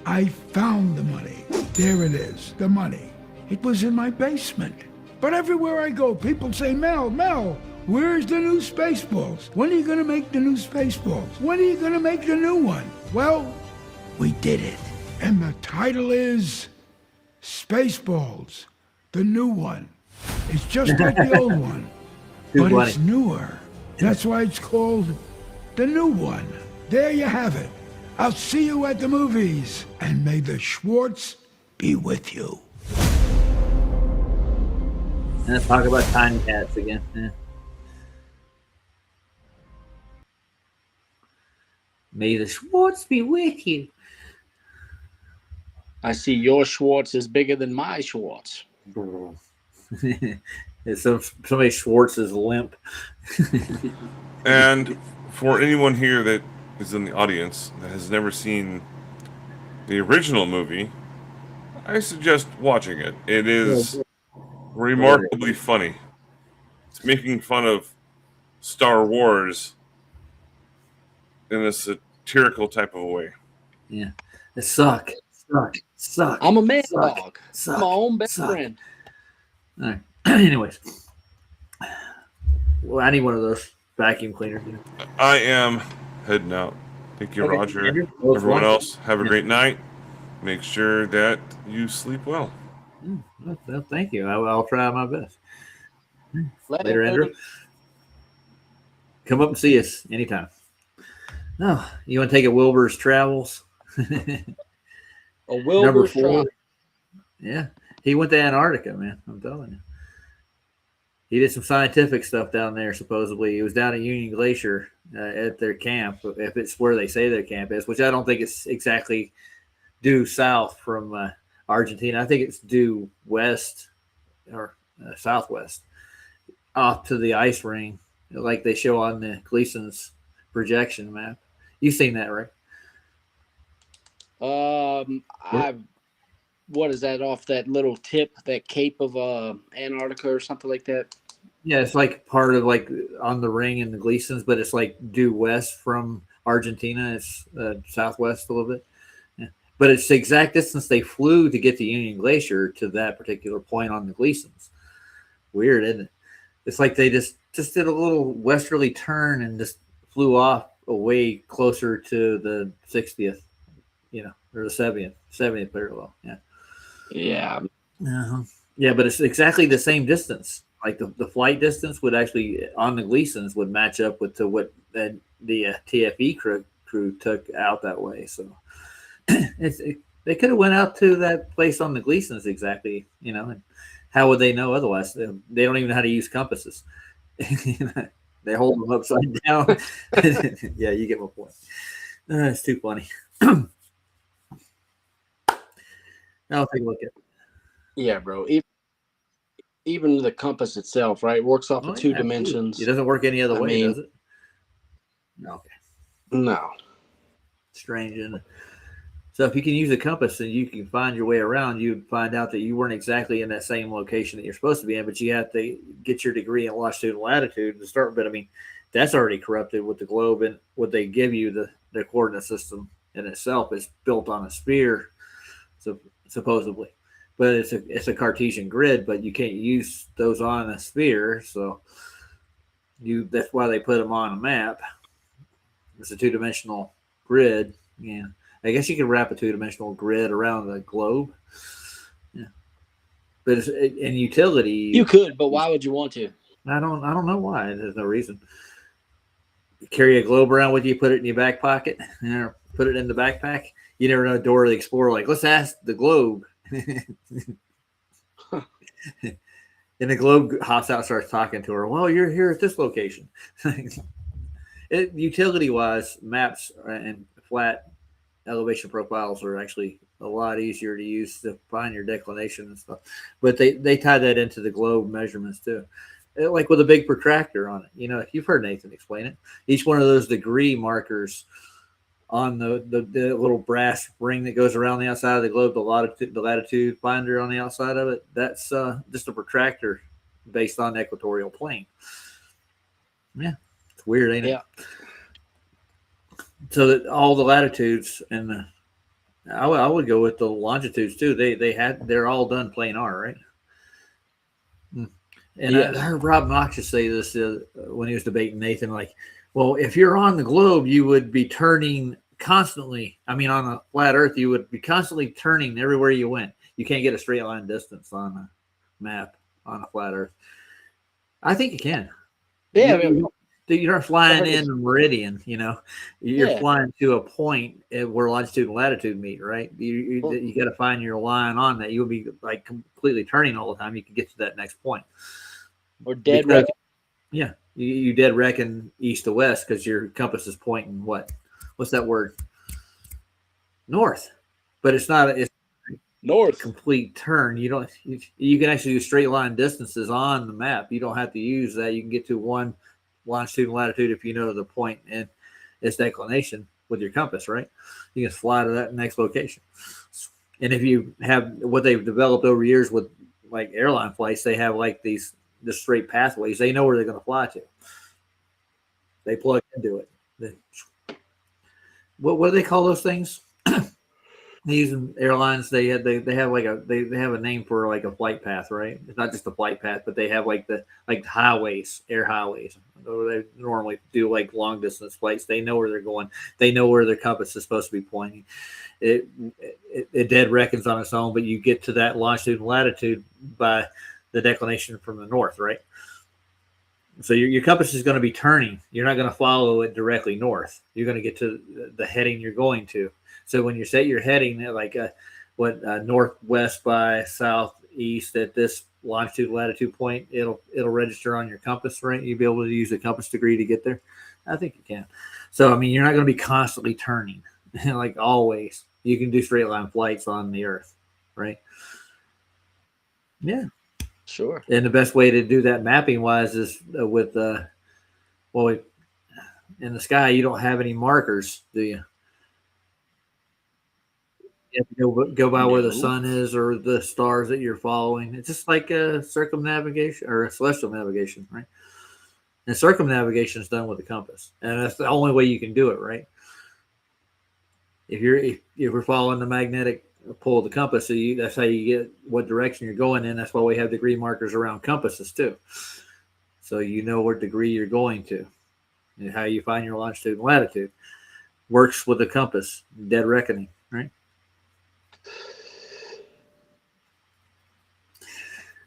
I found the money. There it is, the money. It was in my basement. But everywhere I go, people say, Mel, where's the new Spaceballs? When are you gonna make the new Spaceballs? When are you gonna make the new one? Well, we did it. And the title is Spaceballs, the new one. It's just like the old one, but it's newer. That's why it's called the new one. There you have it. I'll see you at the movies, and may the Schwartz be with you. And let's talk about tiny hats again. Yeah. May the Schwartz be with you. I see your Schwartz is bigger than my Schwartz. Somebody Schwartz is limp. And for anyone here that is in the audience that has never seen the original movie, I suggest watching it. It is remarkably funny. It's making fun of Star Wars in a satirical type of a way. Yeah. It suck. I'm a man Suck. dog. Suck. I'm my own best Suck. friend. All right. Anyways. Well, I need one of those vacuum cleaners. You know. I am heading out. Thank you, Okay, Roger. Andrew. Well, it's Everyone fun. else, have a great night. make sure that you sleep well. Well, thank you. I'll try my best. Later, Later. Andrew. Come up and see us anytime. No, you want to take a Wilbur's Travels? A Number Wilbur's 4. Travel. Yeah, he went to Antarctica, man. I'm telling you. He did some scientific stuff down there. Supposedly, he was down at Union Glacier at their camp, if it's where they say their camp is, which I don't think it's exactly due south from Argentina. I think it's due west or southwest, off to the ice ring, like they show on the Gleason's projection map. You've seen that, right? What is that off that little tip, that Cape of Antarctica or something like that? Yeah, it's like part of like on the ring in the Gleasons, but it's like due west from Argentina. It's southwest a little bit. Yeah. But it's the exact distance they flew to get to Union Glacier to that particular point on the Gleasons. Weird, isn't it? It's like they just did a little westerly turn and just flew off away closer to the 60th, or the 70th parallel. Yeah. Yeah. Yeah, but it's exactly the same distance. Like the flight distance would actually on the Gleasons would match up with what the TFE crew took out that way. So they could have went out to that place on the Gleasons exactly, and how would they know otherwise? They don't even know how to use compasses. They hold them upside down. Yeah, you get my point. It's too funny. I'll take a look at it. Yeah, bro. Even the compass itself, right, works off of two dimensions. It doesn't work any other way, does it? No. Okay. No. Strange, isn't it? So if you can use a compass and you can find your way around, you'd find out that you weren't exactly in that same location that you're supposed to be in, but you have to get your degree in longitude and latitude to start. But I mean, that's already corrupted with the globe, and what they give you, the coordinate system in itself is built on a sphere, so supposedly. But it's a Cartesian grid, but you can't use those on a sphere, so that's why they put them on a map. It's a 2-dimensional grid. Yeah, I guess you could wrap a 2-dimensional grid around the globe. Yeah, but in utility, you could, but why would you want to? I don't know why. There's no reason. You carry a globe around with you, put it in your back pocket, put it in the backpack. You never know. Dora the Explorer, like, let's ask the globe. And the globe hops out, starts talking to her. Well, you're here at this location. Utility-wise, maps and flat elevation profiles are actually a lot easier to use to find your declination and stuff. But they tie that into the globe measurements too, like with a big protractor on it. You've heard Nathan explain it. Each one of those degree markers on the little brass ring that goes around the outside of the globe, the latitude finder on the outside of it, that's just a protractor based on the equatorial plane. Yeah, it's weird, ain't it? Yeah. So that all the latitudes and I would go with the longitudes too. They're all done planar, right? And yes. I heard Rob Noxious say this when he was debating Nathan, like, well, if you're on the globe, you would be turning constantly. I mean, on a flat Earth, you would be constantly turning everywhere you went. You can't get a straight line distance on a map on a flat Earth. I think you can. Yeah. You're not flying in a meridian, You're flying to a point where longitude and latitude meet, right? You got to find your line on that. You'll be like completely turning all the time. You can get to that next point. Or dead reckon. Yeah. You dead reckon east to west because your compass is pointing what's that word? North. But it's north. Complete turn. You can actually do straight line distances on the map. You don't have to use that. You can get to one longitude and latitude if you know the point and its declination with your compass, right? You can fly to that next location. And if you have what they've developed over years with like airline flights, they have like the straight pathways. They know where they're going to fly to. They plug into it. What do they call those things? These airlines, they have like they have a name for like a flight path, right? It's not just a flight path, but they have like the highways, air highways. They normally do like long distance flights. They know where they're going. They know where their compass is supposed to be pointing. It dead reckons on its own, but you get to that longitude and latitude by the declination from the north, right? So your compass is going to be turning. You're not going to follow it directly north. You're going to get to the heading you're going to. So when you set your heading, like northwest by southeast at this longitude latitude point, it'll register on your compass, right? You'll be able to use the compass degree to get there. I think you can. So I mean, you're not going to be constantly turning, like always. You can do straight line flights on the Earth, right? Yeah, sure. And the best way to do that mapping wise is with in the sky you don't have any markers, do you? You have to go by where the sun is or the stars that you're following. It's just like a circumnavigation or a celestial navigation, right? And circumnavigation is done with a compass, and that's the only way you can do it, right? If you're following the magnetic pull of the compass, so that's how you get what direction you're going in. That's why we have degree markers around compasses too, so you know what degree you're going to, and how you find your longitude and latitude works with the compass, dead reckoning, right?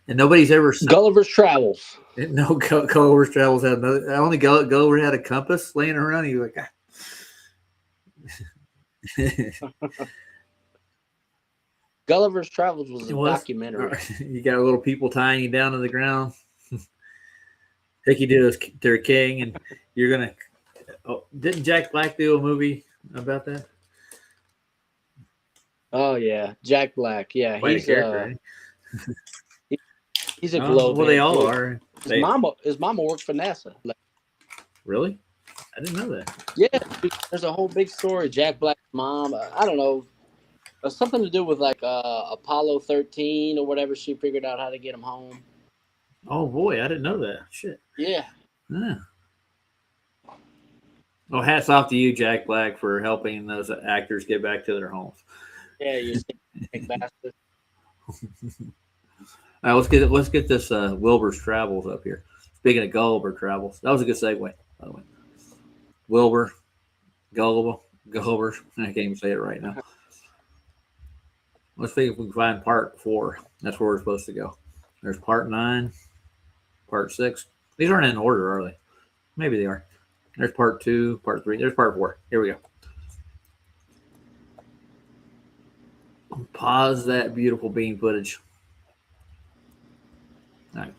And nobody's ever Gulliver's Travels. No, Gulliver's Travels had another. Only Gulliver had a compass laying around. He was like, Gulliver's Travels was a documentary. You got little people tying you down to the ground, take you to their king, and you're gonna. Oh, didn't Jack Black do a movie about that? Oh yeah, Jack Black. Yeah, Quite a character. He's a globe. Well, they all are. His mama works for NASA. Really? I didn't know that. Yeah, there's a whole big story. Jack Black's mom. I don't know. Something to do with like Apollo 13 or whatever. She figured out how to get him home. Oh boy, I didn't know that. Shit. Yeah. Well, hats off to you, Jack Black, for helping those actors get back to their homes. Yeah, you sick bastard. All right, let's get this Wilbur's Travels up here. Speaking of Gulliver Travels, that was a good segue, by the way. Wilbur, Gulliver. I can't even say it right now. Let's see if we can find part 4. That's where we're supposed to go. There's part 9, part 6. These aren't in order, are they? Maybe they are. There's part 2, part 3. There's part 4. Here we go. Pause that beautiful beam footage. All right.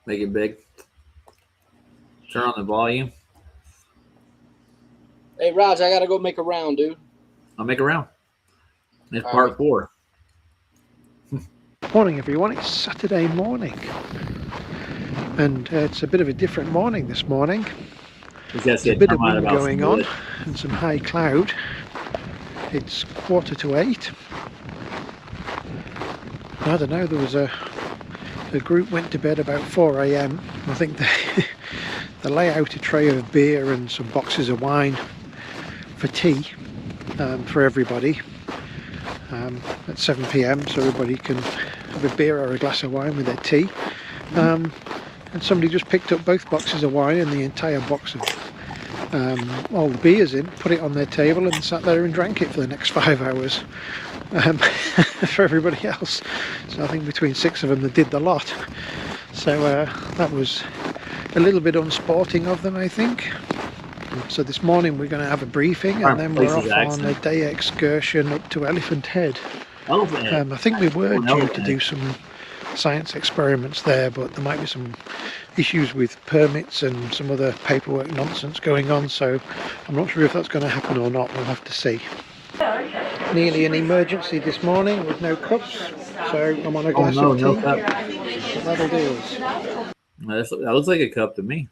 Make it big. Turn on the volume. Hey, Raj, I got to go make a round, dude. I'll make a round. It's part 4. Morning, everyone. It's Saturday morning. And it's a bit of a different morning this morning. There's a bit of wind going on and some high cloud. It's 7:45. I don't know, there was a group went to bed about 4 a.m. I think they lay out a tray of beer and some boxes of wine for tea for everybody at 7 p.m. so everybody can have a beer or a glass of wine with their tea. And somebody just picked up both boxes of wine and the entire box of all the beers in, put it on their table and sat there and drank it for the next 5 hours for everybody else. So I think between 6 of them that did the lot. So that was a little bit unsporting of them, I think. So this morning we're going to have a briefing and then we're off on a day excursion up to Elephant Head. I think we were due to do some science experiments there, but there might be some issues with permits and some other paperwork nonsense going on, so I'm not sure if that's going to happen or not. We'll have to see. Nearly an emergency this morning with no cups, so I'm on a glass of tea. No cup. That'll do us. That looks like a cup to me.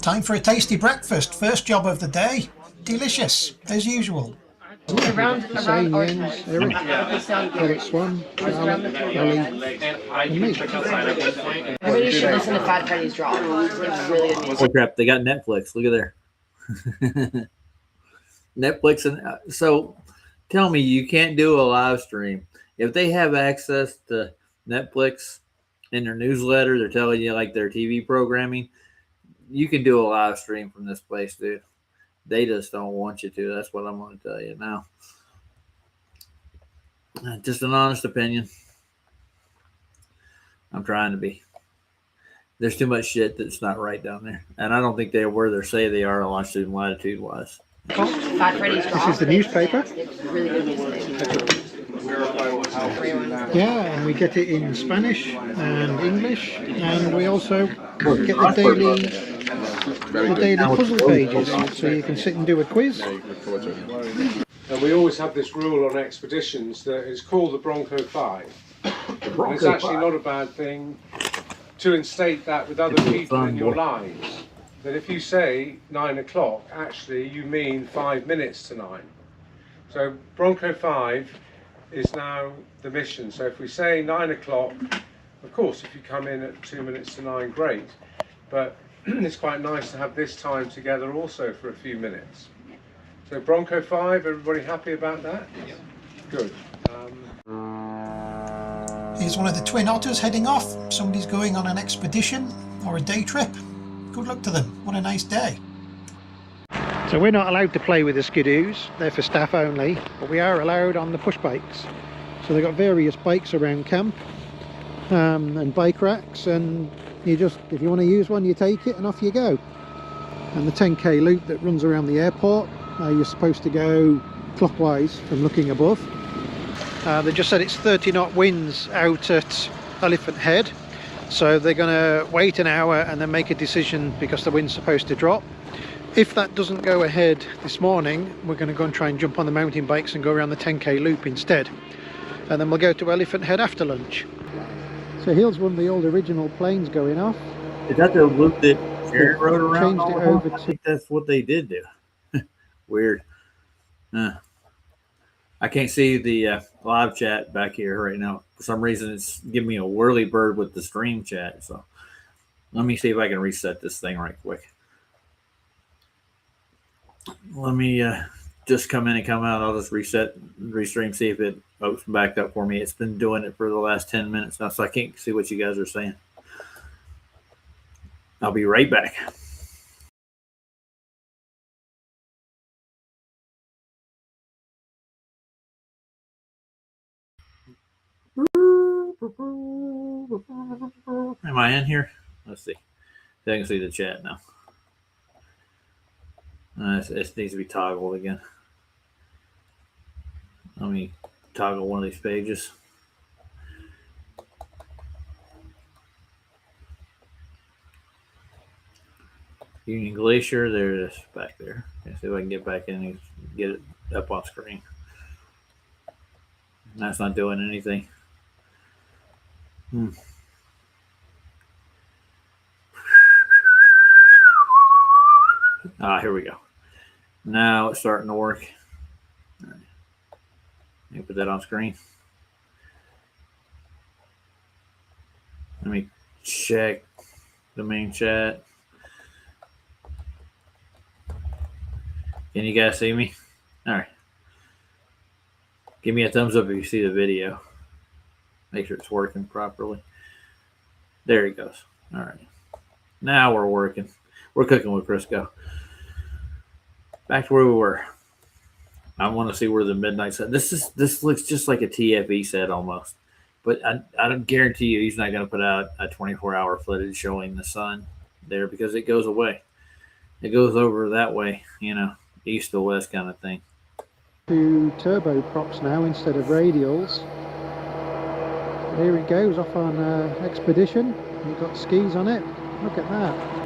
Time for a tasty breakfast. First job of the day. Delicious, as usual. Around Eric, Eric Swan, Ellie, and me. Everybody should listen to Fat Freddy's Drop. It's really amazing. Oh crap, they got Netflix. Look at there. Netflix and so tell me you can't do a live stream if they have access to Netflix in their newsletter. They're telling you like their TV programming. You can do a live stream from this place, dude. They just don't want you to. That's what I'm going to tell you now. Just an honest opinion. I'm trying to be. There's too much shit that's not right down there, and I don't think they're where they say they are longitude and latitude wise. This is the newspaper. Yeah, and we get it in Spanish and English, and we also get the daily puzzle pages, so you can sit and do a quiz. And we always have this rule on expeditions that is called the Bronco 5. And it's actually not a bad thing to instate that with other people in your lives. That if you say 9 o'clock, actually you mean 5 minutes to 9. So Bronco 5 is now the mission. So if we say 9 o'clock, of course if you come in at 2 minutes to 9, great. But it's quite nice to have this time together also for a few minutes. So Bronco 5, everybody happy about that? Yeah. Good. Here's one of the twin otters heading off. Somebody's going on an expedition or a day trip. Good luck to them. What a nice day. So we're not allowed to play with the skidoos. They're for staff only, but we are allowed on the push bikes. So they've got various bikes around camp and bike racks, and you just, if you want to use one, you take it and off you go. And the 10k loop that runs around the airport, you're supposed to go clockwise from looking above. They just said it's 30 knot winds out at Elephant Head, so they're going to wait an hour and then make a decision because the wind's supposed to drop. If that doesn't go ahead this morning, we're going to go and try and jump on the mountain bikes and go around the 10k loop instead, and then we'll go to Elephant Head after lunch. So here's one of the old original planes going off. Is that the loop that Jerry rode around? Changed it over I think that's what they did do. Weird. I can't see the live chat back here right now. For some reason, it's giving me a whirly bird with the stream chat. So let me see if I can reset this thing right quick. Let me just come in and come out. I'll just reset, restream, see if it opens back up for me. It's been doing it for the last 10 minutes now, so I can't see what you guys are saying. I'll be right back. Am I in here? Let's see. I can see the chat now. It needs to be toggled again. Let me toggle one of these pages. Union Glacier, there it is back there. Let's see if I can get back in and get it up on screen. That's not doing anything. Here we go. Now it's starting to work. All right. Let me put that on screen. Let me check the main chat. Can you guys see me? All right. Give me a thumbs up if you see the video. Make sure it's working properly. There it goes. All right. Now we're working. We're cooking with Crisco. Back to where we were. I want to see where the midnight set. This looks just like a TFE set almost. But I don't guarantee you he's not going to put out a 24-hour footage showing the sun there because it goes away. It goes over that way, you know, east to west kind of thing. Two turbo props now instead of radials. Here it goes off on expedition. You've got skis on it. Look at that.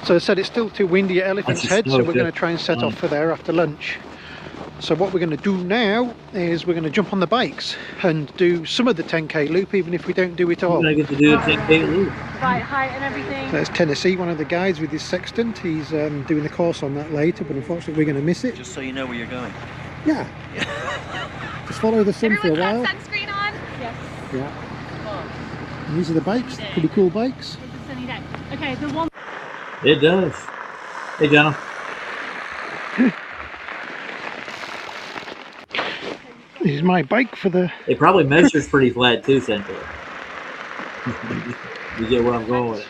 So I said it's still too windy at Elephant's Head, so we're going to try and set off for there after lunch. So what we're going to do now is we're going to jump on the bikes and do some of the 10k loop, even if we don't do it all. I get to do the 10k loop. Right height and everything. There's Tennessee, one of the guides with his sextant. He's doing the course on that later, but unfortunately we're going to miss it. Just so you know where you're going. Yeah. Just follow the sun for a while. Sunscreen on? Yes. Yeah. And these are the bikes, pretty cool bikes. It's a sunny day. Okay, the one. It does. Hey, Jenna. This is my bike for the... It probably measures pretty flat too, Cynthia. You get where I'm going with it.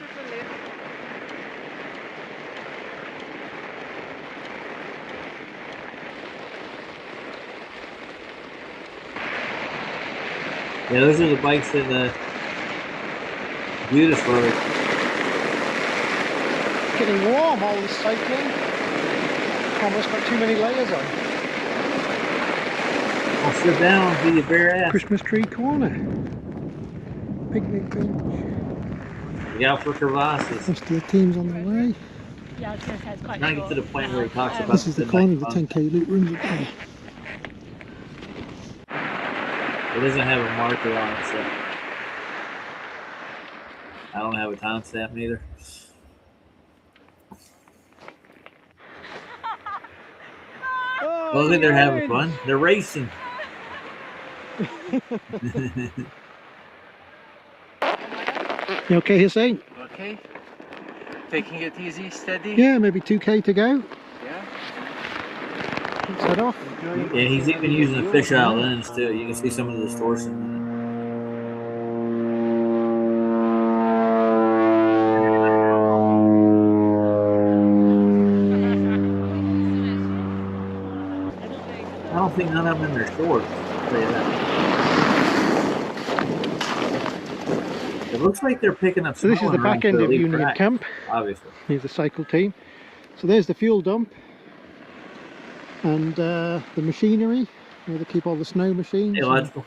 Yeah, those are the bikes that Beautiful. Getting warm, all this cycling. Almost got too many layers on. I'll sit down and be your bare ass. Christmas tree corner. Picnic bench. Look out for crevasses. Most of the team's on the way. Yeah, I was going to say it's quite Trying to get to the point where he talks about This is the corner of the 10k loop runs it there. It doesn't have a marker on it, so I don't have a timestamp neither. Well, look, they're having fun. They're racing. You okay, Hussein? Okay. Taking it easy, steady? Yeah, maybe 2k to go. Yeah. Let's head off. And he's even using a fisheye lens too. You can see some of the distortion in it. I don't think none of them in their shorts. I'll tell you that. It looks like they're picking up. So this is the back end of Union Camp. Obviously. Here's the cycle team. So there's the fuel dump. And the machinery, where they keep all the snow machines. Electrical.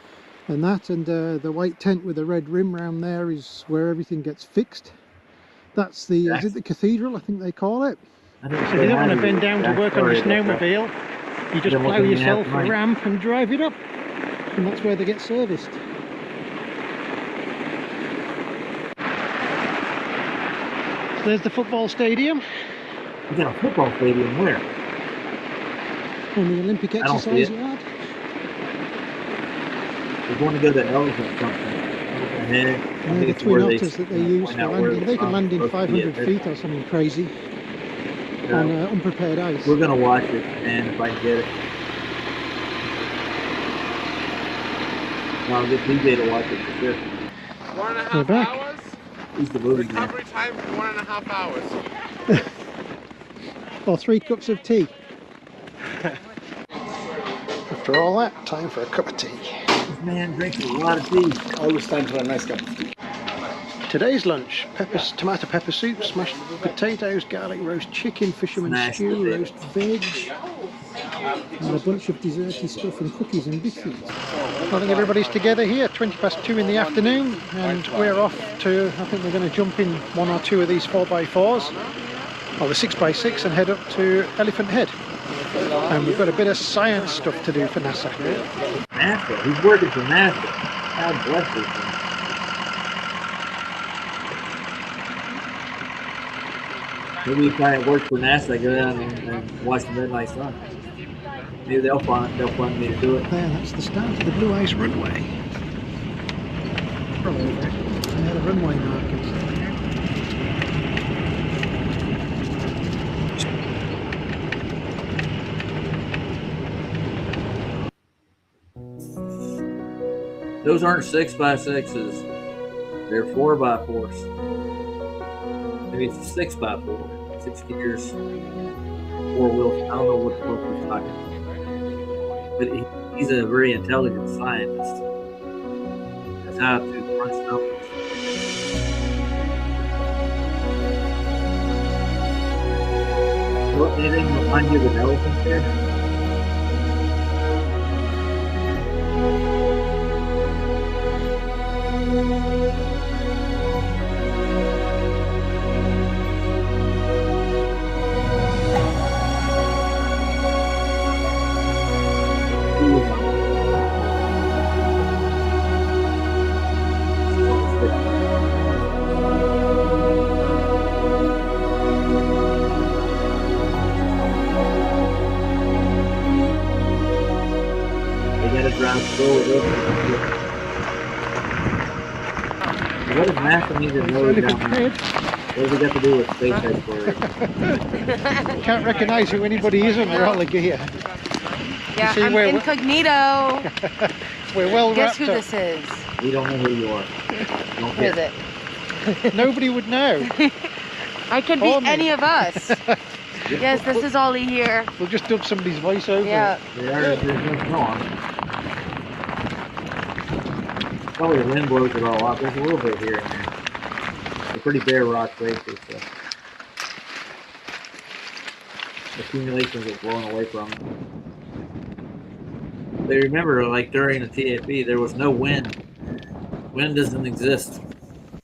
And that, and the white tent with the red rim round there is where everything gets fixed. That's the, is it the cathedral, I think they call it? So if you don't want to bend down to work on your snowmobile, you just plough yourself a ramp and drive it up. And that's where they get serviced. So there's the football stadium. You got a football stadium where? On the Olympic exercise yard. We're going to go to Elephant something. Yeah, the twin otters that they use for landing. They can land in 500 feet or something crazy on unprepared ice. We're going to watch it, and if I can get it. I'll get DJ to watch it for sure. 1.5 hours? He's the movie guy. Recovery time for 1.5 hours. Or 3 cups of tea. After all that, time for a cup of tea. This man drinks a lot of tea. Always time for a nice cup of tea. Today's lunch: tomato pepper soup, smashed potatoes, garlic roast chicken, fisherman's stew, roast veg, and a bunch of desserty stuff and cookies and biscuits. I think everybody's together here, 2:20 in the afternoon, and we're off to, I think we're going to jump in 1 or 2 of these 4x4s, or the 6x6, and head up to Elephant Head. And we've got a bit of science stuff to do for NASA. NASA? He's working for NASA. God bless you. Maybe if I work for NASA, go down and watch the midnight sun. Maybe they'll fund me to do it. There, that's the start of the Blue Ice Runway. Yeah, the runway markers. Those aren't 6x6s. They're 4x4s. Maybe it's a 6x4. 6 gears, 4 wheels. I don't know what we're talking about. But he's a very intelligent scientist. That's how to crunch numbers. What, anything remind you of an elephant there? does NASA need to know down there? What has it got to do with space exploration? Can't recognise who anybody is under all the gear. Yeah, see, I'm we're- incognito. We're well Guess wrapped who up. this is? We don't know who you are. Don't Who is get- it? Nobody would know. I could be Or me. any of us. Yes, this is Ollie here. We'll just dub somebody's voice over. Yeah. There's no on. Probably the wind blows it all out. There's a little bit here and there. They're pretty bare rock faces, so accumulations get blown away from them. They remember, like during the TFE, there was no wind. Wind doesn't exist.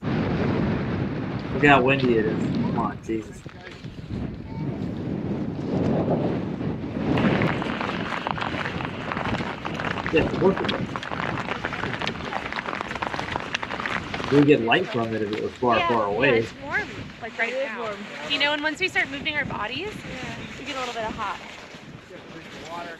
Look how windy it is. Come on, Jesus. Yeah, look at it. We would get light from it if it was far, far away. Yeah, it's warm, like right now. Warm. You know, and once we start moving our bodies, we get a little bit of hot. Water.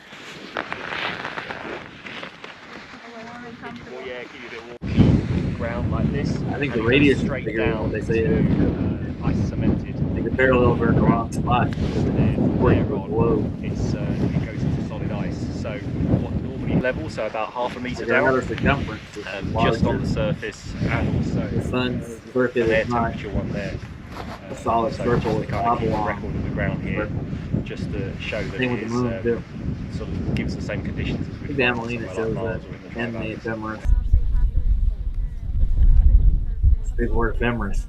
Well, yeah, give you a bit of walking ground like this. I think and the it radius goes is straight bigger than down what they say it is. ice cemented. I think the parallels are in the wrong spot. There on, it's it goes into solid ice. So what normally level, so about half a metre Like another down, circumference is just on larger. the surface, and also The sun's circuit the air is not temperature one there. a solid So circle just with to kind of keep a oblong. record of the ground here, just to show that Same it with the is moon, too. sort of gives the same conditions as I we think the find Amelina somewhere shows like that Mars or in the dry and the valleys. ephemeris. It's a big word, ephemeris.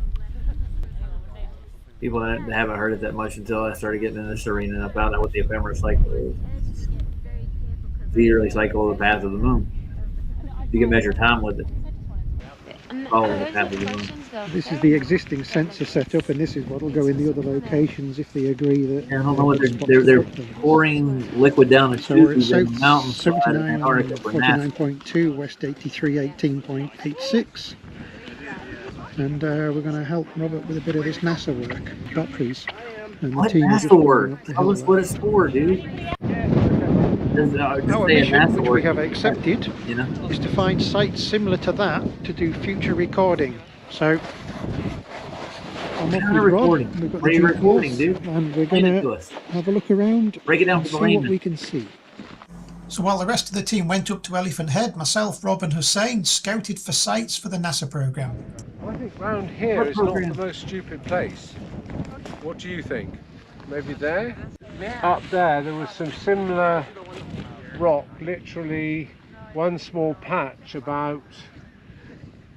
People haven't heard it that much until I started getting in this arena and I found out what the ephemeris cycle is. It's the yearly cycle of the path of the moon. You can measure time with it. Follow the path of the moon. This is the existing sensor setup, and this is what will go in the other locations if they agree that. I don't know what they're pouring liquid down the So we're at chutes in the South mountainside in 79, Antarctica for NASA. 49.2, West 83, 18.86. And we're going to help Robert with a bit of this NASA work, batteries. And the What team are just NASA going work? up the Tell hill us what it's for, dude. Just Our say mission, NASA which work, we have accepted, you know? is to find sites similar to that to do future recording. So, I'm up Kind with of Rob, recording. we've got What are the you recording, GPS, dude? and we're Explain going it to to us. have a look around Break it down and for the see what layman. we can see. So while the rest of the team went up to Elephant Head, myself, Rob and Hussein scouted for sites for the NASA program. I think round here What is not program? the most stupid place. What do you think? Maybe there? Up there was some similar rock, literally one small patch about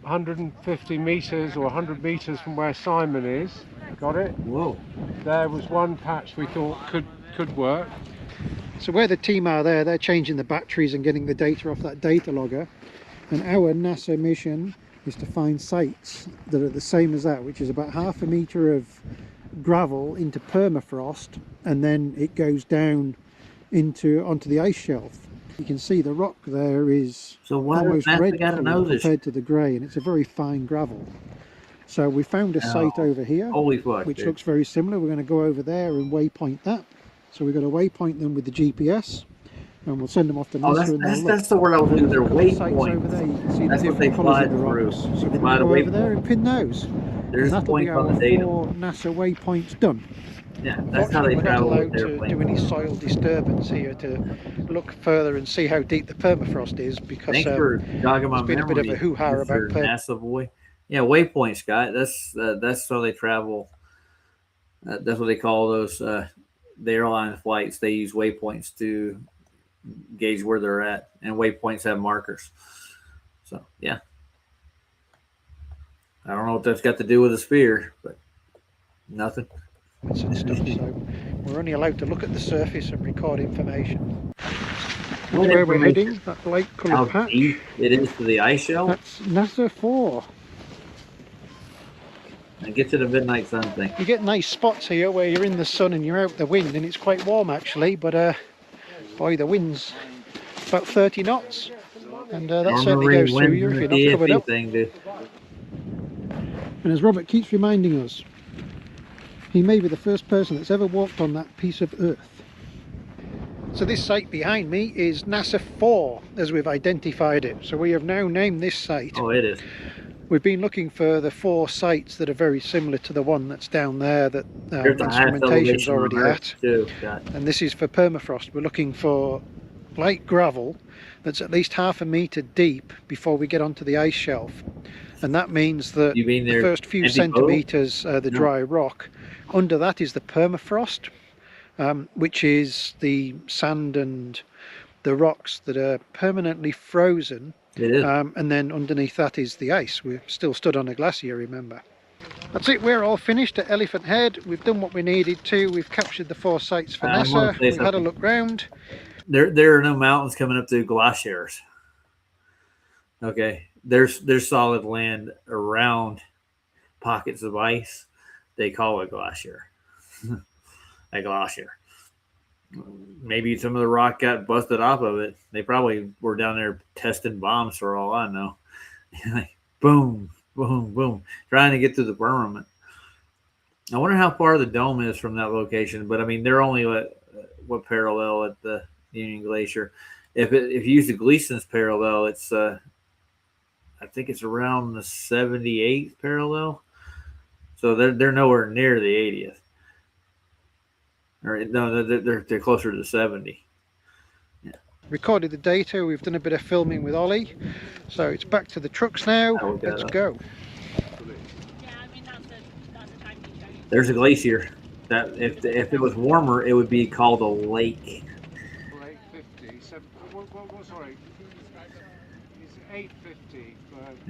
150 metres or 100 metres from where Simon is. Got it? Whoa. There was one patch we thought could work. So where the team are there, they're changing the batteries and getting the data off that data logger. And our NASA mission is to find sites that are the same as that, which is about half a metre of gravel into permafrost, and then it goes down onto the ice shelf. You can see the rock there is So why does almost NASA red gotta know colour this? compared to the grey, and it's a very fine gravel. So we found a site Oh, over here, holy fuck, which dude. looks very similar. We're going to go over there and waypoint that. So we're going to waypoint them with the GPS, and we'll send them off to NASA. Oh, and they'll look. that's the word I was looking. They're There's a couple of sites waypoints. over there. You can see That's the what they different colours fly of the through. rocks. So You we're fly going to the go over there waypoint. and pin those. They're And just that'll be pointing our on the data. 4 NASA waypoints done. Yeah, that's how they Fortunately, we're not travel with allowed their to plane. do any soil disturbance here to look further and see how deep the permafrost is, because Thanks for jogging my there's been a memory. bit of a hoo-ha Mr. about NASA boy. Yeah, waypoints, guy. That's how they travel. That's what they call those. The airline flights. They use waypoints to gauge where they're at, and waypoints have markers. So yeah, I don't know what that's got to do with a sphere, but nothing. and stuff. So we're only allowed to look at the surface and record information. That's What where we're information? heading, that light How coloured patch. deep it is to the ice shelf. That's NASA 4. And get to the midnight sun thing. You get nice spots here where you're in the sun and you're out the wind, and it's quite warm actually, but boy, the wind's about 30 knots, and that certainly goes through you if you're not covered up. Thing, dude. And as Robert keeps reminding us, he may be the first person that's ever walked on that piece of earth. So this site behind me is NASA 4, as we've identified it. So we have now named this site. Oh, it is. We've been looking for the 4 sites that are very similar to the one that's down there that instrumentation's already at. Too, and this is for permafrost. We're looking for light gravel that's at least 1/2 meter deep before we get onto the ice shelf. And that means that the first few centimeters, the dry rock, under that is the permafrost, which is the sand and the rocks that are permanently frozen. It is. And then underneath that is the ice. We're still stood on a glacier, remember. That's it, we're all finished at Elephant Head. We've done what we needed to. We've captured the 4 sites for NASA. We've had a look round. There are no mountains coming up through glaciers. Okay, there's solid land around pockets of ice. They call it glacier. A glacier. Maybe some of the rock got busted off of it. They probably were down there testing bombs for all I know. Like, boom, boom, boom, trying to get through the firmament. I wonder how far the dome is from that location. But I mean, they're only what parallel at the Union Glacier. If you use the Gleason's parallel, it's I think it's around the 78th parallel. So they're nowhere near the 80th. Or no, they're closer to 70. Yeah. Recorded the data. We've done a bit of filming with Ollie. So it's back to the trucks now. Let's go. There's a glacier. That if it was warmer, it would be called a lake. Lake 50. Sorry. It's 850.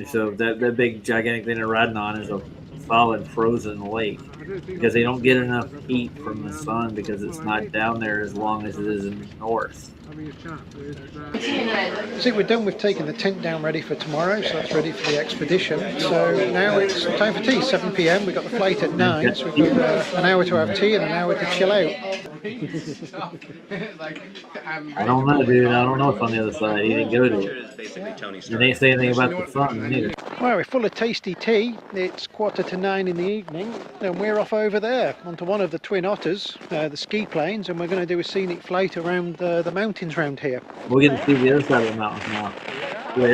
So that big gigantic thing they're riding on is a solid frozen lake because they don't get enough heat from the sun because it's not down there as long as it is in the north. See, we're done. We've taken the tent down ready for tomorrow, so that's ready for the expedition. So now it's time for tea, 7 p.m. We've got the flight at 9, so we've got an hour to have tea and an hour to chill out. I don't know, dude. I don't know what's on the other side. He didn't go to it. They didn't say anything about the sun either. Well, we're full of tasty tea. It's 8:45 in the evening, and we're off over there onto one of the Twin Otters, the ski planes, and we're going to do a scenic flight around the mountains around here. We'll get to see the other side of the mountains now. Via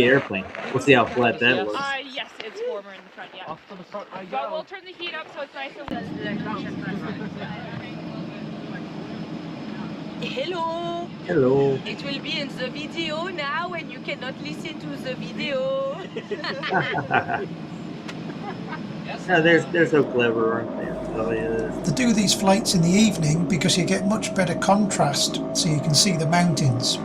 airplane. We'll see how flat that looks. Yes, it's warmer in the front, yeah. But we'll turn the heat up so it's nice and Hello. Hello. It will be in the video now and you cannot listen to the video. They're so clever, aren't they? I'll tell you this. To do these flights in the evening because you get much better contrast so you can see the mountains.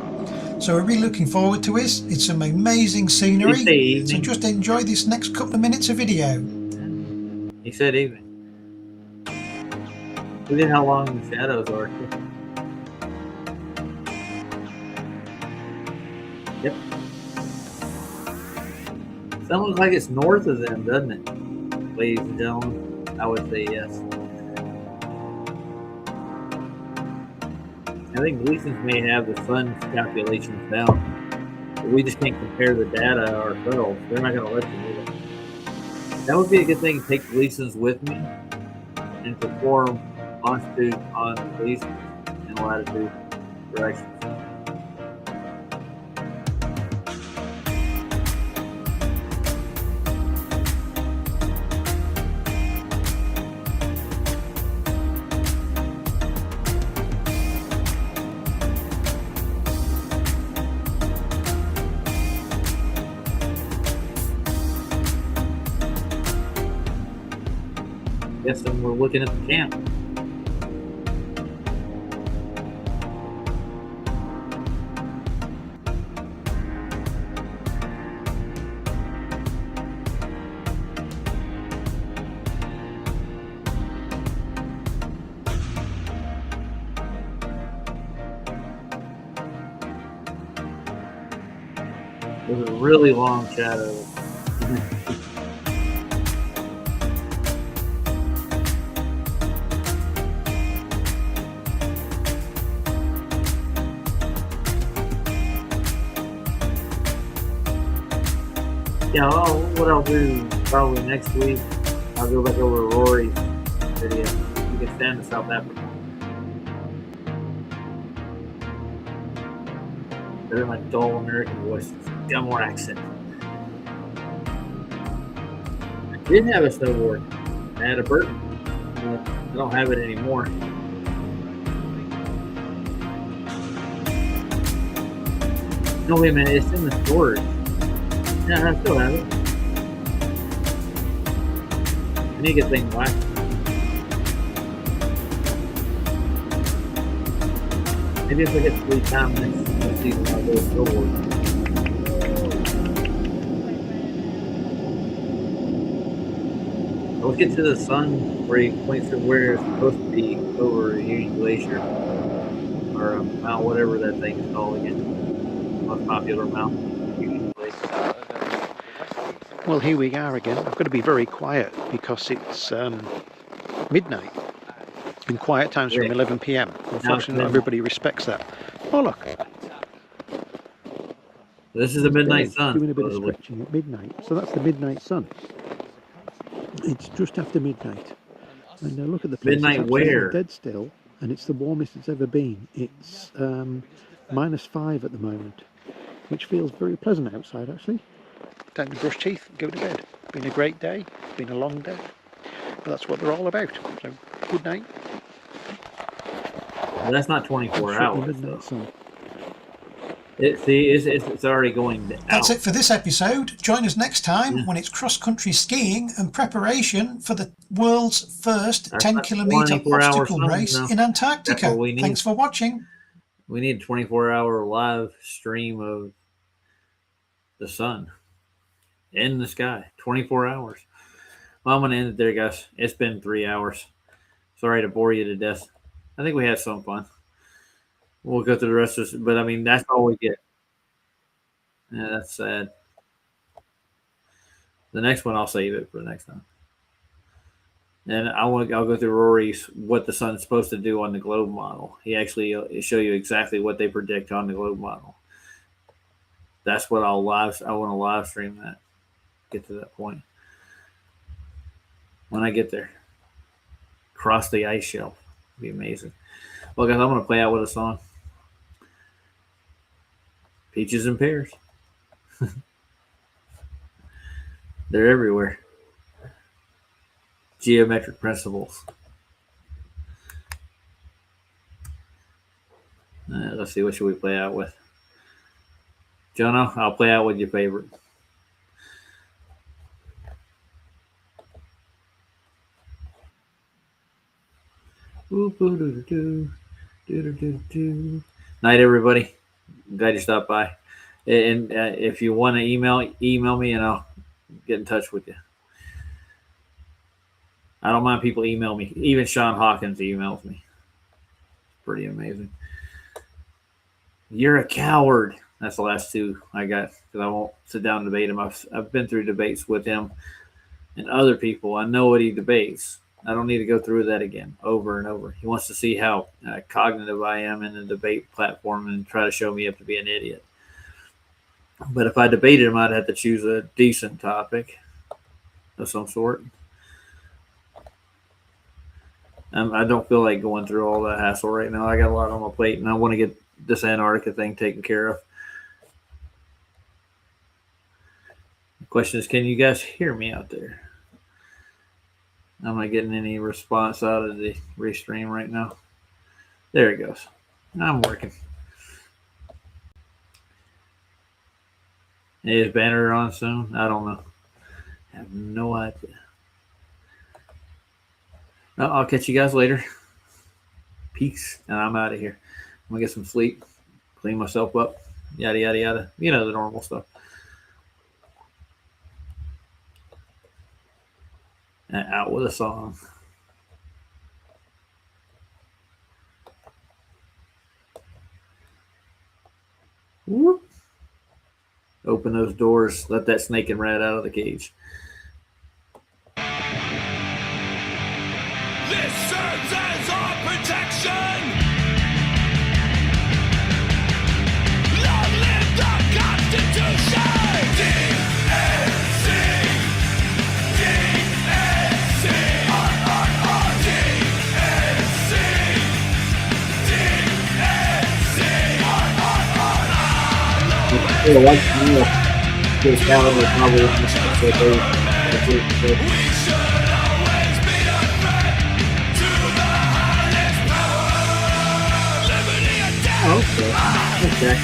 So we're really looking forward to it. It's some amazing scenery. So just enjoy this next couple of minutes of video. He said evening. Look at how long the shadows are. Yep. That looks like it's north of them, doesn't it? Ladies and gentlemen, I would say yes. I think Gleason's may have the sun calculations down, but we just can't compare the data ourselves. They're not going to let you do that. That would be a good thing to take Gleason's with me and perform longitude on Gleason's and latitude directions. Yes, and we're looking at the camp. There's a really long shadow. Yeah, what I'll do probably next week, I'll go back over to Rory's video. You can stand in South Africa. Better than my dull American voice, got more accent. Did have a snowboard. I had a Burton. I don't have it anymore. No, wait a minute. It's in the storage. Yeah, I still have it. I need to get things back. Maybe if I get 3 times next season, I'll go snowboard. Let's get to the sun where he points to where it's supposed to be over Union Glacier. Or Mount, whatever that thing is called again. Most popular mountain, Union Glacier. Well, here we are again. I've got to be very quiet because it's midnight. And quiet times from 11 p.m. Unfortunately, not everybody respects that. Oh, look. This is the midnight sun. Doing a bit of stretching at midnight. So that's the midnight sun. It's just after midnight. And look at the place. Midnight where? Dead still. And it's the warmest it's ever been. It's -5 at the moment, which feels very pleasant outside, actually. Time to brush teeth, go to bed. Been a great day. Been a long day. But that's what they're all about. So, good night. Well, that's not 24 hours. It's already going out. That's it for this episode. Join us next time when it's cross-country skiing and preparation for the world's first 10-kilometre obstacle race in Antarctica. Thanks for watching. We need a 24-hour live stream of the sun in the sky. 24 hours. Well, I'm going to end it there, guys. It's been 3 hours. Sorry to bore you to death. I think we had some fun. We'll go through the rest of this, but I mean, that's all we get. Yeah, that's sad. The next one, I'll save it for the next time. And I'll go through Rory's what the sun's supposed to do on the globe model. He actually show you exactly what they predict on the globe model. That's what I want to live stream that. Get to that point. When I get there. Cross the ice shelf. It'd be amazing. Well, guys, I'm going to play out with a song. Peaches and pears. They're everywhere. Geometric principles. Let's see, what should we play out with? Jono, I'll play out with your favorite. Night, everybody. Glad you stopped by. And if you want to email me and I'll get in touch with you. I don't mind people email me. Even Sean Hawkins emails me. Pretty amazing. You're a coward. That's the last two I got because I won't sit down and debate him. I've been through debates with him and other people. I know what he debates. I don't need to go through that again over and over. He wants to see how cognitive I am in the debate platform and try to show me up to be an idiot. But if I debated him, I'd have to choose a decent topic of some sort. I don't feel like going through all that hassle right now. I got a lot on my plate, and I want to get this Antarctica thing taken care of. The question is, can you guys hear me out there? I'm not getting any response out of the restream right now. There it goes. I'm working. Is Banner on soon? I don't know. I have no idea. Well, I'll catch you guys later. Peace. And I'm out of here. I'm going to get some sleep. Clean myself up. Yada, yada, yada. You know, the normal stuff. And out with a song. Whoop. Open those doors. Let that snake and rat out of the cage. This serves as our protection. Long live the Constitution. DNC. DNC. DNC. DNC. Yeah, This calendar probably on this episode. Okay.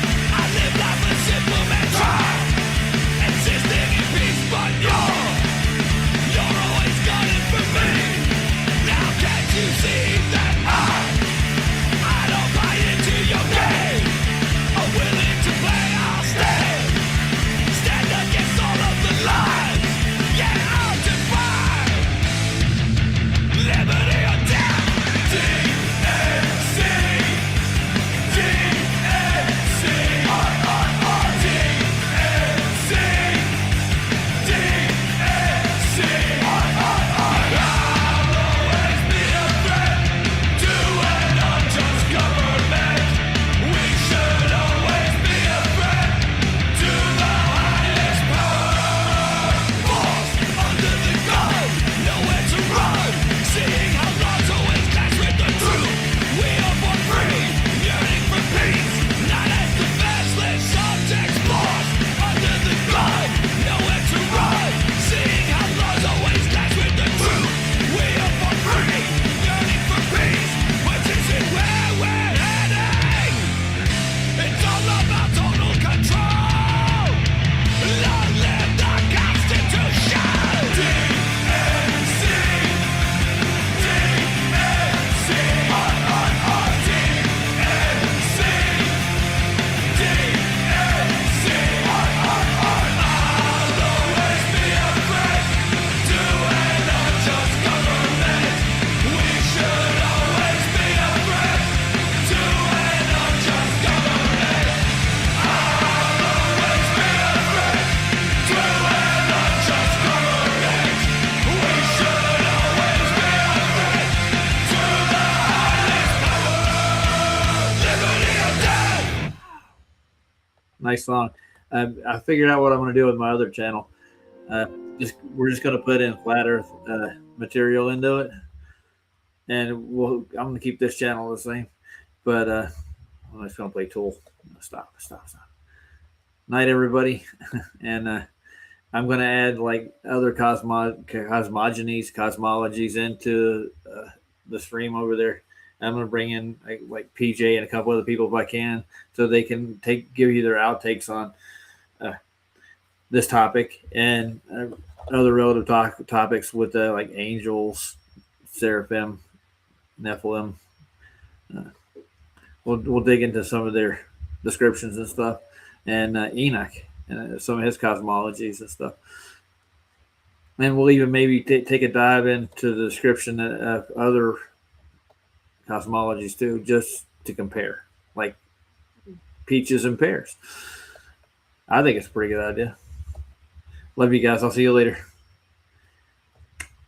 Nice song. I figured out what I'm going to do with my other channel. We're just going to put in flat Earth material into it, and I'm going to keep this channel the same. But I'm just going to play Tool. Stop. Night, everybody, and I'm going to add like other cosmologies into the stream over there. I'm going to bring in like PJ and a couple other people if I can, so they can give you their outtakes on this topic and other relative topics with like angels, seraphim, Nephilim. We'll dig into some of their descriptions and stuff, and Enoch and some of his cosmologies and stuff. And we'll even maybe take a dive into the description of other cosmologies too, just to compare, like peaches and pears. I think it's a pretty good idea. Love you guys. I'll see you later.